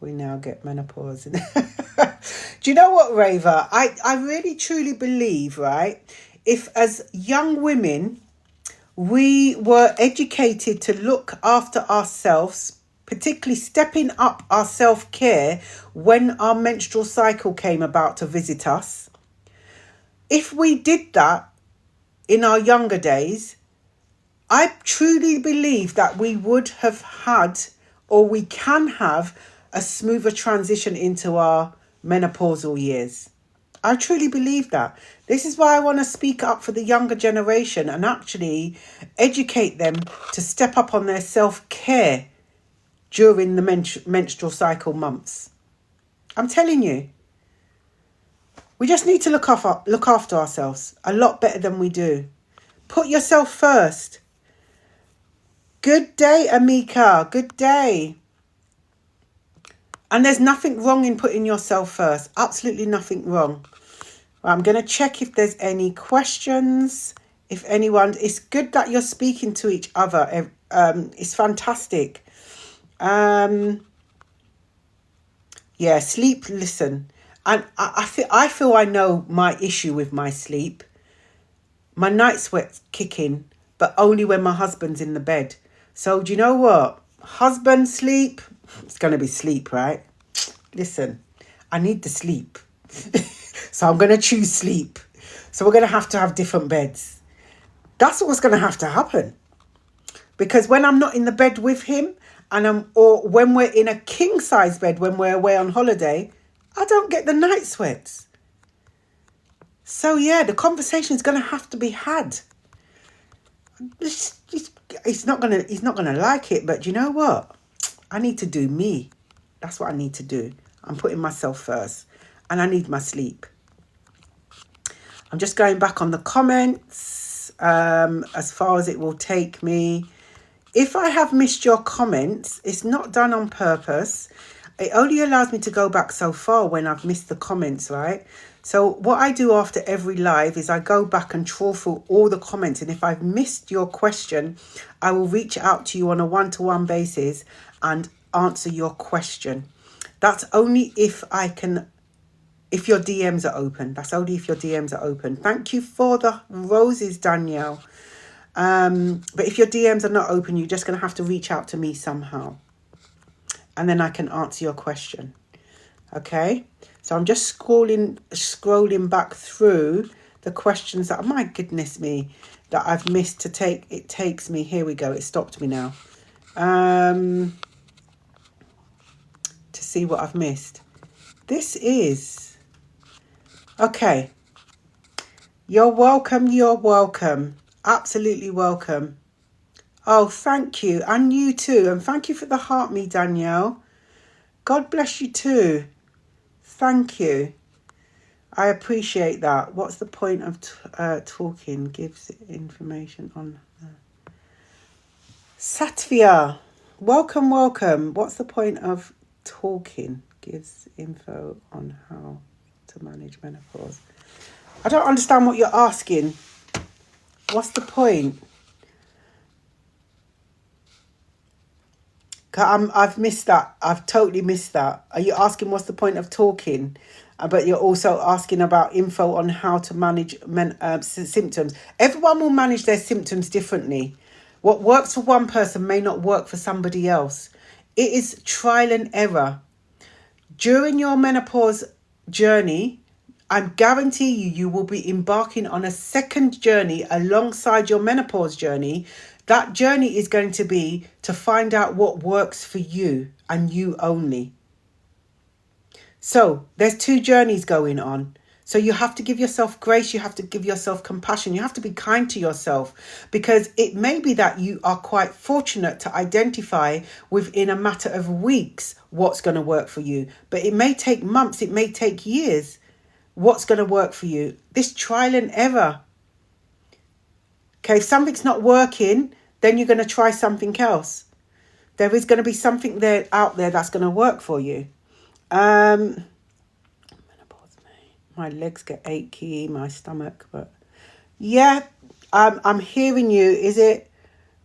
We now get menopause. Do you know what, Raver? I really truly believe, right? If as young women, we were educated to look after ourselves, particularly stepping up our self-care when our menstrual cycle came about to visit us. If we did that in our younger days, I truly believe that we would have had, or we can have, a smoother transition into our menopausal years. I truly believe that. This is why I want to speak up for the younger generation and actually educate them to step up on their self-care during the menstrual cycle months. I'm telling you, we just need to look after ourselves a lot better than we do. Put yourself first. Good day, Amika. Good day. And there's nothing wrong in putting yourself first. Absolutely nothing wrong. I'm going to check if there's any questions. If anyone, it's good that you're speaking to each other. It's fantastic. Yeah, sleep, listen. And I feel I know my issue with my sleep. My night sweats kick in, but only when my husband's in the bed. So do you know what? Husband sleep, it's going to be sleep, right? Listen, I need the sleep. So I'm going to choose sleep. So we're going to have different beds. That's what's going to have to happen. Because when I'm not in the bed with him, or when we're in a king size bed, when we're away on holiday, I don't get the night sweats. So yeah, the conversation is going to have to be had. He's not gonna like it, but you know what? I need to do me. That's what I need to do. I'm putting myself first, and I need my sleep. I'm just going back on the comments as far as it will take me. If I have missed your comments, it's not done on purpose. It only allows me to go back so far when I've missed the comments, right? So what I do after every live is I go back and trawl through all the comments. And if I've missed your question, I will reach out to you on a one-to-one basis and answer your question. That's only if your DMs are open. That's only if your DMs are open. Thank you for the roses, Danielle. But if your DMs are not open, you're just going to have to reach out to me somehow. And then I can answer your question. Okay? So I'm just scrolling back through the questions that, my goodness me, that I've missed to take. It takes me, here we go, it stopped me now. see what I've missed. This is... Okay. You're welcome. You're welcome. Absolutely welcome. Oh, thank you. And you too. And thank you for the heart me, Danielle. God bless you too. Thank you. I appreciate that. What's the point of talking? Gives information on... Satvia, welcome, welcome. What's the point of talking? Gives info on how to manage menopause. I don't understand what you're asking. What's the point? I've missed that. I've totally missed that. Are you asking what's the point of talking? But you're also asking about info on how to manage symptoms. Everyone will manage their symptoms differently. What works for one person may not work for somebody else. It is trial and error. During your menopause journey, I guarantee you will be embarking on a second journey alongside your menopause journey. That journey is going to be to find out what works for you and you only. So there's two journeys going on. So you have to give yourself grace. You have to give yourself compassion. You have to be kind to yourself, because it may be that you are quite fortunate to identify within a matter of weeks what's going to work for you. But it may take months. It may take years. What's going to work for you? This trial and error. Okay, if something's not working, then you're going to try something else. There is going to be something there out there that's going to work for you. My legs get achy, my stomach, but yeah, I'm hearing you. Is it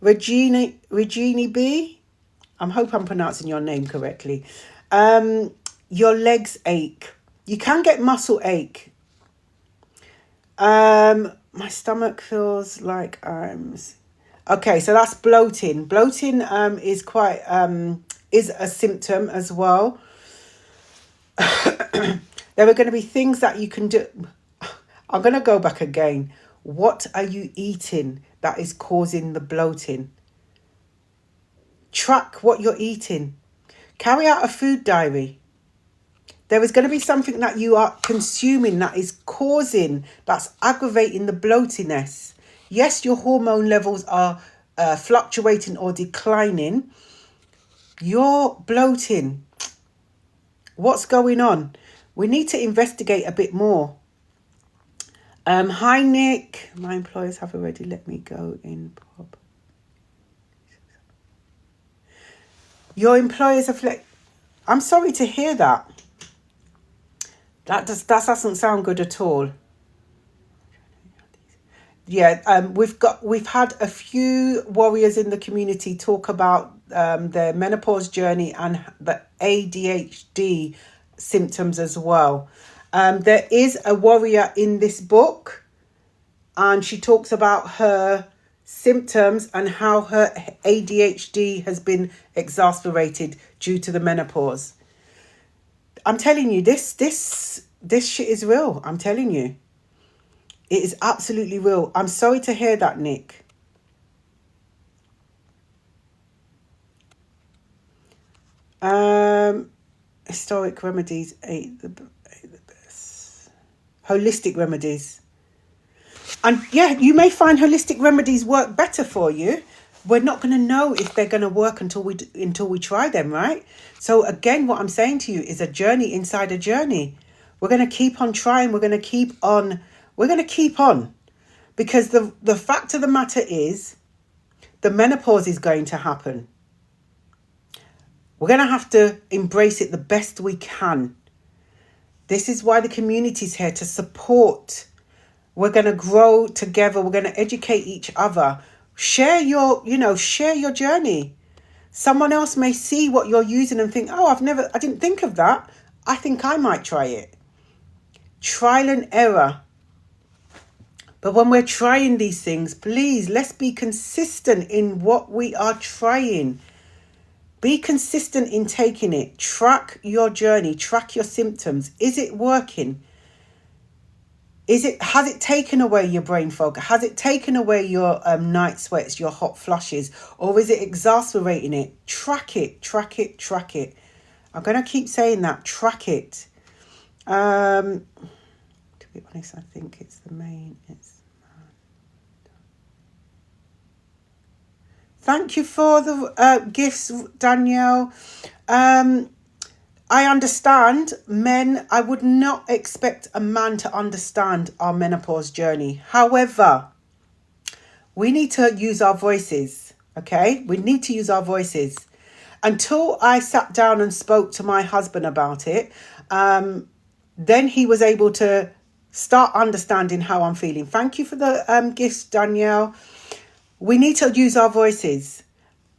Regina B? I hope I'm pronouncing your name correctly. Your legs ache. You can get muscle ache. My stomach feels like I'm... Okay, so that's bloating. Bloating is quite is a symptom as well. There are going to be things that you can do. I'm going to go back again. What are you eating that is causing the bloating? Track what you're eating. Carry out a food diary. There is going to be something that you are consuming that is causing, that's aggravating the bloatiness. Yes, your hormone levels are fluctuating or declining. You're bloating. What's going on? We need to investigate a bit more. Hi, Nick. My employers have already let me go in. Your employers have let... I'm sorry to hear that. That doesn't sound good at all. Yeah, we've had a few warriors in the community talk about their menopause journey and the ADHD symptoms as well. There is a warrior in this book, and she talks about her symptoms and how her ADHD has been exacerbated due to the menopause. I'm telling you, this shit is real. I'm telling you. It is absolutely real. I'm sorry to hear that, Nick. Historic remedies ain't the best. Holistic remedies. And yeah, you may find holistic remedies work better for you. We're not going to know if they're going to work until we try them, right? So again, what I'm saying to you is a journey inside a journey. We're going to keep on trying. We're going to keep on. Because the fact of the matter is, the menopause is going to happen. We're going to have to embrace it the best we can. This is why the community is here to support. We're going to grow together. We're going to educate each other. Share your journey. Someone else may see what you're using and think, oh, I didn't think of that. I think I might try it. Trial and error. But when we're trying these things, please, let's be consistent in what we are trying. Be consistent in taking it. Track your journey. Track your symptoms. Is it working? Has it taken away your brain fog? Has it taken away your night sweats, your hot flushes? Or is it exacerbating it? Track it. I'm going to keep saying that. Track it. To be honest, I think it's the main. Thank you for the gifts, Danielle. I understand men. I would not expect a man to understand our menopause journey. However, we need to use our voices, okay? We need to use our voices. Until I sat down and spoke to my husband about it, then he was able to start understanding how I'm feeling. Thank you for the gifts, Danielle. We need to use our voices.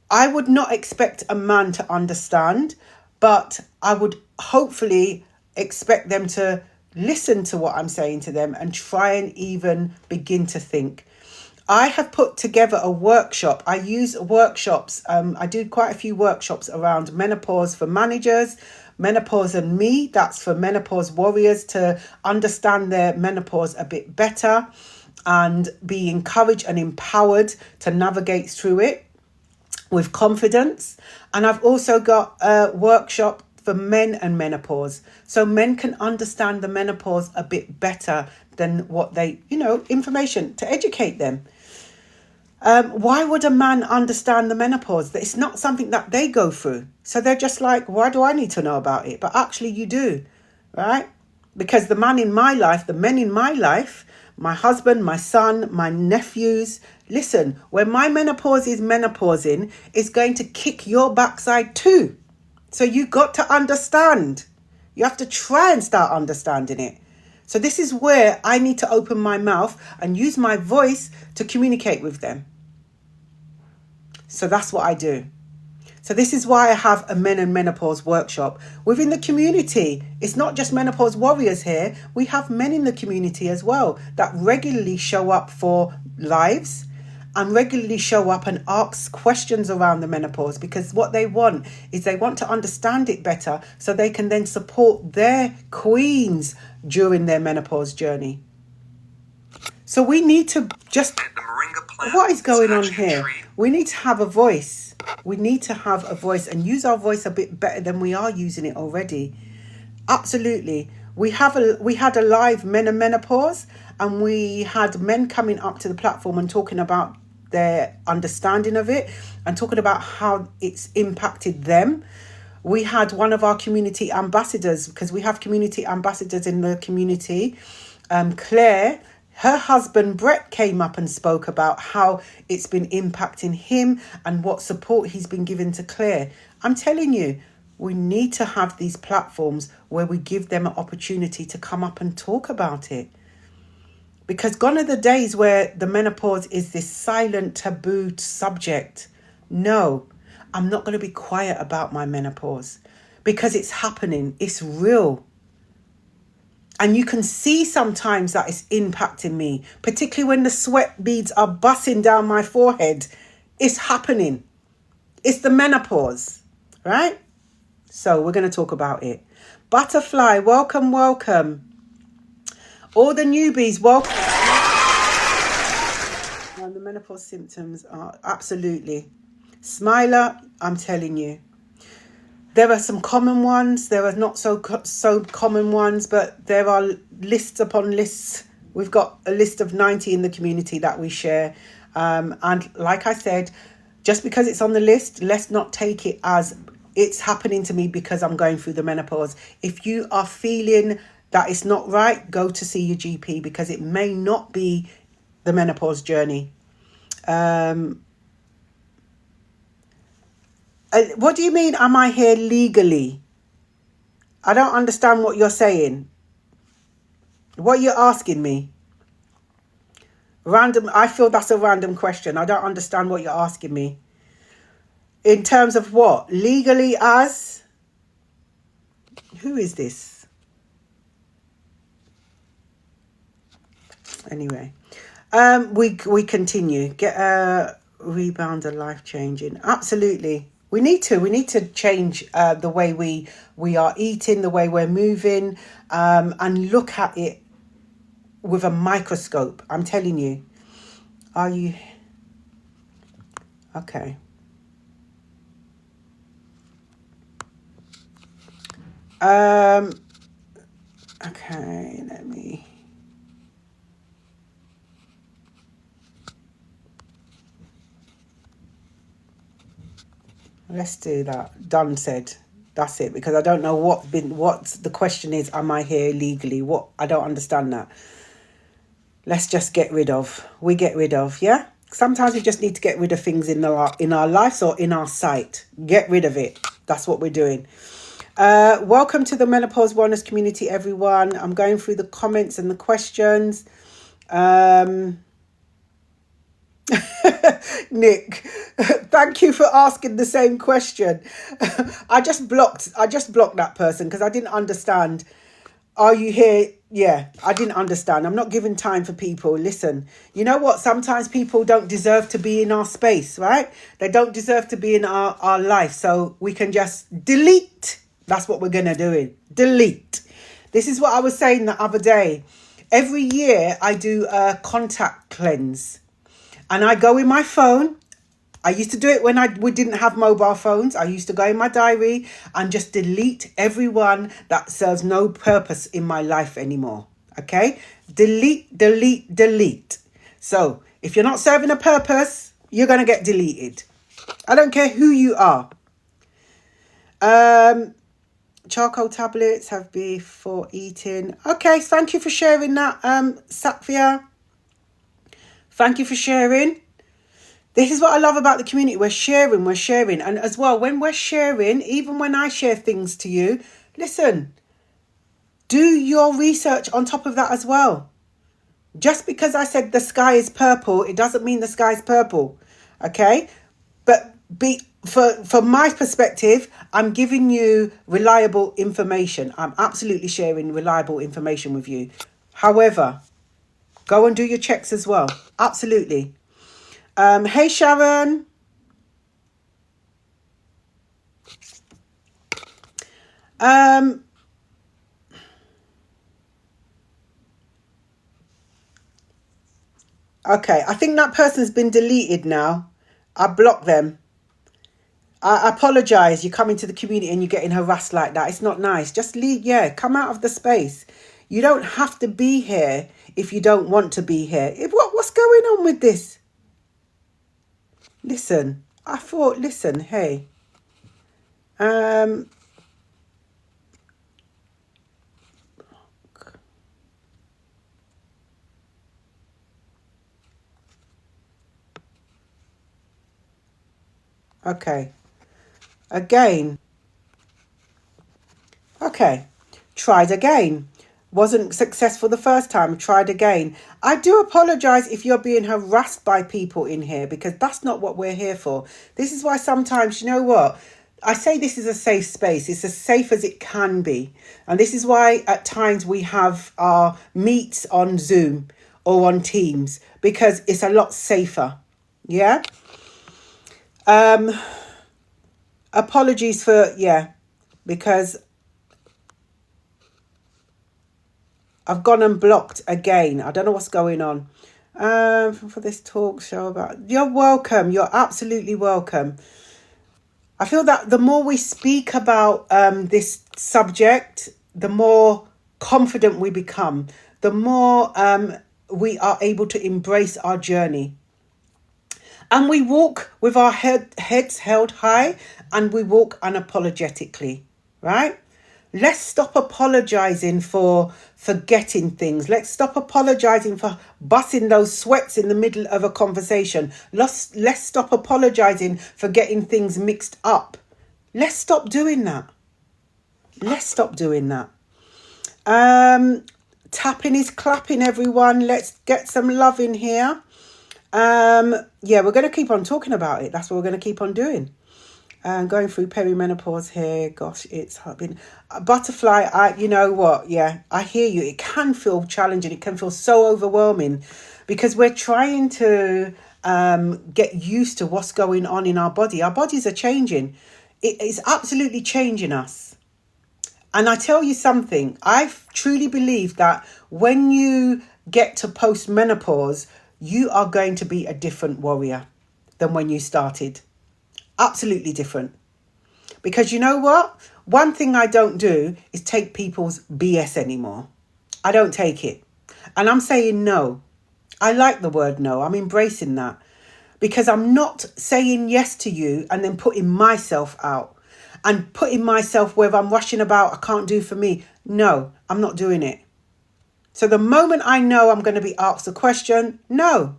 I would not expect a man to understand, but I would hopefully expect them to listen to what I'm saying to them and try and even begin to think. I have put together a workshop. I use workshops. I do quite a few workshops around menopause for managers, menopause and me. That's for menopause warriors to understand their menopause a bit better and be encouraged and empowered to navigate through it with confidence. And I've also got a workshop for men and menopause, so men can understand the menopause a bit better than what they, information to educate them. Why would a man understand the menopause? It's not something that they go through. So they're just like, why do I need to know about it? But actually you do, right? Because the men in my life, my husband, my son, my nephews, listen, when my menopause is menopausing, it's going to kick your backside too. So you got to understand. You have to try and start understanding it. So this is where I need to open my mouth and use my voice to communicate with them. So that's what I do. So this is why I have a men and menopause workshop within the community. It's not just menopause warriors here. We have men in the community as well that regularly show up for lives and regularly show up and ask questions around the menopause, because what they want is they want to understand it better so they can then support their queens during their menopause journey. So we need to just... What is going on here? We need to have a voice. We need to have a voice and use our voice a bit better than we are using it already. Absolutely. We had a live men and menopause, and we had men coming up to the platform and talking about their understanding of it and talking about how it's impacted them. We had one of our community ambassadors, because we have community ambassadors in the community, Claire. Her husband Brett came up and spoke about how it's been impacting him and what support he's been given to Claire. I'm telling you, we need to have these platforms where we give them an opportunity to come up and talk about it. Because gone are the days where the menopause is this silent, taboo subject. No, I'm not going to be quiet about my menopause, because it's happening. It's real. And you can see sometimes that it's impacting me, particularly when the sweat beads are busting down my forehead. It's happening. It's the menopause, right? So we're going to talk about it. Butterfly, welcome, welcome. All the newbies, welcome. And the menopause symptoms are absolutely. Smiler, I'm telling you. There are some common ones. There are not so common ones, but there are lists upon lists. We've got a list of 90 in the community that we share. And like I said, just because it's on the list, let's not take it as it's happening to me because I'm going through the menopause. If you are feeling that it's not right, go to see your GP, because it may not be the menopause journey. What do you mean, am I here legally? I don't understand what you're saying. What you're asking me? Random. I feel that's a random question. I don't understand what you're asking me. In terms of what? Legally as? Who is this? Anyway. We continue. Get a rebounder, life-changing. Absolutely. We need to change the way we are eating, the way we're moving, and look at it with a microscope. I'm telling you. Are you... Okay. Okay, let me... Let's do that. Done said. That's it. Because I don't know what the question is. Am I here legally? What? I don't understand that. Let's just get rid of. We get rid of. Yeah. Sometimes we just need to get rid of things in our lives or in our sight. Get rid of it. That's what we're doing. Welcome to the Menopause Wellness community, everyone. I'm going through the comments and the questions. Nick, thank you for asking the same question. I just blocked that person because I didn't understand. Are you here? Yeah, I didn't understand. I'm not giving time for people. Listen, you know what? Sometimes people don't deserve to be in our space, right? They don't deserve to be in our life. So we can just delete. That's what we're going to do. Delete. This is what I was saying the other day. Every year I do a contact cleanse. And I go in my phone. I used to do it when we didn't have mobile phones. I used to go in my diary and just delete everyone that serves no purpose in my life anymore. Okay? Delete, delete, delete. So if you're not serving a purpose, you're going to get deleted. I don't care who you are. Charcoal tablets have before eating. Okay, thank you for sharing that, Satvia. Thank you for sharing. This is what I love about the community. We're sharing. And as well, when we're sharing, even when I share things to you, listen, do your research on top of that as well. Just because I said the sky is purple, it doesn't mean the sky's purple. Okay? But from my perspective, I'm giving you reliable information. I'm absolutely sharing reliable information with you. However, go and do your checks as well. Absolutely. Hey, Sharon. Okay, I think that person's been deleted now. I blocked them. I apologise. You're coming to the community and you're getting harassed like that. It's not nice. Just leave. Yeah, come out of the space. You don't have to be here if you don't want to be here. What's going on with this? Listen, hey. Okay. Again. Okay. Tried again. Wasn't successful the first time. Tried again. I do apologise if you're being harassed by people in here because that's not what we're here for. This is why sometimes, you know what? I say this is a safe space. It's as safe as it can be. And this is why at times we have our meets on Zoom or on Teams because it's a lot safer. Yeah? Apologies for, because I've gone and blocked again. I don't know what's going on. For this talk show about... You're welcome. You're absolutely welcome. I feel that the more we speak about this subject, the more confident we become. The more we are able to embrace our journey. And we walk with our heads held high and we walk unapologetically, right? Let's stop apologizing for forgetting things. Let's stop apologizing for busting those sweats in the middle of a conversation. Let's stop apologizing for getting things mixed up. Let's stop doing that. Let's stop doing that. Tapping is clapping, everyone. Let's get some love in here. We're going to keep on talking about it. That's what we're going to keep on doing. Going through perimenopause here. Gosh, it's been a butterfly. You know what? Yeah, I hear you. It can feel challenging. It can feel so overwhelming because we're trying to get used to what's going on in our body. Our bodies are changing. It is absolutely changing us. And I tell you something, I truly believe that when you get to post-menopause, you are going to be a different warrior than when you started. Absolutely different. Because you know what? One thing I don't do is take people's BS anymore. I don't take it. And I'm saying no. I like the word no. I'm embracing that. Because I'm not saying yes to you and then putting myself out. And putting myself where I'm rushing about, I can't do for me. No, I'm not doing it. So the moment I know I'm going to be asked a question, no.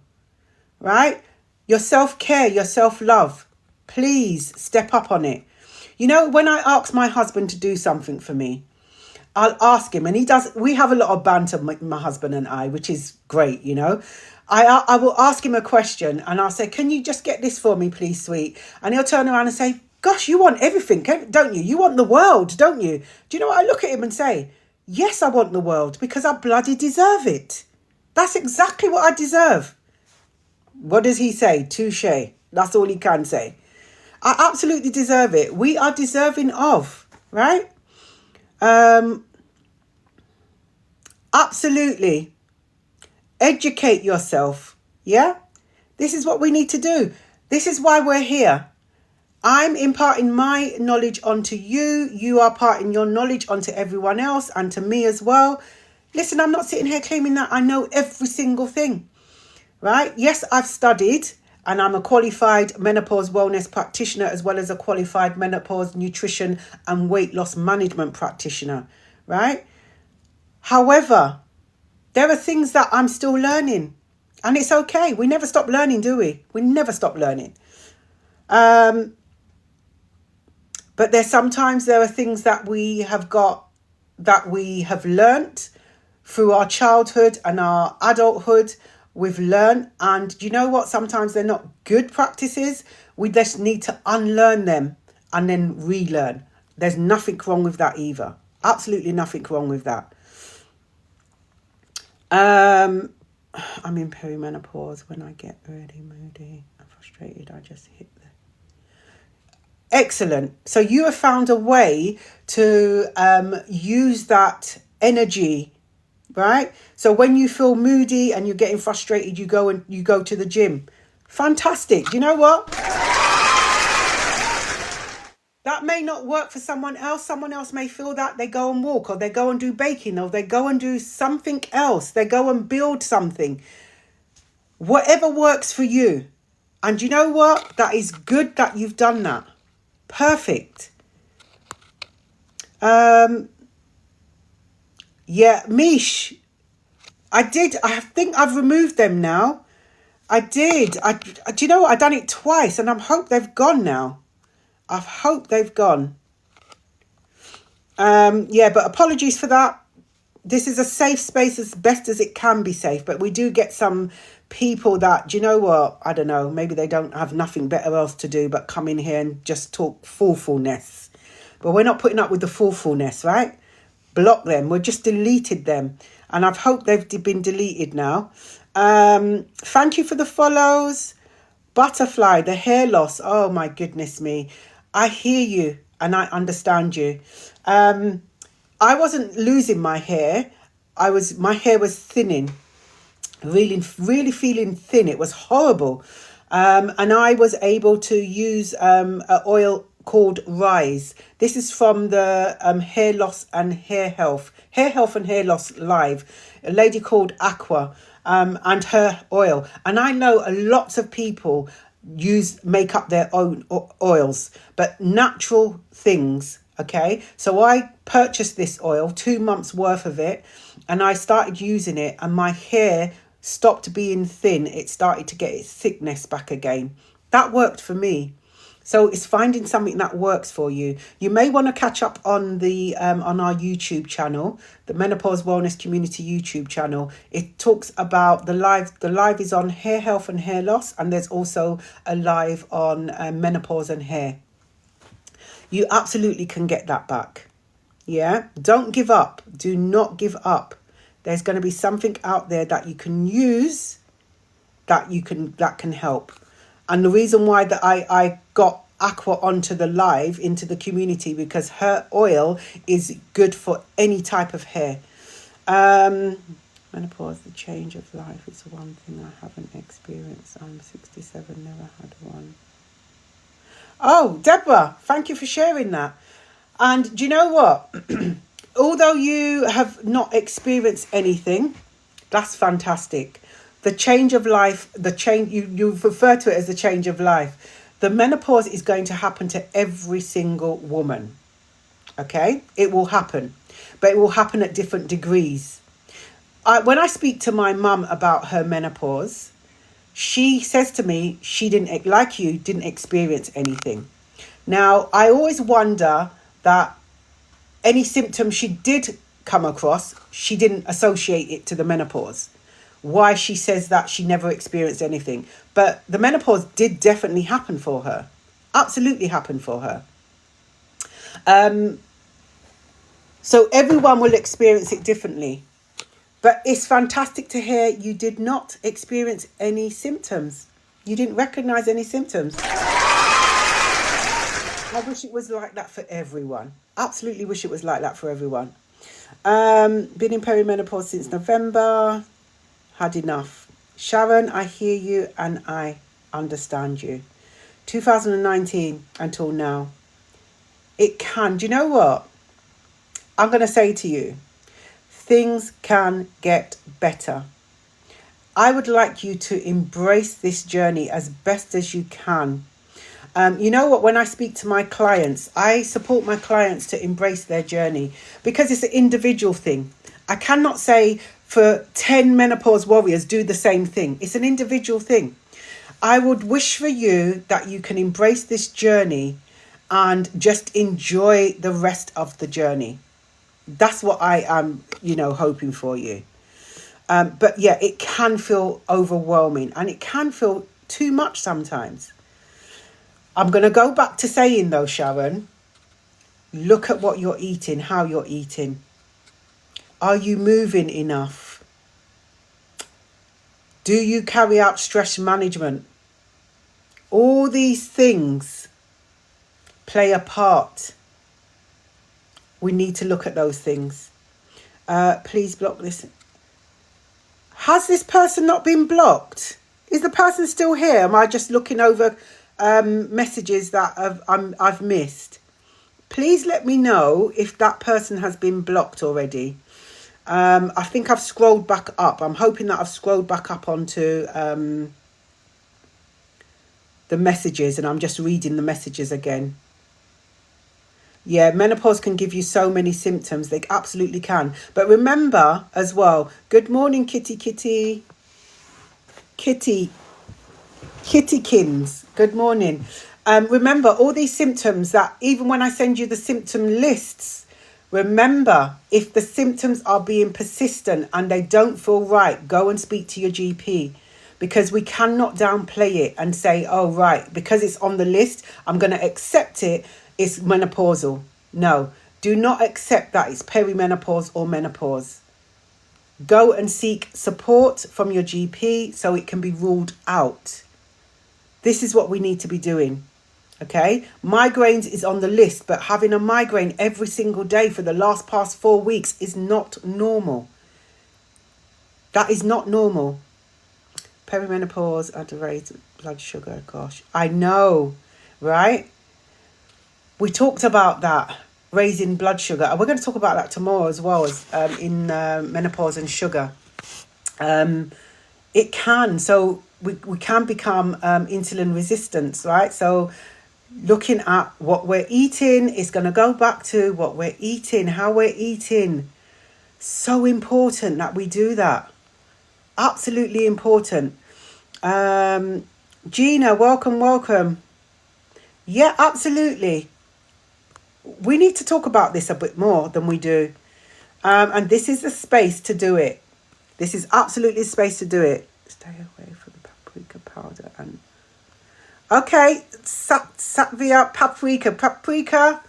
Right? Your self-care, your self-love. Please step up on it. You know, when I ask my husband to do something for me, I'll ask him, and he does. We have a lot of banter, my husband and I, which is great, you know. I will ask him a question, and I'll say, "Can you just get this for me, please, sweet?" And he'll turn around and say, "Gosh, you want everything, don't you? You want the world, don't you?" Do you know what I look at him and say? Yes, I want the world because I bloody deserve it. That's exactly what I deserve. What does he say? Touche. That's all he can say. I absolutely deserve it. We are deserving of, right? Absolutely. Educate yourself. Yeah? This is what we need to do. This is why we're here. I'm imparting my knowledge onto you. You are imparting your knowledge onto everyone else and to me as well. Listen, I'm not sitting here claiming that I know every single thing, right? Yes, I've studied and I'm a qualified menopause wellness practitioner as well as a qualified menopause nutrition and weight loss management practitioner, right? However, there are things that I'm still learning, and it's okay. We never stop learning, do we? We never stop learning. But sometimes there are things that we have got, that we have learnt through our childhood and our adulthood. We've learned, and you know what? Sometimes they're not good practices. We just need to unlearn them and then relearn. There's nothing wrong with that either. Absolutely nothing wrong with that. I'm in perimenopause. When I get really moody and frustrated, I just hit the... Excellent. So you have found a way to use that energy, right? So when you feel moody and you're getting frustrated, you go to the gym. Fantastic. Do you know what? That may not work for someone else. Someone else may feel that they go and walk, or they go and do baking, or they go and do something else. They go and build something. Whatever works for you. And you know what? That is good that you've done that. Perfect. Yeah, Mish. I think I've removed them now. I did. Do you know what? I've done it twice, and I hope they've gone now. I hope they've gone. Yeah, but apologies for that. This is a safe space as best as it can be safe, but we do get some people that, do you know what? I don't know. Maybe they don't have nothing better else to do but come in here and just talk foolfulness. But we're not putting up with the foolfulness, right? Block them. We've just deleted them. And I've hoped they've been deleted now. Thank you for the follows. Butterfly, the hair loss. Oh, my goodness me. I hear you and I understand you. I wasn't losing my hair. My hair was thinning. Really, really feeling thin. It was horrible. And I was able to use an oil called Rise. This is from the Hair Loss and Hair Health and Hair Loss Live. A lady called Aqua and her oil. And I know lots of people make up their own oils, but natural things. Okay, so I purchased this oil, 2 months worth of it, and I started using it, and my hair stopped being thin. It started to get its thickness back again. That worked for me. So it's finding something that works for you. You may want to catch up on the on our YouTube channel, the Menopause Wellness Community YouTube channel. It talks about the live. The live is on hair health and hair loss, and there's also a live on menopause and hair. You absolutely can get that back. Yeah, don't give up. Do not give up. There's going to be something out there that you can use that can help. And the reason why that I got Aqua onto the live, into the community, because her oil is good for any type of hair. Menopause, the change of life, is one thing I haven't experienced. I'm 67, never had one. Oh, Deborah, thank you for sharing that. And do you know what? Although you have not experienced anything, that's fantastic. The change of life, the change, you refer to it as the change of life. The menopause is going to happen to every single woman. Okay? It will happen. But it will happen at different degrees. When I speak to my mum about her menopause, she says to me she didn't, like you, didn't experience anything. Now, I always wonder that any symptoms she did come across, she didn't associate it to the menopause. Why she says that she never experienced anything. But the menopause did definitely happen for her. Absolutely happened for her. So everyone will experience it differently. But it's fantastic to hear you did not experience any symptoms. You didn't recognize any symptoms. I wish it was like that for everyone. Absolutely wish it was like that for everyone. Been in perimenopause since November. Had enough. Sharon, I hear you and I understand you. 2019 until now. It can. Do you know what? I'm going to say to you, things can get better. I would like you to embrace this journey as best as you can. You know what, when I speak to my clients, I support my clients to embrace their journey because it's an individual thing. I cannot say for 10 menopause warriors do the same thing. It's an individual thing. I would wish for you that you can embrace this journey and just enjoy the rest of the journey. That's what I am, hoping for you. But yeah, it can feel overwhelming and it can feel too much sometimes. I'm going to go back to saying though, Sharon, look at what you're eating, how you're eating. Are you moving enough? Do you carry out stress management? All these things play a part. We need to look at those things. Please block this. Has this person not been blocked? Is the person still here? Am I just looking over messages that I've missed? Please let me know if that person has been blocked already. I think I've scrolled back up. I'm hoping that I've scrolled back up onto the messages and I'm just reading the messages again. Yeah, menopause can give you so many symptoms. They absolutely can. But remember as well, good morning, Kitty. Kittykins, good morning. Remember all these symptoms that even when I send you the symptom lists, remember if the symptoms are being persistent and they don't feel right, go and speak to your GP because we cannot downplay it and say, oh, right, because it's on the list, I'm going to accept it. It's menopausal. No, do not accept that it's perimenopause or menopause. Go and seek support from your GP so it can be ruled out. This is what we need to be doing. Okay, migraines is on the list, but having a migraine every single day for the past 4 weeks is not normal. That is not normal. Perimenopause, raised blood sugar, gosh. I know, right? We talked about that, raising blood sugar. And we're going to talk about that tomorrow as well as in menopause and sugar. It can. So we can become insulin resistant, right? So looking at what we're eating is going to go back to what we're eating, how we're eating. So important that we do that. Absolutely important. Gina, welcome. Yeah, absolutely. We need to talk about this a bit more than we do. And this is the space to do it. This is absolutely the space to do it. Stay away from paprika powder and... Okay, Satvia, paprika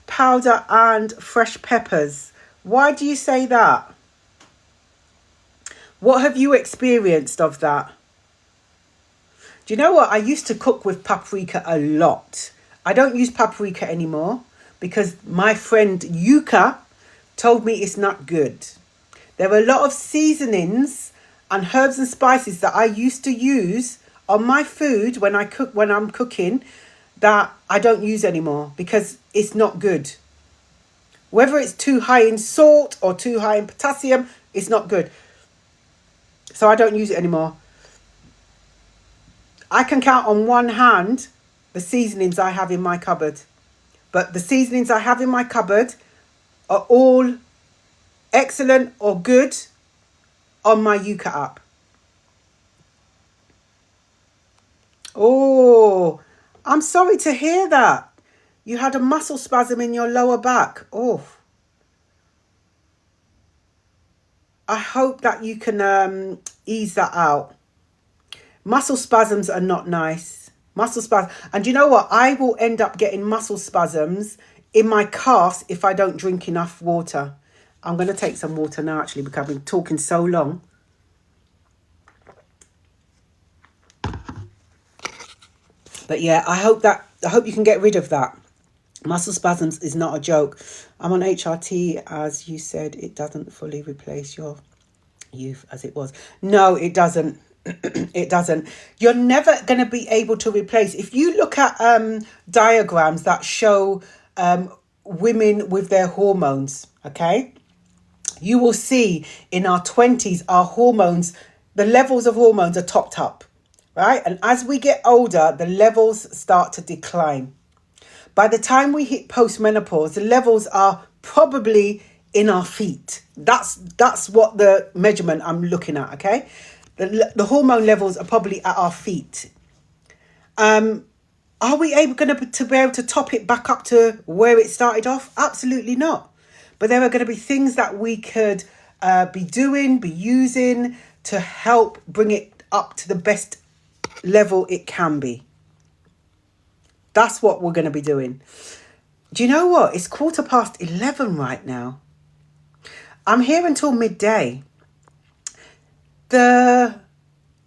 powder and fresh peppers. Why do you say that? What have you experienced of that? Do you know what? I used to cook with paprika a lot. I don't use paprika anymore because my friend Yuka told me it's not good. There are a lot of seasonings and herbs and spices that I used to use on my food when I'm cooking that I don't use anymore because it's not good. Whether it's too high in salt or too high in potassium, it's not good. So I don't use it anymore. I can count on one hand the seasonings I have in my cupboard. But the seasonings I have in my cupboard are all excellent or good on my Yuka app. Oh, I'm sorry to hear that. You had a muscle spasm in your lower back. Oh, I hope that you can ease that out. Muscle spasms are not nice. Muscle spasms. And you know what? I will end up getting muscle spasms in my calves if I don't drink enough water. I'm going to take some water now, actually, because I've been talking so long. But yeah, I hope you can get rid of that. Muscle spasms is not a joke. I'm on HRT, as you said, it doesn't fully replace your youth as it was. No, it doesn't. It doesn't. You're never going to be able to replace. If you look at diagrams that show women with their hormones, okay, you will see in our 20s, our hormones, the levels of hormones are topped up, right? And as we get older, the levels start to decline. By the time we hit post-menopause, the levels are probably in our feet. That's what the measurement I'm looking at, okay? The hormone levels are probably at our feet. Are we going to be able to top it back up to where it started off? Absolutely not. But there are going to be things that we could be using to help bring it up to the best level it can be. That's what we're going to be doing. Do you know what? It's 11:15 right now. I'm here until midday. The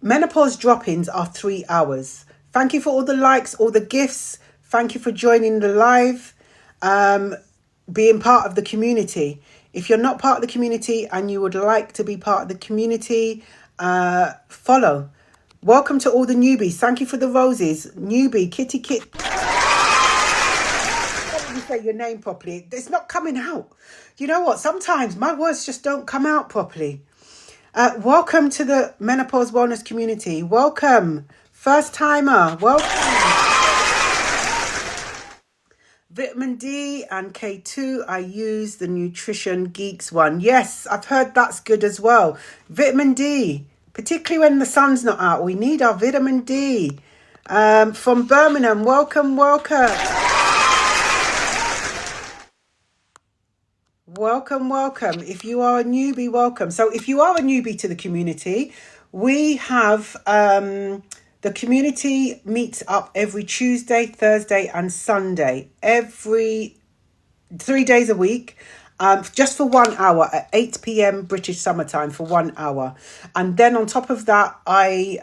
menopause drop-ins are 3 hours. Thank you for all the likes, all the gifts. Thank you for joining the live, being part of the community. If you're not part of the community and you would like to be part of the community, follow. Welcome to all the newbies. Thank you for the roses. Newbie, Kitty Kit. Let me say your name properly. It's not coming out. You know what? Sometimes my words just don't come out properly. Welcome to the Menopause Wellness community. Welcome. First timer. Welcome. Vitamin D and K2. I use the Nutrition Geeks one. Yes, I've heard that's good as well. Vitamin D, particularly when the sun's not out. We need our vitamin D. From Birmingham. Welcome. Welcome. If you are a newbie, welcome. So if you are a newbie to the community, we have the community meets up every Tuesday, Thursday and Sunday, every 3 days a week, just for 1 hour at 8 p.m. British summertime for 1 hour. And then on top of that, we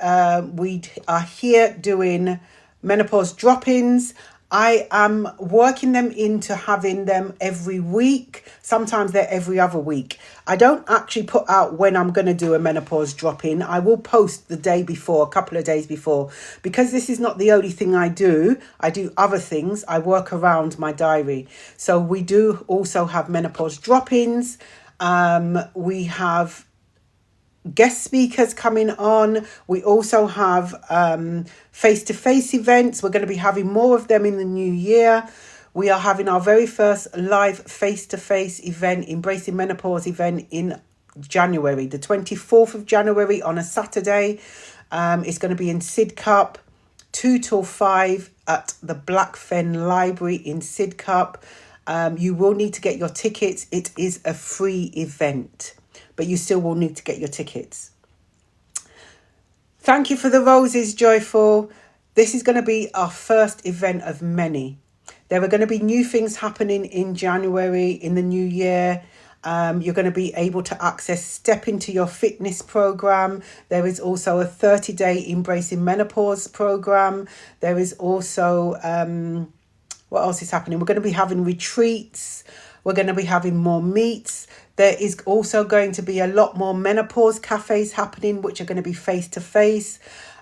are here doing menopause drop-ins. I am working them into having them every week. Sometimes they're every other week. I don't actually put out when I'm going to do a menopause drop-in. I will post the day before, a couple of days before. Because this is not the only thing I do other things. I work around my diary. So we do also have menopause drop-ins. We have guest speakers coming on. We also have face-to-face events. We're going to be having more of them in the new year. We are having our very first live face-to-face event, Embracing Menopause event in January, the 24th of January on a Saturday. It's going to be in Sidcup, 2 till 5 at the Black Fen Library in Sidcup. You will need to get your tickets. It is a free event, but you still will need to get your tickets. Thank you for the roses, Joyful. This is going to be our first event of many. There are going to be new things happening in January, in the new year. You're going to be able to access Step Into Your Fitness program. There is also a 30-day Embracing Menopause program. There is also, what else is happening? We're going to be having retreats. We're going to be having more meets. There is also going to be a lot more menopause cafes happening, which are going to be face-to-face.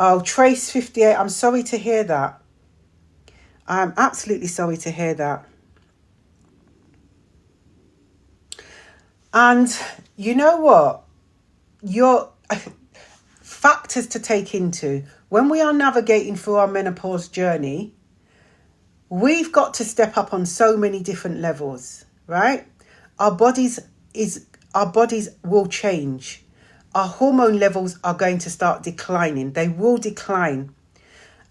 Oh, Trace 58, I'm sorry to hear that. I'm absolutely sorry to hear that. And you know what? Your factors to take into when we are navigating through our menopause journey, we've got to step up on so many different levels, right? Our bodies will change. Our hormone levels are going to start declining. They will decline.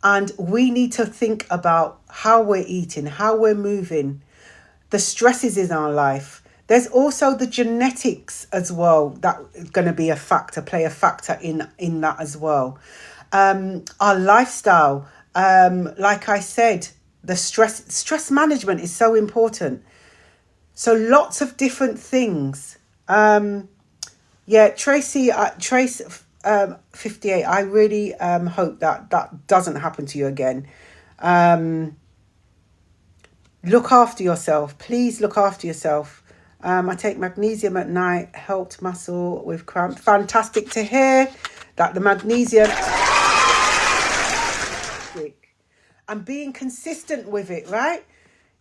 And we need to think about how we're eating, how we're moving, the stresses in our life. There's also the genetics as well that is going to be play a factor in that as well. Our lifestyle, like I said, the stress management is so important. So lots of different things. Tracy, Trace 58, I really hope that doesn't happen to you again. Look after yourself. Please look after yourself. I take magnesium at night, helped muscle with cramp. Fantastic to hear that the magnesium. And being consistent with it, right?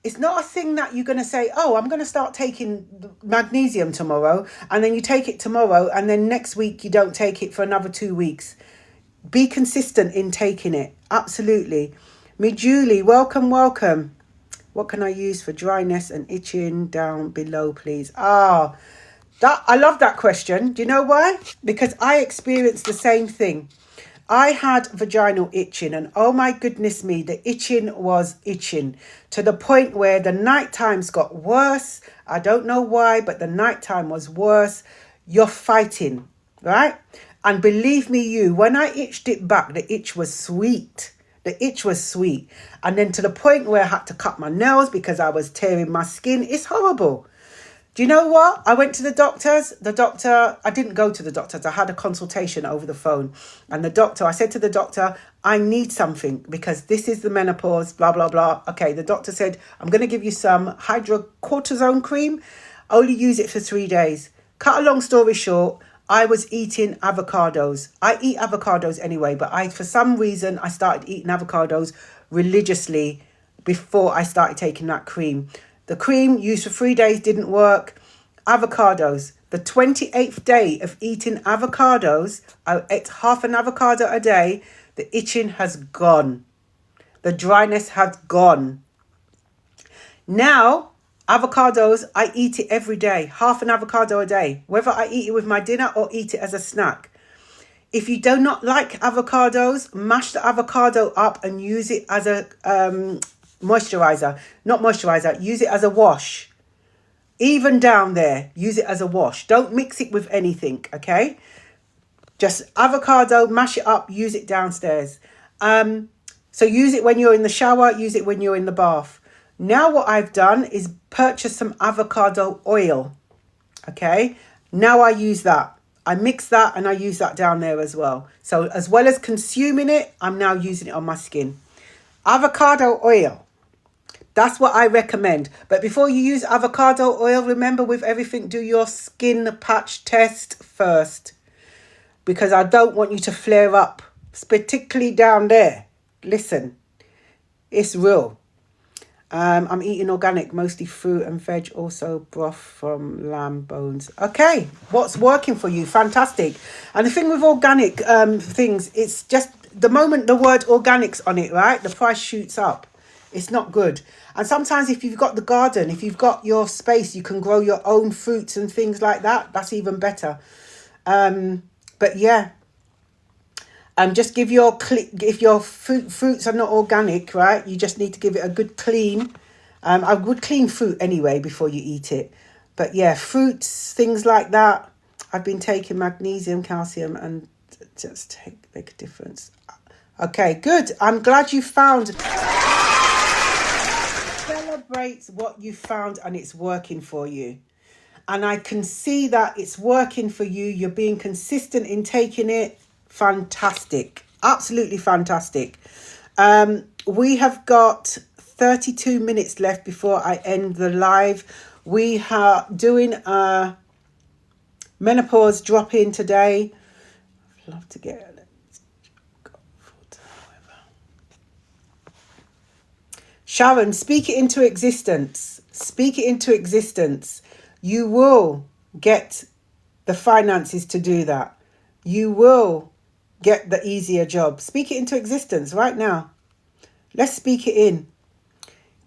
It's not a thing that you're going to say, oh, I'm going to start taking magnesium tomorrow, and then you take it tomorrow, and then next week you don't take it for another 2 weeks. Be consistent in taking it. Absolutely. Me, Julie, welcome. What can I use for dryness and itching? Down below, please. I love that question. Do you know why? Because I experienced the same thing. I had vaginal itching, and oh my goodness me, the itching was itching to the point where the night times got worse. I don't know why, but the nighttime was worse. You're fighting, right? And believe me, when I itched it back, the itch was sweet. And then to the point where I had to cut my nails because I was tearing my skin. It's horrible. Do you know what? I went to the doctors. I didn't go to the doctors. I had a consultation over the phone. And I said to the doctor, I need something because this is the menopause, blah, blah, blah. Okay, the doctor said, I'm going to give you some hydrocortisone cream. Only use it for 3 days. Cut a long story short, I was eating avocados. I eat avocados anyway, but for some reason, I started eating avocados religiously before I started taking that cream. The cream used for 3 days didn't work. Avocados. The 28th day of eating avocados, I ate half an avocado a day. The itching has gone. The dryness has gone. Now, avocados, I eat it every day. Half an avocado a day. Whether I eat it with my dinner or eat it as a snack. If you do not like avocados, mash the avocado up and use it as a use it as a wash. Even down there, use it as a wash. Don't mix it with anything, okay? Just avocado, mash it up, use it downstairs. So use it when you're in the shower, use it when you're in the bath. Now what I've done is purchase some avocado oil, okay? Now I use that. I mix that and I use that down there as well. So as well as consuming it, I'm now using it on my skin. Avocado oil. That's what I recommend. But before you use avocado oil, remember with everything, do your skin patch test first. Because I don't want you to flare up, particularly down there. Listen, it's real. I'm eating organic, mostly fruit and veg, also broth from lamb bones. Okay, what's working for you? Fantastic. And the thing with organic things, it's just the moment the word organic's on it, right? The price shoots up. It's not good. And sometimes if you've got the garden, if you've got your space, you can grow your own fruits and things like that. That's even better. But yeah, just if your fruits are not organic, right, you just need to give it a good clean fruit anyway before you eat it. But yeah, fruits, things like that. I've been taking magnesium, calcium, and just make a difference. Okay, good. I'm glad you found. Celebrate what you found and it's working for you. And I can see that it's working for you. You're being consistent in taking it. Fantastic. Absolutely fantastic. We have got 32 minutes left before I end the live. We are doing a menopause drop-in today. I'd love to get Sharon, speak it into existence. Speak it into existence. You will get the finances to do that. You will get the easier job. Speak it into existence right now. Let's speak it in.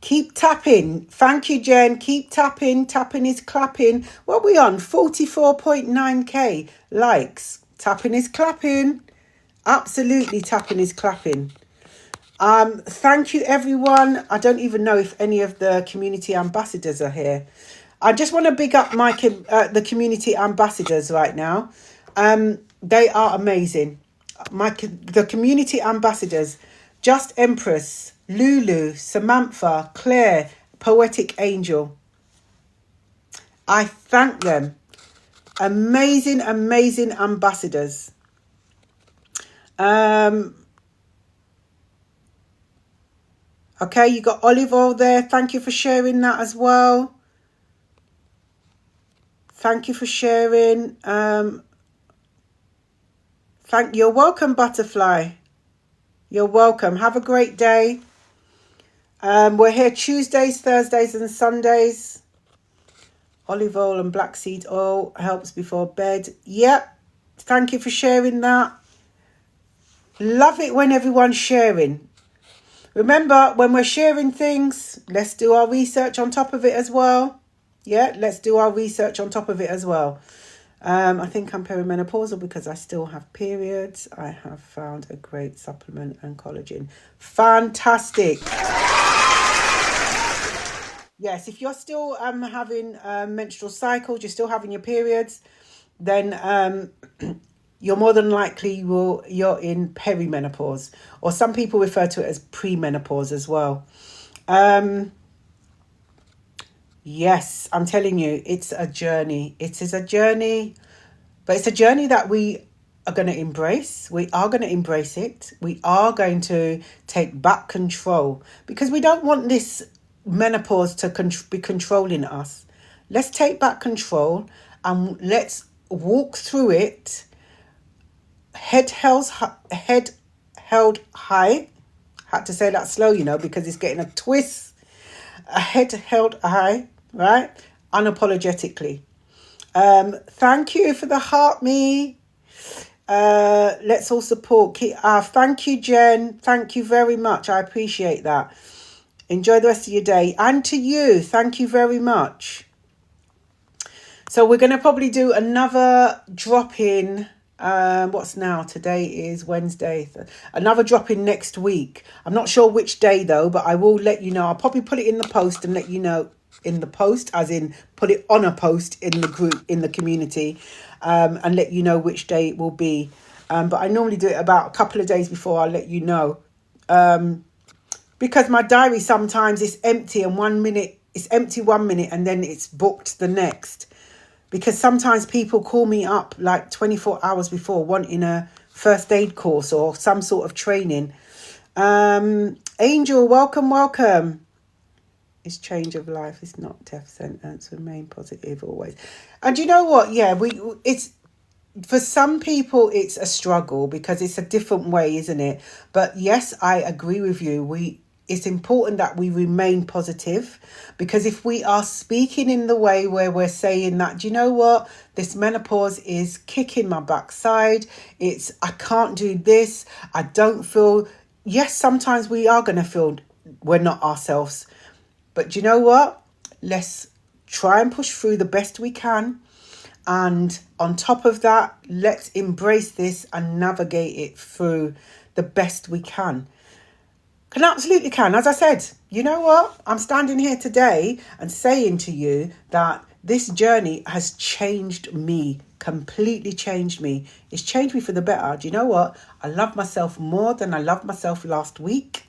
Keep tapping. Thank you, Jen. Keep tapping. Tapping is clapping. What are we on? 44.9k likes. Tapping is clapping. Absolutely tapping is clapping. Thank you, everyone. I don't even know if any of the community ambassadors are here. I just want to big up the community ambassadors right now. They are amazing. The community ambassadors, Just Empress, Lulu, Samantha, Claire, Poetic Angel. I thank them. Amazing, amazing ambassadors. Okay, you got olive oil there. Thank you for sharing that as well. Thank you for sharing. You're welcome, Butterfly. You're welcome. Have a great day. We're here Tuesdays, Thursdays and Sundays. Olive oil and black seed oil helps before bed. Yep. Thank you for sharing that. Love it when everyone's sharing. Remember, when we're sharing things, let's do our research on top of it as well. Yeah, let's do our research on top of it as well. I think I'm perimenopausal because I still have periods. I have found a great supplement and collagen. Fantastic. Yes, if you're still having menstrual cycles, you're still having your periods, then you're more than likely you're in perimenopause, or some people refer to it as premenopause as well. Yes, I'm telling you, it's a journey. It is a journey, but it's a journey that we are going to embrace. We are going to embrace it. We are going to take back control because we don't want this menopause to be controlling us. Let's take back control and let's walk through it head held high. Had to say that slow, because it's getting a twist. A head held high, right? Unapologetically. Thank you for the heart me. Let's all support. Thank you, Jen. Thank you very much. I appreciate that. Enjoy the rest of your day. And to you, thank you very much. So we're going to probably do another drop-in. What's now? Today is Wednesday. Another drop-in next week. I'm not sure which day though, but I will let you know. I'll probably put it in the post and let you know in the post, as in put it on a post in the group, in the community, and let you know which day it will be. But I normally do it about a couple of days before. I'll let you know. Because my diary sometimes is empty and 1 minute, it's empty 1 minute and then it's booked the next. Because sometimes people call me up like 24 hours before wanting a first aid course or some sort of training. Angel, welcome. It's change of life. It's not death sentence. Remain positive always. And you know what? Yeah, it's for some people it's a struggle because it's a different way, isn't it? But yes, I agree with you. It's important that we remain positive, because if we are speaking in the way where we're saying that, do you know what? This menopause is kicking my backside. I can't do this. I don't feel. Yes, sometimes we are going to feel we're not ourselves. But do you know what? Let's try and push through the best we can. And on top of that, let's embrace this and navigate it through the best we can. Absolutely can. As I said, you know what? I'm standing here today and saying to you that this journey has changed me, completely changed me. It's changed me for the better. Do you know what? I love myself more than I loved myself last week.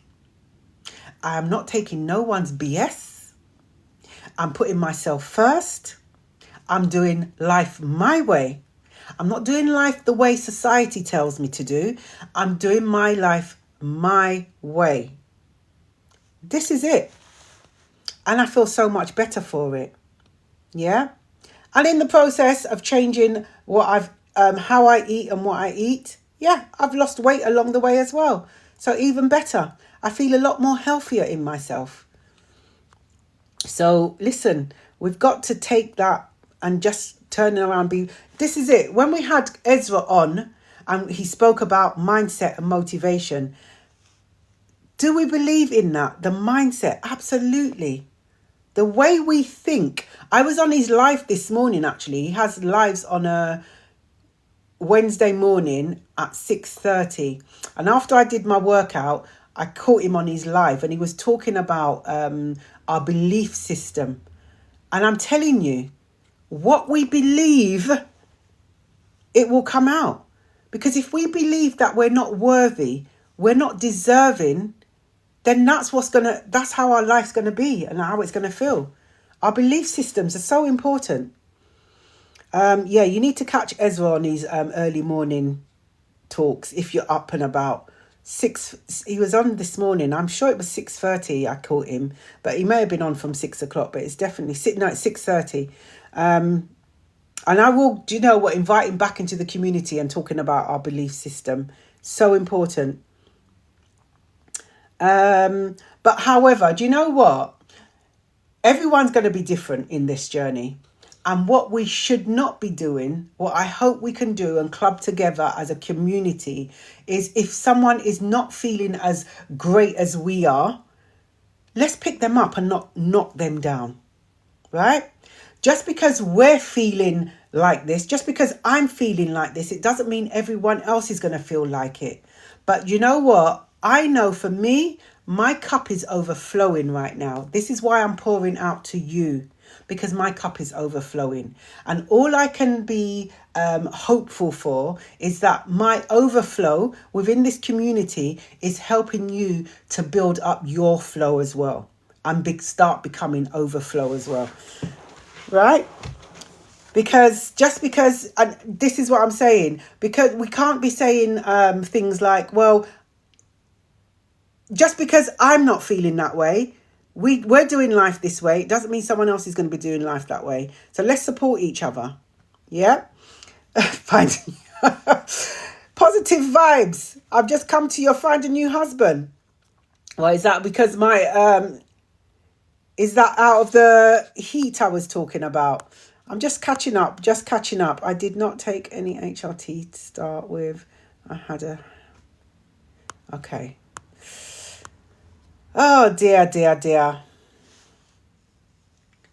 I am not taking no one's BS. I'm putting myself first. I'm doing life my way. I'm not doing life the way society tells me to do. I'm doing my life my way. This is it. And I feel so much better for it. Yeah. And in the process of changing how I eat and what I eat, yeah, I've lost weight along the way as well. So even better. I feel a lot more healthier in myself. So listen, we've got to take that and just turn it around. This is it. When we had Ezra on and he spoke about mindset and motivation, do we believe in that? The mindset, absolutely. The way we think. I was on his live this morning, actually. He has lives on a Wednesday morning at 6:30. And after I did my workout, I caught him on his live and he was talking about our belief system. And I'm telling you, what we believe, it will come out. Because if we believe that we're not worthy, we're not deserving, then that's how our life's gonna be and how it's gonna feel. Our belief systems are so important. You need to catch Ezra on his early morning talks if you're up and about. He was on this morning. I'm sure it was 6:30. I caught him, but he may have been on from 6 o'clock. But it's definitely it's 6:30. And I will, invite him back into the community and talking about our belief system. So important. But however, do you know what? Everyone's going to be different in this journey. And what we should not be doing, what I hope we can do and club together as a community, is if someone is not feeling as great as we are, let's pick them up and not knock them down, right? Just because we're feeling like this, just because I'm feeling like this, it doesn't mean everyone else is going to feel like it. But you know what? I know for me, my cup is overflowing right now. This is why I'm pouring out to you, because my cup is overflowing. And all I can be hopeful for is that my overflow within this community is helping you to build up your flow as well and start becoming overflow as well. Right? Because and this is what I'm saying, because we can't be saying things like, well, just because I'm not feeling that way, we're doing life this way, it doesn't mean someone else is going to be doing life that way. So let's support each other. Yeah? Find positive vibes. I've just come to your find a new husband. Well, is that because is that out of the heat I was talking about? I'm just catching up. I did not take any HRT to start with. Okay. Oh, dear.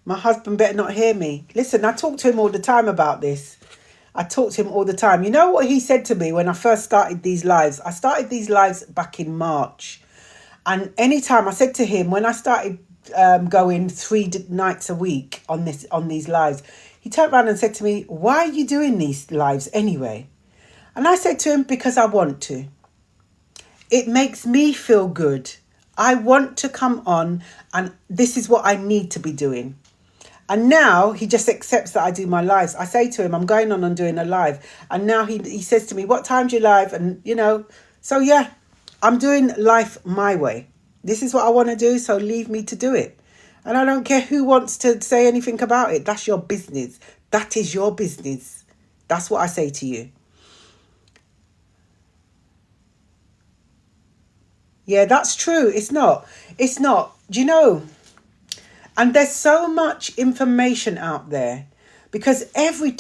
My husband better not hear me. Listen, I talk to him all the time about this. You know what he said to me when I first started these lives? I started these lives back in March. And anytime I said to him, when I started going 3 nights a week on these lives, he turned around and said to me, why are you doing these lives anyway? And I said to him, because I want to. It makes me feel good. I want to come on and this is what I need to be doing. And now he just accepts that I do my lives. I say to him, I'm going on and doing a live. And now he says to me, what time do you live? And, so yeah, I'm doing life my way. This is what I want to do, so leave me to do it. And I don't care who wants to say anything about it. That's your business. That is your business. That's what I say to you. Yeah, that's true. It's not. Do you know? And there's so much information out there, because every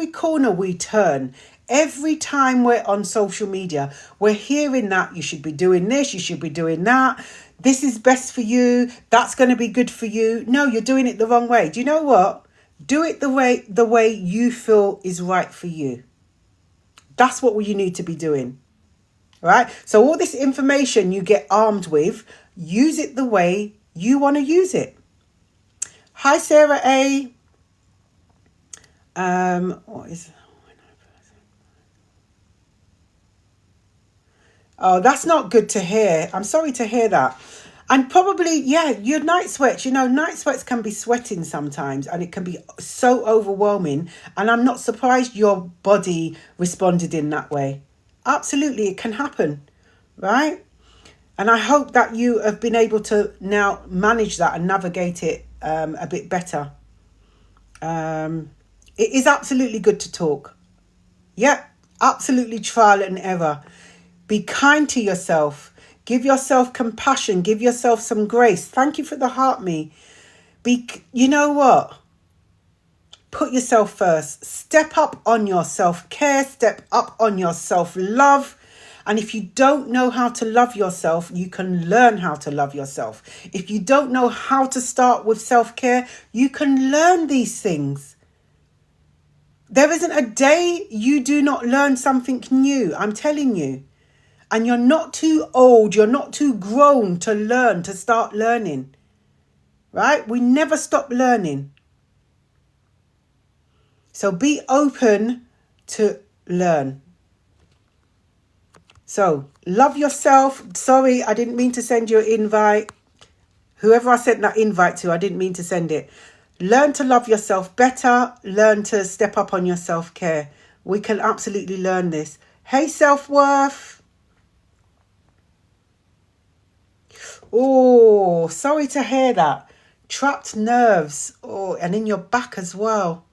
corner we turn, every time we're on social media, we're hearing that you should be doing this, you should be doing that. This is best for you. That's going to be good for you. No, you're doing it the wrong way. Do you know what? Do it the way you feel is right for you. That's what you need to be doing. Right? So all this information you get armed with, use it the way you want to use it. Hi, Sarah A. What is... Oh, that's not good to hear. I'm sorry to hear that. And probably, your night sweats, night sweats can be sweating sometimes and it can be so overwhelming. And I'm not surprised your body responded in that way. Absolutely, it can happen, right? And I hope that you have been able to now manage that and navigate it a bit better. It is absolutely good to talk. Yeah, absolutely trial and error. Be kind to yourself. Give yourself compassion. Give yourself some grace. Thank you for the heart, me. You know what? Put yourself first. Step up on your self-care. Step up on your self-love. And if you don't know how to love yourself, you can learn how to love yourself. If you don't know how to start with self-care, you can learn these things. There isn't a day you do not learn something new. I'm telling you. And you're not too old. You're not too grown to learn, to start learning. Right? We never stop learning. So be open to learn. So love yourself. Sorry, I didn't mean to send you an invite. Whoever I sent that invite to, I didn't mean to send it. Learn to love yourself better. Learn to step up on your self-care. We can absolutely learn this. Hey, self-worth. Oh, sorry to hear that. Trapped nerves. Oh, and in your back as well.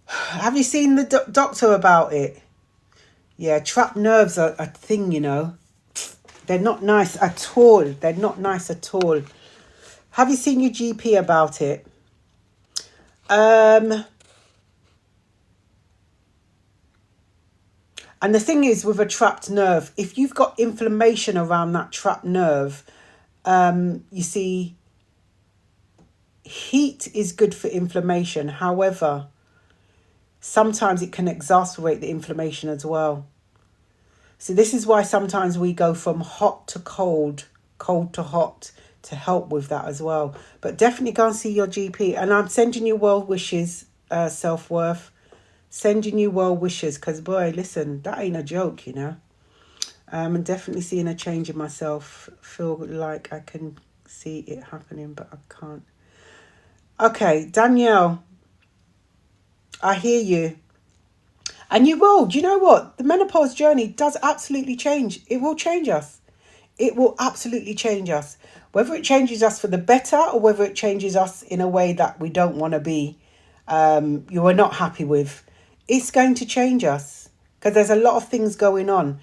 Have you seen the doctor about it? Yeah, trapped nerves are a thing, you know. They're not nice at all. They're not nice at all. Have you seen your GP about it? And the thing is with a trapped nerve, if you've got inflammation around that trapped nerve, you see, heat is good for inflammation. However, sometimes it can exacerbate the inflammation as well. So this is why sometimes we go from hot to cold, cold to hot, to help with that as well. But definitely go and see your GP. And I'm sending you well wishes, self-worth. Sending you well wishes. Because, boy, listen, that ain't a joke, you know. I'm definitely seeing a change in myself. Feel like I can see it happening, but I can't. Okay, Danielle. I hear you. And you will. Do you know what? The menopause journey does absolutely change. It will change us. It will absolutely change us. Whether it changes us for the better or whether it changes us in a way that we don't want to be, you are not happy with, it's going to change us because there's a lot of things going on.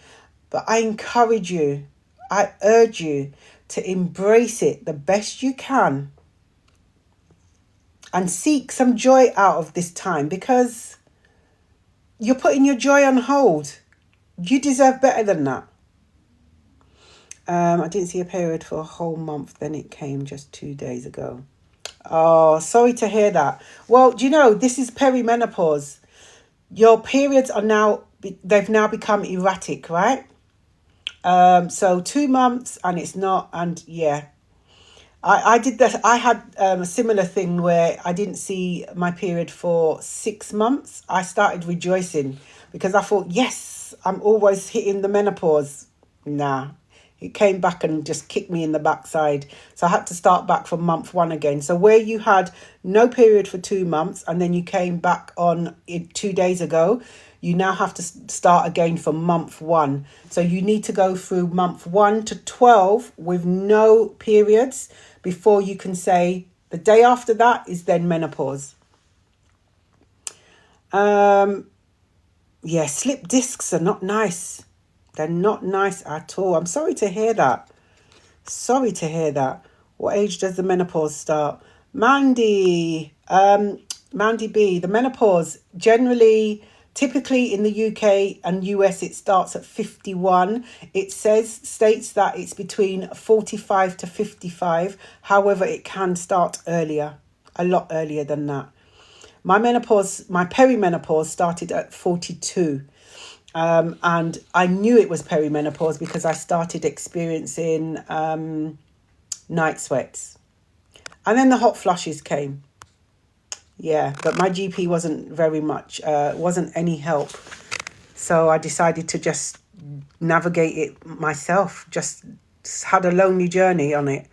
But I encourage you, I urge you to embrace it the best you can and seek some joy out of this time because you're putting your joy on hold. You deserve better than that. I didn't see a period for a whole month. Then it came just 2 days ago. Oh, sorry to hear that. Well, do you know, this is perimenopause. Your periods are now, they've now become erratic, right? So 2 months and it's not, and yeah. I did that. I had a similar thing where I didn't see my period for 6 months. I started rejoicing because I thought, yes, I'm always hitting the menopause. Nah, it came back and just kicked me in the backside. So I had to start back from month 1 again. So where you had no period for 2 months and then you came back on it 2 days ago, you now have to start again from month 1. So you need to go through month 1 to 12 with no periods before you can say the day after that is then menopause. Yeah, slip discs are not nice. They're not nice at all. I'm sorry to hear that. Sorry to hear that. What age does the menopause start? Mandy B, the menopause generally, typically in the UK and US, it starts at 51. It states that it's between 45 to 55. However, it can start earlier, a lot earlier than that. My perimenopause started at 42. And I knew it was perimenopause because I started experiencing night sweats. And then the hot flushes came. Yeah, but my GP wasn't wasn't any help. So I decided to just navigate it myself, just had a lonely journey on it.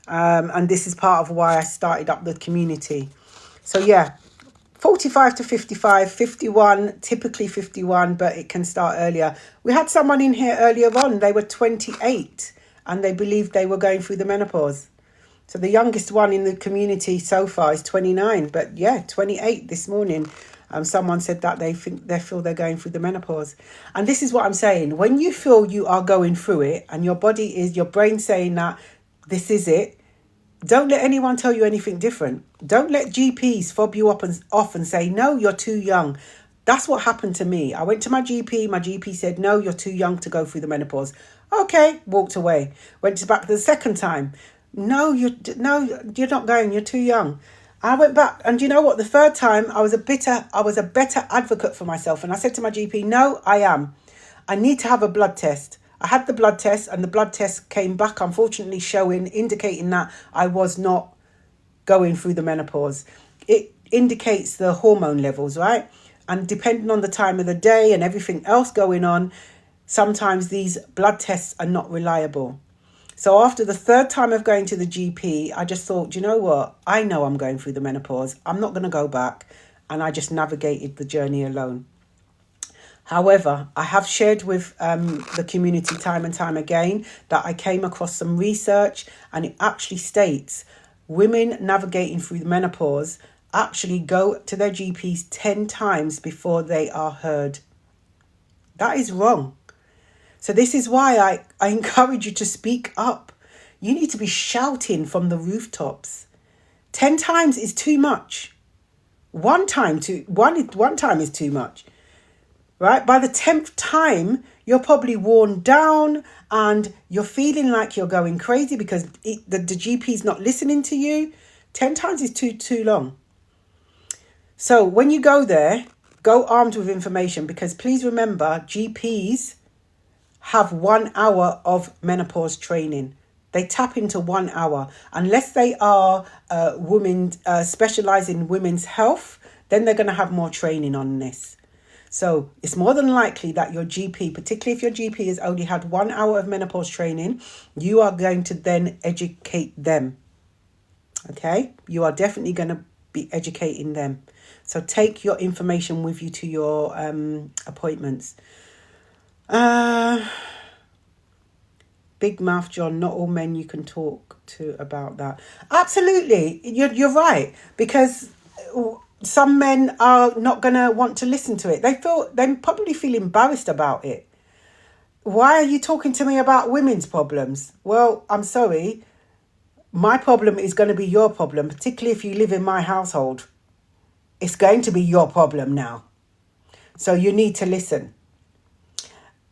And this is part of why I started up the community. So yeah, 45 to 55, 51, typically 51, but it can start earlier. We had someone in here earlier on, they were 28 and they believed they were going through the menopause. So the youngest one in the community so far is 29, but yeah, 28 this morning. Someone said that they feel they're going through the menopause. And this is what I'm saying. When you feel you are going through it and your brain saying that this is it, Don't let anyone tell you anything different. Don't let GPs fob you up and off and say, no, you're too young. That's what happened to me. I went to my GP. My GP said, no, you're too young to go through the menopause. Okay, walked away. Went back the second time. No, you're not going. You're too young. I went back, and you know what? The third time, I was a better advocate for myself, and I said to my GP, no, I am. I need to have a blood test. I had the blood test, and the blood test came back, unfortunately, indicating that I was not going through the menopause. It indicates the hormone levels, right? And depending on the time of the day and everything else going on, sometimes these blood tests are not reliable. So after the third time of going to the GP, I just thought, you know what? I know I'm going through the menopause. I'm not going to go back. And I just navigated the journey alone. However, I have shared with the community time and time again that I came across some research, and it actually states women navigating through the menopause actually go to their GPs 10 times before they are heard. That is wrong. So this is why I encourage you to speak up. You need to be shouting from the rooftops. 10 times is too much. One time is too much. Right? By the 10th time, you're probably worn down and you're feeling like you're going crazy because the GP is not listening to you. 10 times is too long. So when you go there, go armed with information, because please remember, GPs have 1 hour of menopause training. They tap into 1 hour. Unless they are women specialize in women's health, then they're going to have more training on this. So it's more than likely that your GP, particularly if your GP has only had 1 hour of menopause training, you are going to then educate them. Okay? You are definitely going to be educating them. So take your information with you to your appointments. Big mouth John, not all men you can talk to about that. Absolutely. You're right. Because some men are not going to want to listen to it. They probably feel embarrassed about it. Why are you talking to me about women's problems? Well, I'm sorry. My problem is going to be your problem, particularly if you live in my household. It's going to be your problem now. So you need to listen.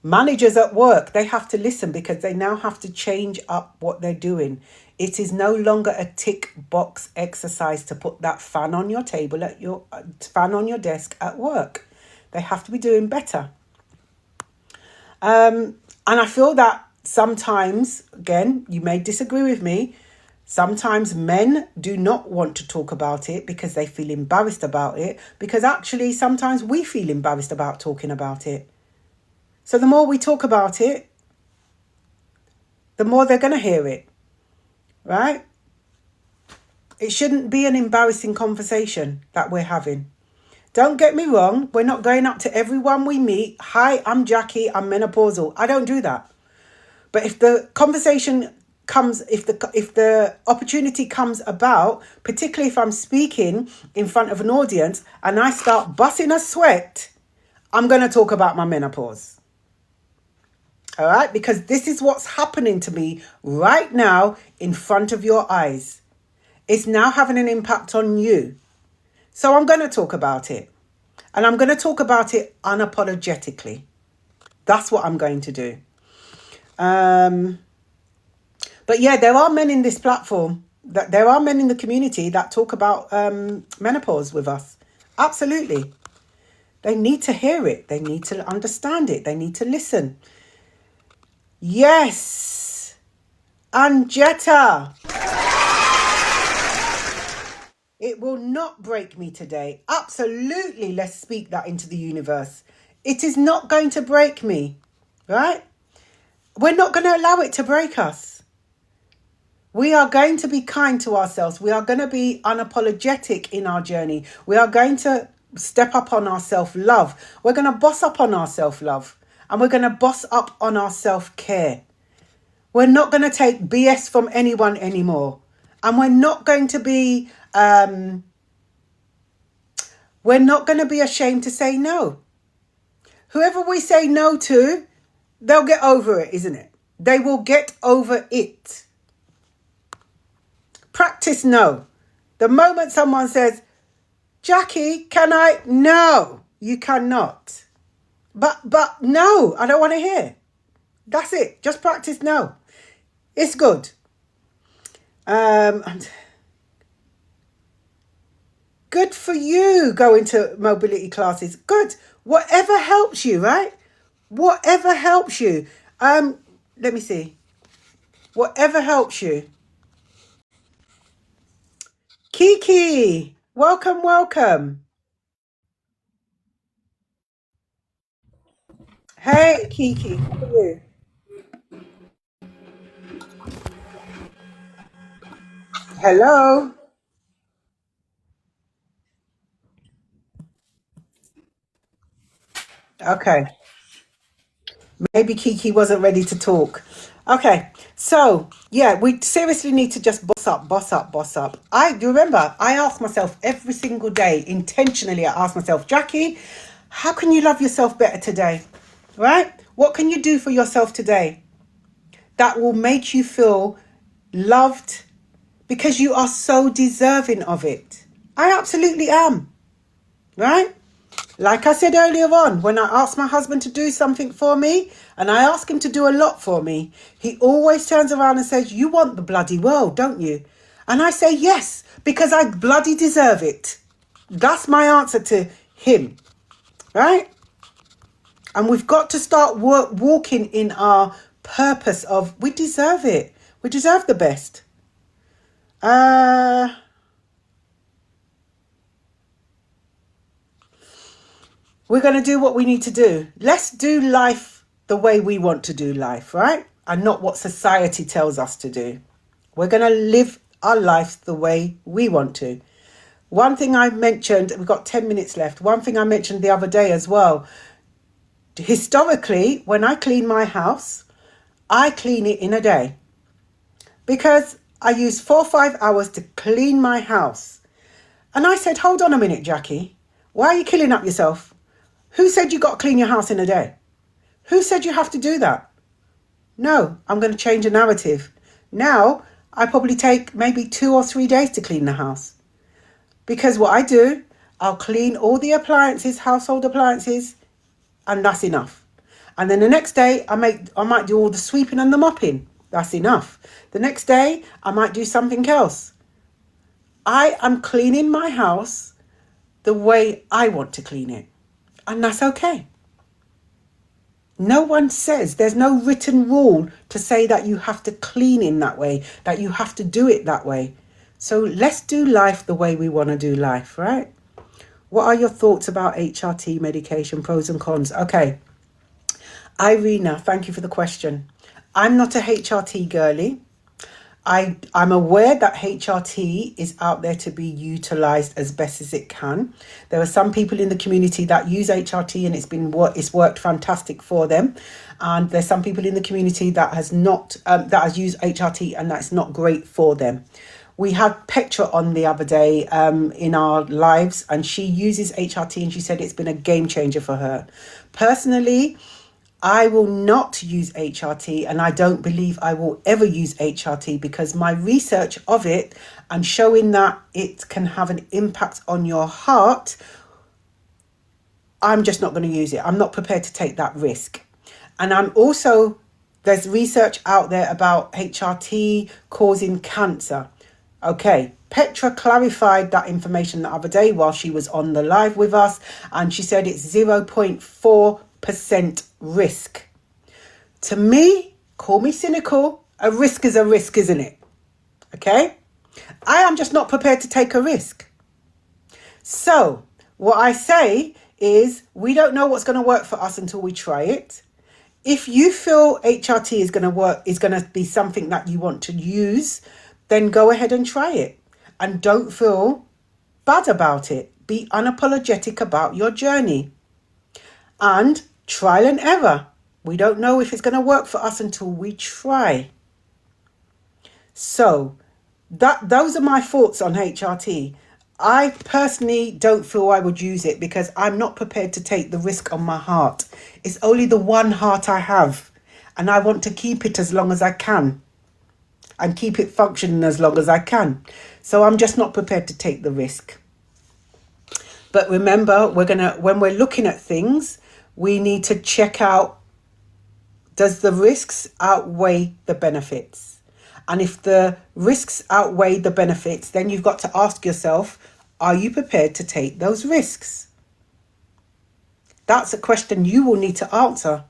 Managers at work, they have to listen because they now have to change up what they're doing. It is no longer a tick box exercise to put that fan on your table fan on your desk at work. They have to be doing better. And I feel that sometimes, again, you may disagree with me, sometimes men do not want to talk about it because they feel embarrassed about it, because actually sometimes we feel embarrassed about talking about it. So the more we talk about it, the more they're going to hear it, right? It shouldn't be an embarrassing conversation that we're having. Don't get me wrong. We're not going up to everyone we meet. Hi, I'm Jackie. I'm menopausal. I don't do that. But if the conversation comes, if the opportunity comes about, particularly if I'm speaking in front of an audience and I start busting a sweat, I'm going to talk about my menopause. All right, because this is what's happening to me right now in front of your eyes. It's now having an impact on you. So I'm going to talk about it. And I'm going to talk about it unapologetically. That's what I'm going to do. But yeah, there are men in this platform, there are men in the community that talk about menopause with us. Absolutely. They need to hear it. They need to understand it. They need to listen. Yes, Anjetta. It will not break me today. Absolutely, let's speak that into the universe. It is not going to break me, right? We're not going to allow it to break us. We are going to be kind to ourselves. We are going to be unapologetic in our journey. We are going to step up on our self-love. We're going to boss up on our self-love. And we're going to boss up on our self-care. We're not going to take BS from anyone anymore. And we're not going to be ashamed to say no. Whoever we say no to, they'll get over it, isn't it? They will get over it. Practice no. The moment someone says, Jackie, can I? No, you cannot. But no, I don't want to hear. That's it. Just practice no. It's good. Good for you going to mobility classes. Good. Whatever helps you, right? Whatever helps you. Let me see. Whatever helps you. Kiki, welcome. Hey, Kiki, how are you? Hello. Okay. Maybe Kiki wasn't ready to talk. Okay. So, yeah, we seriously need to just boss up. I do remember I ask myself every single day, intentionally, I ask myself, Jackie, how can you love yourself better today? Right? What can you do for yourself today that will make you feel loved because you are so deserving of it? I absolutely am. Right? Like I said earlier on, when I ask my husband to do something for me, and I ask him to do a lot for me, he always turns around and says, you want the bloody world, don't you? And I say, yes, because I bloody deserve it. That's my answer to him, right? And we've got to start walking in our purpose of, we deserve it. We deserve the best. We're going to do what we need to do. Let's do life the way we want to do life, right? And not what society tells us to do. We're going to live our life the way we want to. One thing I mentioned, we've got 10 minutes left. One thing I mentioned the other day as well. Historically, when I clean my house, I clean it in a day. Because I use 4 or 5 hours to clean my house. And I said, hold on a minute, Jackie. Why are you killing up yourself? Who said you got to clean your house in a day? Who said you have to do that? No, I'm going to change the narrative. Now, I probably take maybe 2 or 3 days to clean the house. Because what I do, I'll clean all the appliances, household appliances, and that's enough. And then the next day, I might do all the sweeping and the mopping. That's enough. The next day, I might do something else. I am cleaning my house the way I want to clean it. And that's okay. No one says, there's no written rule to say that you have to clean in that way, that you have to do it that way. So let's do life the way we want to do life, right? What are your thoughts about HRT medication, pros and cons? Okay. Irina, thank you for the question. I'm not a HRT girly. I'm aware that HRT is out there to be utilised as best as it can. There are some people in the community that use HRT and it's worked fantastic for them. And there's some people in the community that has not that has used HRT and that's not great for them. We had Petra on the other day in our lives, and she uses HRT and she said it's been a game changer for her. Personally, I will not use HRT, and I don't believe I will ever use HRT because my research of it and showing that it can have an impact on your heart, I'm just not going to use it. I'm not prepared to take that risk. And there's research out there about HRT causing cancer. Okay, Petra clarified that information the other day while she was on the live with us, and she said it's 0.4% risk. To me, call me cynical, a risk is a risk, isn't it? Okay? I am just not prepared to take a risk. So, what I say is we don't know what's going to work for us until we try it. If you feel HRT is going to work, is going to be something that you want to use, then go ahead and try it. And don't feel bad about it. Be unapologetic about your journey. And trial and error. We don't know if it's going to work for us until we try. So those are my thoughts on HRT. I personally don't feel I would use it because I'm not prepared to take the risk on my heart. It's only the one heart I have, and I want to keep it as long as I can. and keep it functioning as long as I can. So I'm just not prepared to take the risk. But remember, when we're looking at things, we need to check out, does the risks outweigh the benefits? And if the risks outweigh the benefits, then you've got to ask yourself, are you prepared to take those risks? That's a question you will need to answer.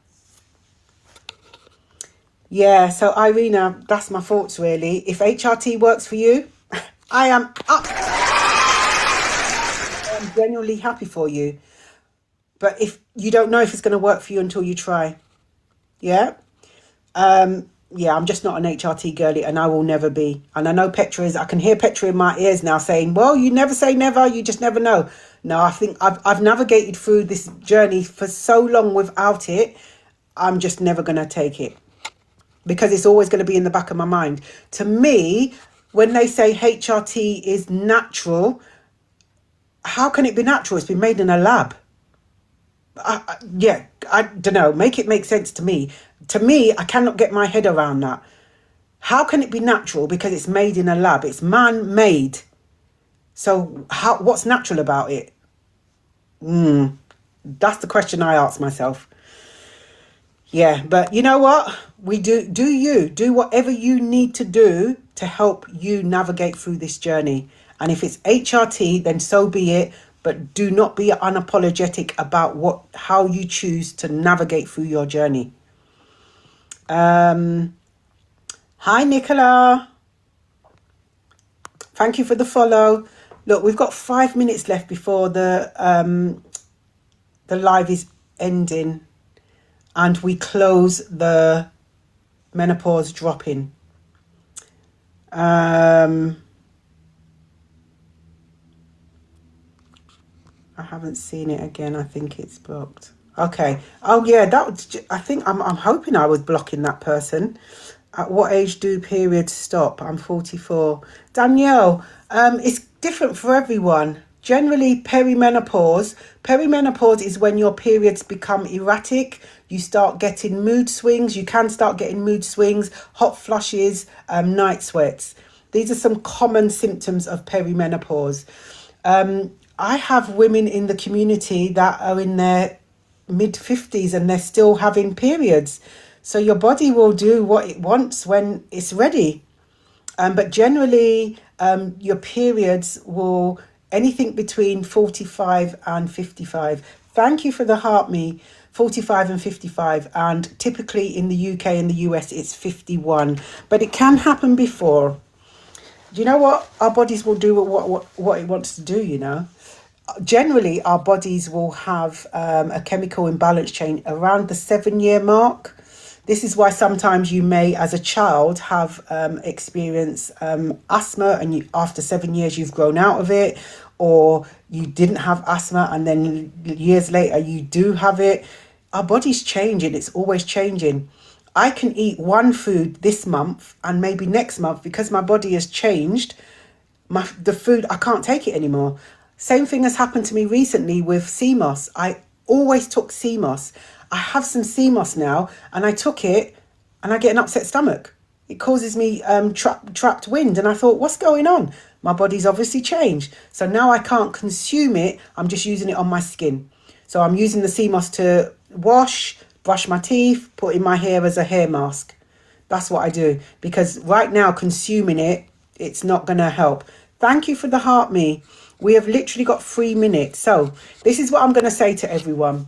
Yeah, so Irina, that's my thoughts really. If HRT works for you, I am up. I'm genuinely happy for you. But if you don't know if it's going to work for you until you try. Yeah? Yeah, I'm just not an HRT girly, and I will never be. And I know Petra is, I can hear Petra in my ears now saying, well, you never say never, you just never know. No, I think I've navigated through this journey for so long without it. I'm just never going to take it, because it's always going to be in the back of my mind. To me, when they say HRT is natural, how can it be natural? It's been made in a lab. I don't know. Make it make sense to me. To me, I cannot get my head around that. How can it be natural? Because it's made in a lab. It's man-made. So what's natural about it? That's the question I ask myself. Yeah, but you know what? We do whatever you need to do to help you navigate through this journey. And if it's HRT, then so be it. But do not be unapologetic about how you choose to navigate through your journey. Hi, Nicola. Thank you for the follow. Look, we've got 5 minutes left before the live is ending, and we close the menopause drop-in. I haven't seen it again. I think it's blocked. Okay. Oh yeah, I think I'm hoping I was blocking that person. At what age do periods stop? I'm 44. Danielle, it's different for everyone. Generally, perimenopause is when your periods become erratic. You start getting mood swings. You can start getting mood swings, hot flushes, night sweats. These are some common symptoms of perimenopause. I have women in the community that are in their mid-50s and they're still having periods. So your body will do what it wants when it's ready. But generally, your periods will anything between 45 and 55. Thank you for the heart me. 45 and 55. And typically in the UK and the US, it's 51. But it can happen before. Do you know what? Our bodies will do what it wants to do, you know. Generally, our bodies will have a chemical imbalance change around the 7-year mark. This is why sometimes you may, as a child, have experienced asthma, and after 7 years you've grown out of it, or you didn't have asthma and then years later you do have it. Our body's changing. It's always changing. I can eat one food this month and maybe next month, because my body has changed, the food, I can't take it anymore. Same thing has happened to me recently with CMOS. I always took CMOS. I have some CMOS now, and I took it and I get an upset stomach. It causes me trapped wind. And I thought, what's going on? My body's obviously changed. So now I can't consume it. I'm just using it on my skin. So I'm using the CMOS to wash, brush my teeth, put in my hair as a hair mask. That's what I do. Because right now, consuming it, it's not going to help. Thank you for the heart me. We have literally got 3 minutes. So this is what I'm going to say to everyone.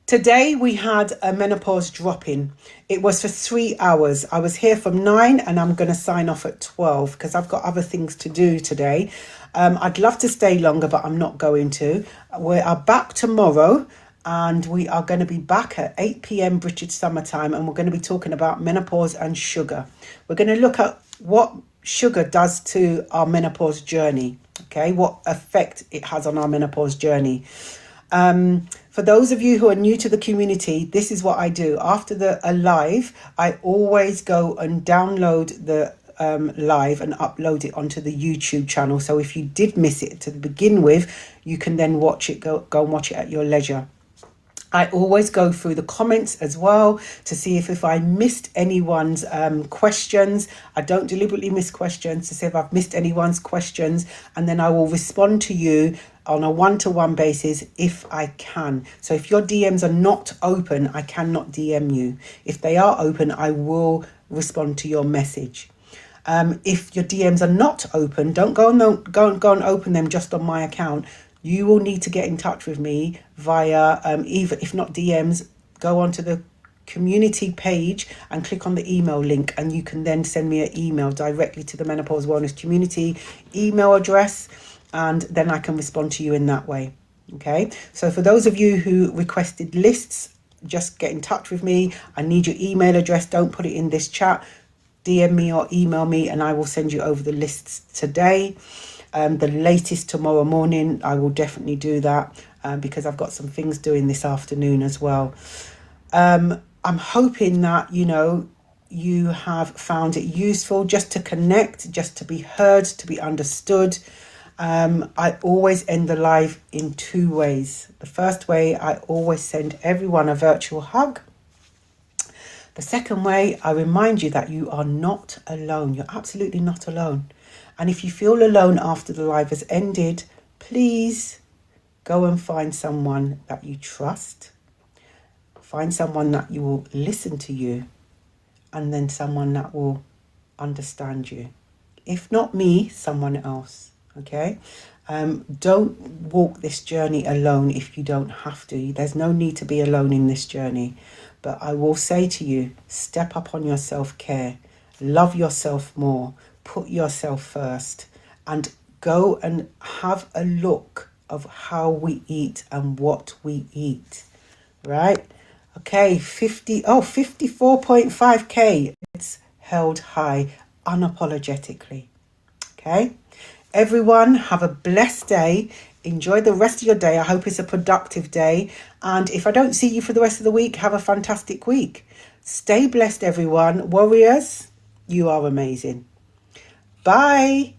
Today we had a menopause drop-in. It was for 3 hours. I was here from 9 and I'm going to sign off at 12 because I've got other things to do today. I'd love to stay longer, but I'm not going to. We are back tomorrow, and we are going to be back at 8 p.m. British summertime, and we're going to be talking about menopause and sugar. We're going to look at what sugar does to our menopause journey. Okay, what effect it has on our menopause journey. For those of you who are new to the community, this is what I do. After a live, I always go and download the live and upload it onto the YouTube channel. So if you did miss it to begin with, you can then watch it, go and watch it at your leisure. I always go through the comments as well to see if I missed anyone's questions. I don't deliberately miss questions, to see if I've missed anyone's questions, and then I will respond to you on a one-to-one basis if I can. So if your DMs are not open, I cannot DM you. If they are open, I will respond to your message. If your DMs are not open, don't go and open them just on my account. You will need to get in touch with me via, even if not DMs, go onto the community page and click on the email link, and you can then send me an email directly to the Menopause Wellness Community email address, and then I can respond to you in that way. Okay, so for those of you who requested lists, just get in touch with me. I need your email address. Don't put it in this chat. DM me or email me, and I will send you over the lists today. The latest tomorrow morning, I will definitely do that, because I've got some things doing this afternoon as well. I'm hoping that, you have found it useful just to connect, just to be heard, to be understood. I always end the live in two ways. The first way, I always send everyone a virtual hug. The second way, I remind you that you are not alone. You're absolutely not alone. And if you feel alone after the live has ended, please go and find someone that you trust. Find someone that you will listen to you, and then someone that will understand you. If not me, someone else. Okay? Don't walk this journey alone if you don't have to. There's no need to be alone in this journey. But I will say to you, step up on your self-care. Love yourself more. Put yourself first. And go and have a look of how we eat and what we eat. Right? Okay, 54.5k. It's held high unapologetically. Okay? Everyone, have a blessed day. Enjoy the rest of your day. I hope it's a productive day. And if I don't see you for the rest of the week, have a fantastic week. Stay blessed, everyone. Warriors, you are amazing. Bye.